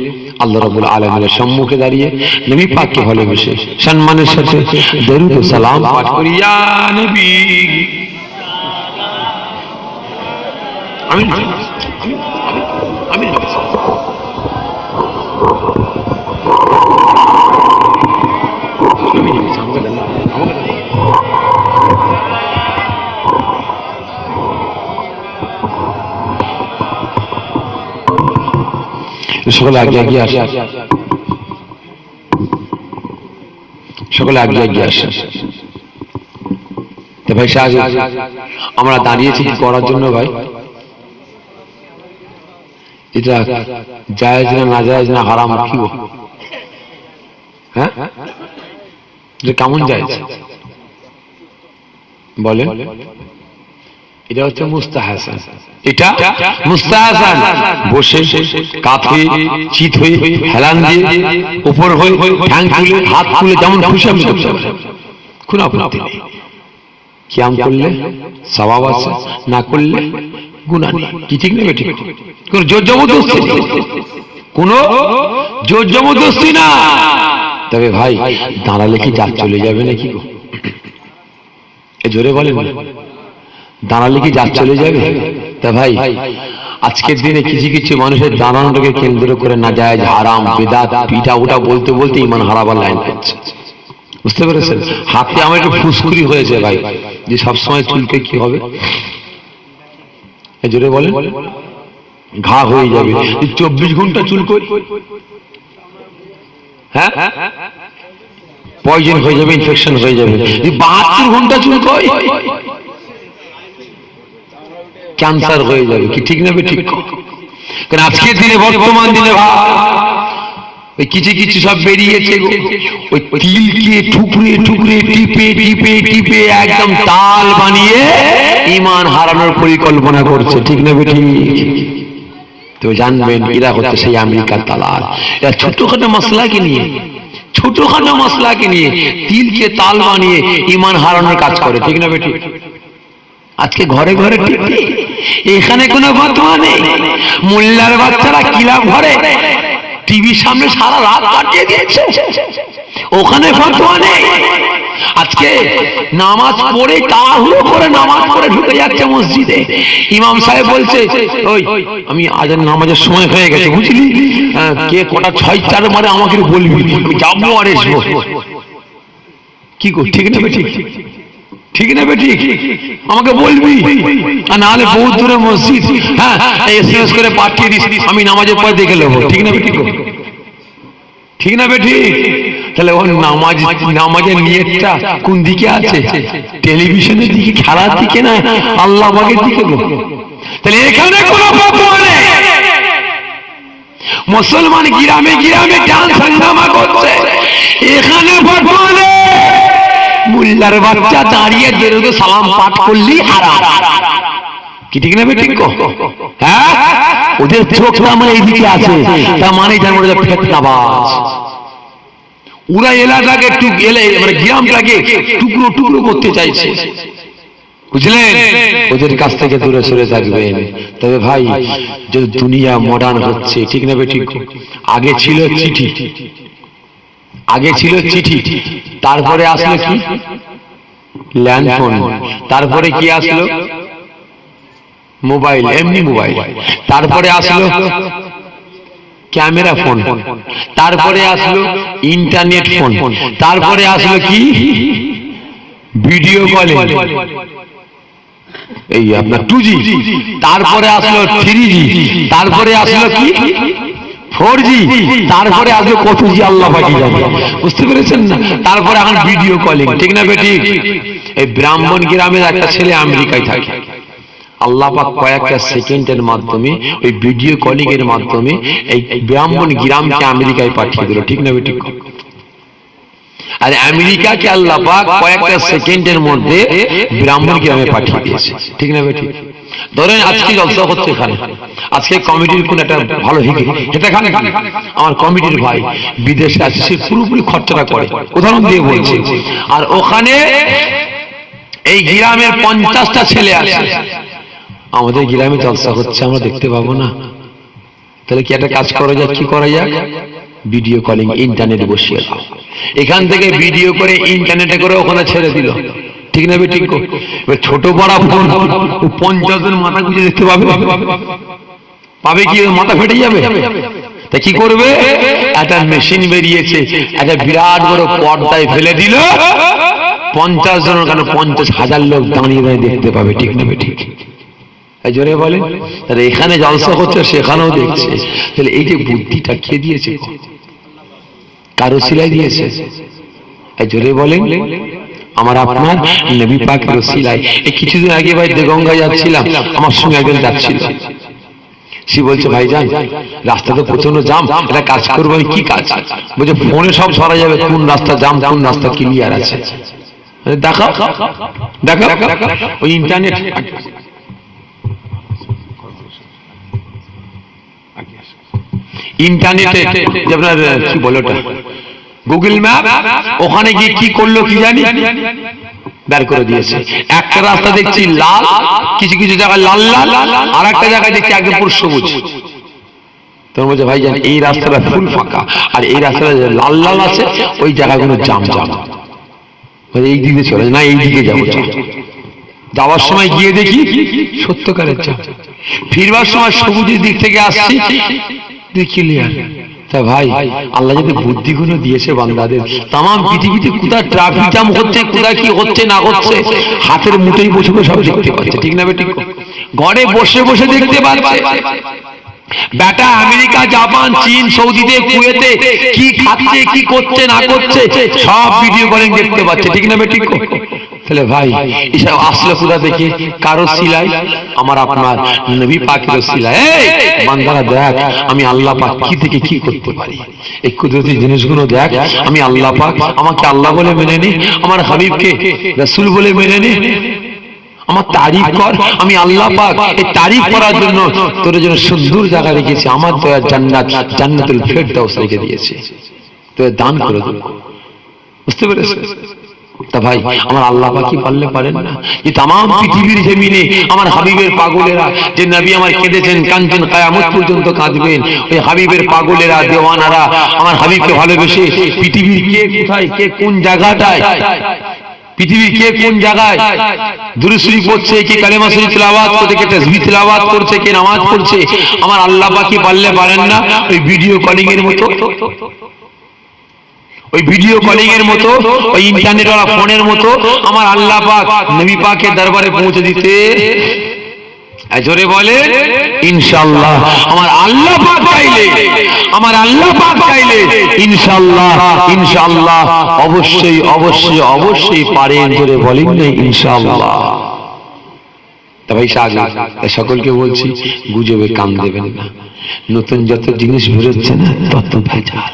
Speaker 2: আল্লাহ রাব্বুল আলামিনের সম্মুখে দাঁড়িয়ে নবী পাককে ভালোবেসে সম্মানের সাথে দরুদ ও সালাম পাঠ করি। ইয়া নবী, আমিন আমিন আমিন। সকলে আগে এগিয়ে আসে, সকলে আগে এগিয়ে আসে। তো ভাই সাহেব আমরা দাঁড়িয়েছি কি করার জন্য ভাই? এটা জায়েজ না না জায়েজ না হারাম কি? হ্যাঁ, এটা কেমন জায়েজ বলেন? এটা হচ্ছে মুস্তাহাসান। এটা মুস্তাহাসান। বসে কাঁথে চিত হয়ে হেলান দিয়ে উপর হয়ে ঠ্যাং তুলে হাত তুলে যেমন খুশি আমি করতে পারি, কোনো আপত্তি নেই। কিয়াম করলে সওয়াব আছে, না করলে গুনাহ নেই। কি ঠিক নেই? ঠিক। কোন জোর জবরদস্তি নেই, কোনো জোর জবরদস্তি না। তবে ভাই দাঁড়ালে কি জাত চলে যাবে নাকি গো? এ জোরে বলেন, দাঁড়ালে কি জাত চলে যাবে? তা ভাই আজকের দিনে কিছু কিছু মানুষের দাঁড়ানোটাকে কেন্দ্র করে না জায়েজ, হারাম, বিদআত, পিঠা ওটা বলতে বলতে ঈমান হারাবার লাইন করছে। বুঝতে পেরেছেন? হাতে আমার একটু ফুসকুড়ি হয়েছে ভাই, যে সবসময় চুলকে কি হবে, জোরে বলেন, ঘা হয়ে যাবে। 24 ঘন্টা চুল করি, হ্যাঁ পয়জন হয়ে যাবে, ইনফেকশন হয়ে যাবে। 72 ঘন্টা চুল করি, ক্যান্সার হয়ে যাবে। কি ঠিক না? ঠিক। কারণ আজকের দিনে, বর্তমান দিনে ওই কিছু কিছু সব বেরিয়েছে, ওই তিলকে ঠুকরে ঠুকরে টিপে টিপে টিপে একদম তাল বানিয়ে ঈমান হারানোর পরিকল্পনা করছে। ঠিক না ঠিক? তো জানবেন এরা হচ্ছে সেই আমেরিকার দালাল। এরা ছোটখাটো মশলাকে নিয়ে, ছোটখাটো মশলাকে নিয়ে তিলকে তাল বানিয়ে ঈমান হারানোর কাজ করে। ঠিক না ঠিক? আজকে ঘরে ঘরে টিপি, এখানে কোনো ফতোয়া নেই। মোল্লার বাচ্চারা কিলাম ঘরে টিভির সামনে সারা রাত কাটিয়ে দিয়েছে, ওখানে ফতোয়া নেই। আজকে নামাজ পড়ে তাড়াহুড়ো করে নামাজ পড়ে ঢুকে যাচ্ছে মসজিদে, ইমাম সাহেব বলছে ওই আমি আজান নামাজের সময় হয়ে গেছে বুঝলি, কে কটা 6-4 মারে আমাকে বলবি, আমি যাবো আর এসবো। কি কর? ঠিক না ঠিক? ঠিক না ঠিক? আমাকে বলবি, আর না হলে বহুত দূরে মসজিদ, হ্যাঁ এসএমএস করে পাঠিয়ে দিস, আমি নামাজের পরে দেখে নেবো। ঠিক না ঠিক? ঠিক না ঠিক? তাহলে ওর নামাজের নিয়তটা কোন দিকে আছে? টেলিভিশনের দিকে, খেলার দিকে না আল্লাহ পাকের দিকে। তাহলে এখানে কোনো ফতোয়া নেই। মুসলমান গ্রামে গ্রামে গান হাঙ্গামা করছে, এখানে ফতোয়া নেই। মোল্লার বাচ্চা দাঁড়িয়ে দরুদ সালাম পাঠ করলি হারাম। কি ঠিক না ঠিক? হ্যাঁ, ওদের চোখটা আমার এইদিকে আছে, তার মানে জানো ওরা ফিতনাবাজ। ওরা এলাকাকে মানে গ্রামটাকে টুকরো টুকরো করতে চাইছে, বুঝলেন? ওদের কাছ থেকে দূরে সরে থাকবেন। তবে ভাই, যে দুনিয়া মডার্ন হচ্ছে, ঠিক না ঠিক? আগে ছিল চিঠি, আগে ছিল চিঠি, তারপরে আসলো কি ল্যান্ডফোন, তারপরে কি আসলো মোবাইল, এমনি মোবাইল, তারপরে আসলো ক্যামেরা ফোন, তারপরে আসলো ইন্টারনেট ফোন, তারপরে আসলো কি ভিডিও কলিং, এই আপনার 2G, তারপরে আসলো 3G, তারপরে আসলো কি 4G, তারপরে আসলো কত জি আল্লাহ পাকি জানে। বুঝতে পেরেছেন না? তারপরে এখন ভিডিও কলিং। ঠিক না ঠিক? এই ব্রাহ্মণ গ্রামের একটা ছেলে আমেরিকায় থাকে, আল্লাহ পাক কয়েকটা সেকেন্ডের মাধ্যমে ওই ভিডিও কলিং এর মাধ্যমে এই ব্রাহ্মণ গ্রামকে আমেরিকায় পাঠিয়ে দিল। ঠিক না ঠিক? আর আমেরিকাকে আল্লাহ পাক কয়েকটা সেকেন্ডের মধ্যে ব্রাহ্মণ গ্রামে পাঠিয়ে দিয়েছে। ঠিক না ঠিক? ধরেন আজকে জলসা হচ্ছে এখানে, আজকে কমিটির কোন একটা ভালো এটা খানে, আমার কমিটির ভাই বিদেশে আছে, সে পুরোপুরি খরচাটা করে, উদাহরণ দিয়ে বলছে। আর ওখানে এই গ্রামের 50টা ছেলে আছে, আমাদের গ্রামে জলসা হচ্ছে, আমরা দেখতে পাবো না? তাহলে কি একটা কাজ করা যাক? কি করা যাক? ভিডিও কলিং, ইন্টারনেট বসিয়ে দাও, এখান থেকে ভিডিও করে ইন্টারনেটে করে ওখানে ছেড়ে দিল। ঠিক না ঠিক? ছোট বড় ফোন 50 জন মাথা গুঁজে দেখতে পাবে, পাবে কি? মাথা ফেটে যাবে। তা কি করবে? একটা মেশিন বেরিয়েছে, একটা বিরাট বড় পর্দায় ফেলে দিল, 50 জন, কেন 50,000 লোক দাঁড়িয়ে দাঁড়িয়ে দেখতে পাবে। ঠিক না ঠিক? জোরে বলে। তাহলে এখানে জলসা হচ্ছে, সেখানেও দেখছে। তাহলে এই যে বুদ্ধিটা কে দিয়েছে? কারো সিলাই দিয়েছে? জোরে বলেন। আমার আপনার নবী পাকের ওসিলায়। এই কিছুদিন আগে ভাই দেগঙ্গা যাচ্ছিলাম, আমার সঙ্গে একজন যাচ্ছিল, সে বলছে ভাইজান রাস্তাতে প্রচন্ড জাম, একটা কাজ করবো। আমি কি কাজ? বলছে ফোনে সব ধরা যাবে কোন রাস্তা জাম, কোন রাস্তা ক্লিয়ার আছে। দেখাও দেখাও, ওই ইন্টারনেট ইন্টারনেটে আপনার কি বলে ওটা, গুগল ম্যাপ, ওখানে গিয়ে কি করলো কি জানি, বের করে দিয়েছে। একটা রাস্তা দেখছি লাল, কিছু কিছু জায়গায় লাল লাল, আর একটা জায়গায় দেখছি একদম পুরো সবুজ। তখন বলছে ভাইজান এই রাস্তাটা ফুল ফাঁকা, আর এই রাস্তাটা লাল লাল আছে, ওই জায়গাগুলো জাম জাম, এই দিকে চলে না, এই দিকে যাবো। যাওয়ার সময় গিয়ে দেখি ফিরবার সময় সবুজের দিক থেকে আসছি, ক্লিয়ার। তা ভাই আল্লাহ যদি বুদ্ধিগুলো দিয়েছে বান্দাদের, তাম পৃথিবীতে কোথায় ট্রাফিক জ্যাম হচ্ছে, কোথায় কি হচ্ছে না হচ্ছে, হাতের মুঠোই বসে বসে সব দেখতে পাচ্ছে, ঠিক না ঠিক? ঘরে বসে বসে দেখতে পাচ্ছে। বেটা আমেরিকা, জাপান, চীন, সৌদিতে, কুয়েতে কি খাচ্ছে, কি করছে না করছে, সব ভিডিও কলিং দেখতে পাচ্ছে, ঠিক না ঠিক? তাহলে ভাই এসব আসলে কোথা থেকে? কারো সিলাই, আমার আপনার নবী পাকের সিলাই। বান্দারা দেখ আমি আল্লাহ পাক কি থেকে কি করতে পারি, এই কুদরতি জিনিসগুলো দেখ। আমি আল্লাহ পাক, আমাকে আল্লাহ বলে মেনে নি, আমার হাবিবকে রাসূল বলে মেনে নি, আমার তারিফ কর। আমি আল্লাহ পাক এই তারিফ করার জন্য তোর জন্য সুন্দর জায়গা রেখেছি, আমার দয়ার জান্নাত, জান্নাতুল ফেরদাউস রেখে দিয়েছে, তোর দান করে দেব। বুঝতে পেরেছিস? তা ভাই আমার আল্লাহ পাকই পারলে পারেন না? এই তামাম পৃথিবীর জমিনে আমার হাবিবের পাগলেরা, যে নবী আমার কেঁদেছেন, কাঁদছেন, কিয়ামত পর্যন্ত কাঁদবেন, ওই হাবিবের পাগলেরা, দেওয়ানারা আমার হাবিবকে ভালোবেসে পৃথিবীর কে কোথায়, কে কোন জায়গাটায়, পৃথিবীর কে কোন জায়গায় দুরূদ শরীফ পড়ছে, কে কালেমা শরীফ তিলাওয়াত করছে, কে তাসবিহ তিলাওয়াত করছে, কে নামাজ পড়ছে, আমার আল্লাহ পাকই পারলে পারেন না? ওই ভিডিও কলিং এর মতো, ওই ভিডিও কলিং এর মতো, ওই ইন্টারনেট ওয়ালা ফোনের মতো আমার আল্লাহ পাক নবী পাকের দরবারে পৌঁছে দিতে। জোরে বলে ইনশাআল্লাহ। আমার আল্লাহ পাক চাইলে, আমার আল্লাহ পাক চাইলে ইনশাআল্লাহ, ইনশাআল্লাহ অবশ্যই অবশ্যই অবশ্যই পারেন। জোরে বলেন না ইনশাআল্লাহ। তা ভাই তাই সকলকে বলছি গুজবে কান দেবেন না। নতুন যত জিনিস বেরোচ্ছে না তত ভেজাল।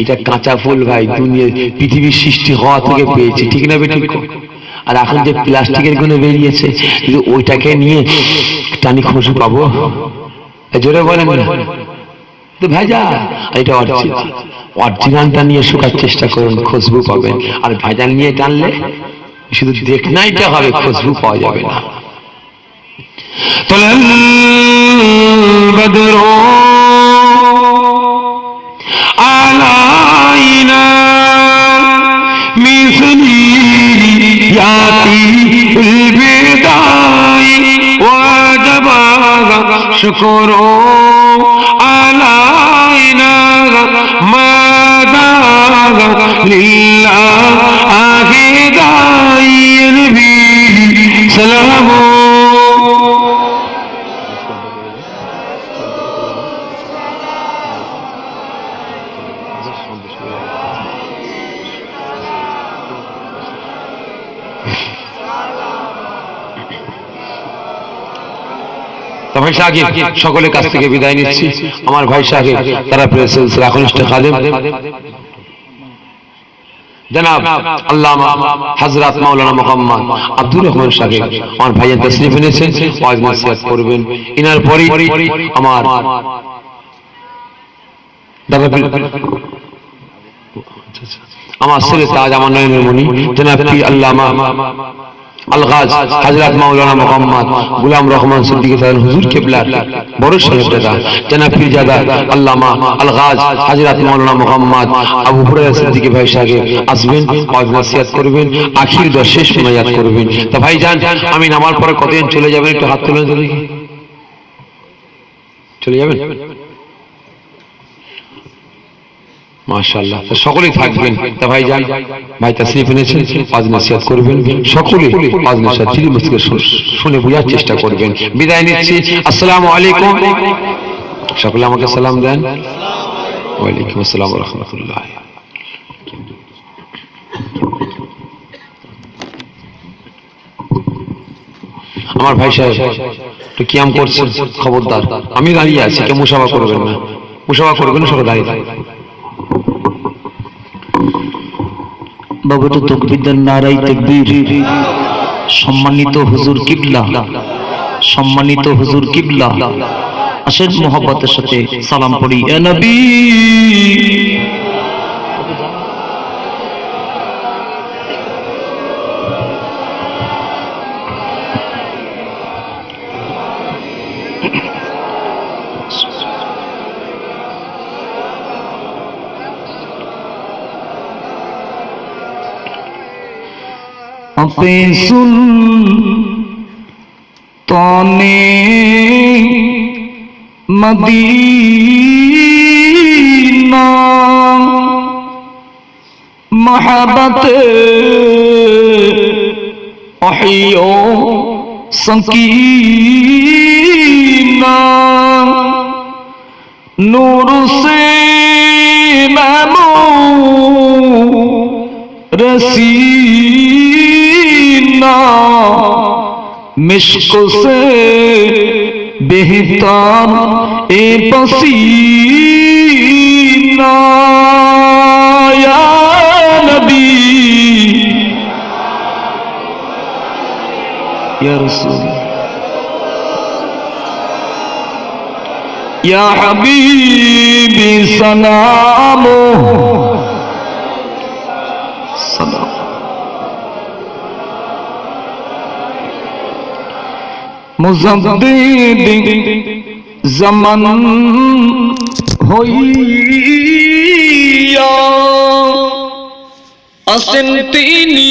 Speaker 2: এটা কাঁচা ফুল ভাই, দুনিয়া পৃথিবীর সৃষ্টি হওয়া থেকে পেয়েছি, ঠিক না বেঠিক? আর এখন যে প্লাস্টিকের গুলো বেরিয়েছে, ওইটাকে নিয়ে টানি খুশি পাবো? জোরে বলেন না তো ভেজাল। এটা অরিজিনাল, অরিজিনালটা নিয়ে শোকার চেষ্টা করুন, খুশবু পাবেন। আর ভেজাল নিয়ে টানলে শুধু দেখনাইটা হবে, খুশবু পাওয়া যাবে না। তলাল বদর আলাইনা মিসলি ইয়াতি বিদাই ওয়াজবা শুকরু আলাইনা মাদা লিল্লাহি দাইন বি সালামু। ভাই সাহেব সকলের কাছ থেকে বিদায় নিচ্ছি। আমার ভাই সাহেব তারা প্রেসিডেন্ট রাখনিষ্ঠ খাদেম জনাব আল্লামা হযরত মাওলানা মুহাম্মদ আব্দুর রহমান সাহেব আমার ভাইয়ের তশরিফ এনেছেন, ওয়াজ নসিহত করবেন। ইনার পরে আমার আমার ছেলে তাজ, আমার নয়নের মণি জনাব পীর আল্লামা আলগাজ হযরত মাওলানা মুহাম্মদ গোলাম রহমান সিদ্দিকী সাহেব হুজুর কিবলার বড় সাহেবজাদা জনাব পীরজাদা আল্লামা আলগাজ হযরত মাওলানা মুহাম্মদ আবু হুরায়রা সিদ্দিকী ভাই সাহেব আসবেন, ওয়াজ নসিহত করবেন, আখির দশ শেষ মুনাজাত করবেন। তো ভাইজান আমি নামার পরে কতদিন চলে যাবেন, একটু হাত তুলে ধরে চলে যাবেন মাশাআল্লাহ। সকলেই থাকবেন। তা ভাই যান, ভাই তাশরিফ এনেছেন, ওয়াজ নসিহত করবেন, সকলে ওয়াজ নসিহত দিল মস্তিষ্কে শুনে বোঝার চেষ্টা করবেন। বিদায় নিচ্ছি, আসসালামু আলাইকুম। সকলে আমাকে সালাম দেন। ওয়ালাইকুম আসসালাম ওয়া রাহমাতুল্লাহ। আমার ভাই সাহেব তো কিয়াম করছেন, খবরদার আমি দাঁড়িয়ে আছি, কেউ মুসাফা করবেন না, মুসাফা করবেন, সবাই দাঁড়িয়ে থাকবেন।
Speaker 3: বাবুটা তাকবীর, নারায়ে তাকবীর। সম্মানিত হুজুর কিবলা, সম্মানিত হুজুর কিবলা, আসেন মোহাব্বতের সাথে সালাম পড়ি। ইয়া নবী আপে সুলতানে মদিনা محبت احیو سکینہ نور سے رسینہ مشک سے بہتر اے پسینہ یا نبی یا رسول یا حبیبی سلام سلام مجدد زمن হইয়া আসেন তিনি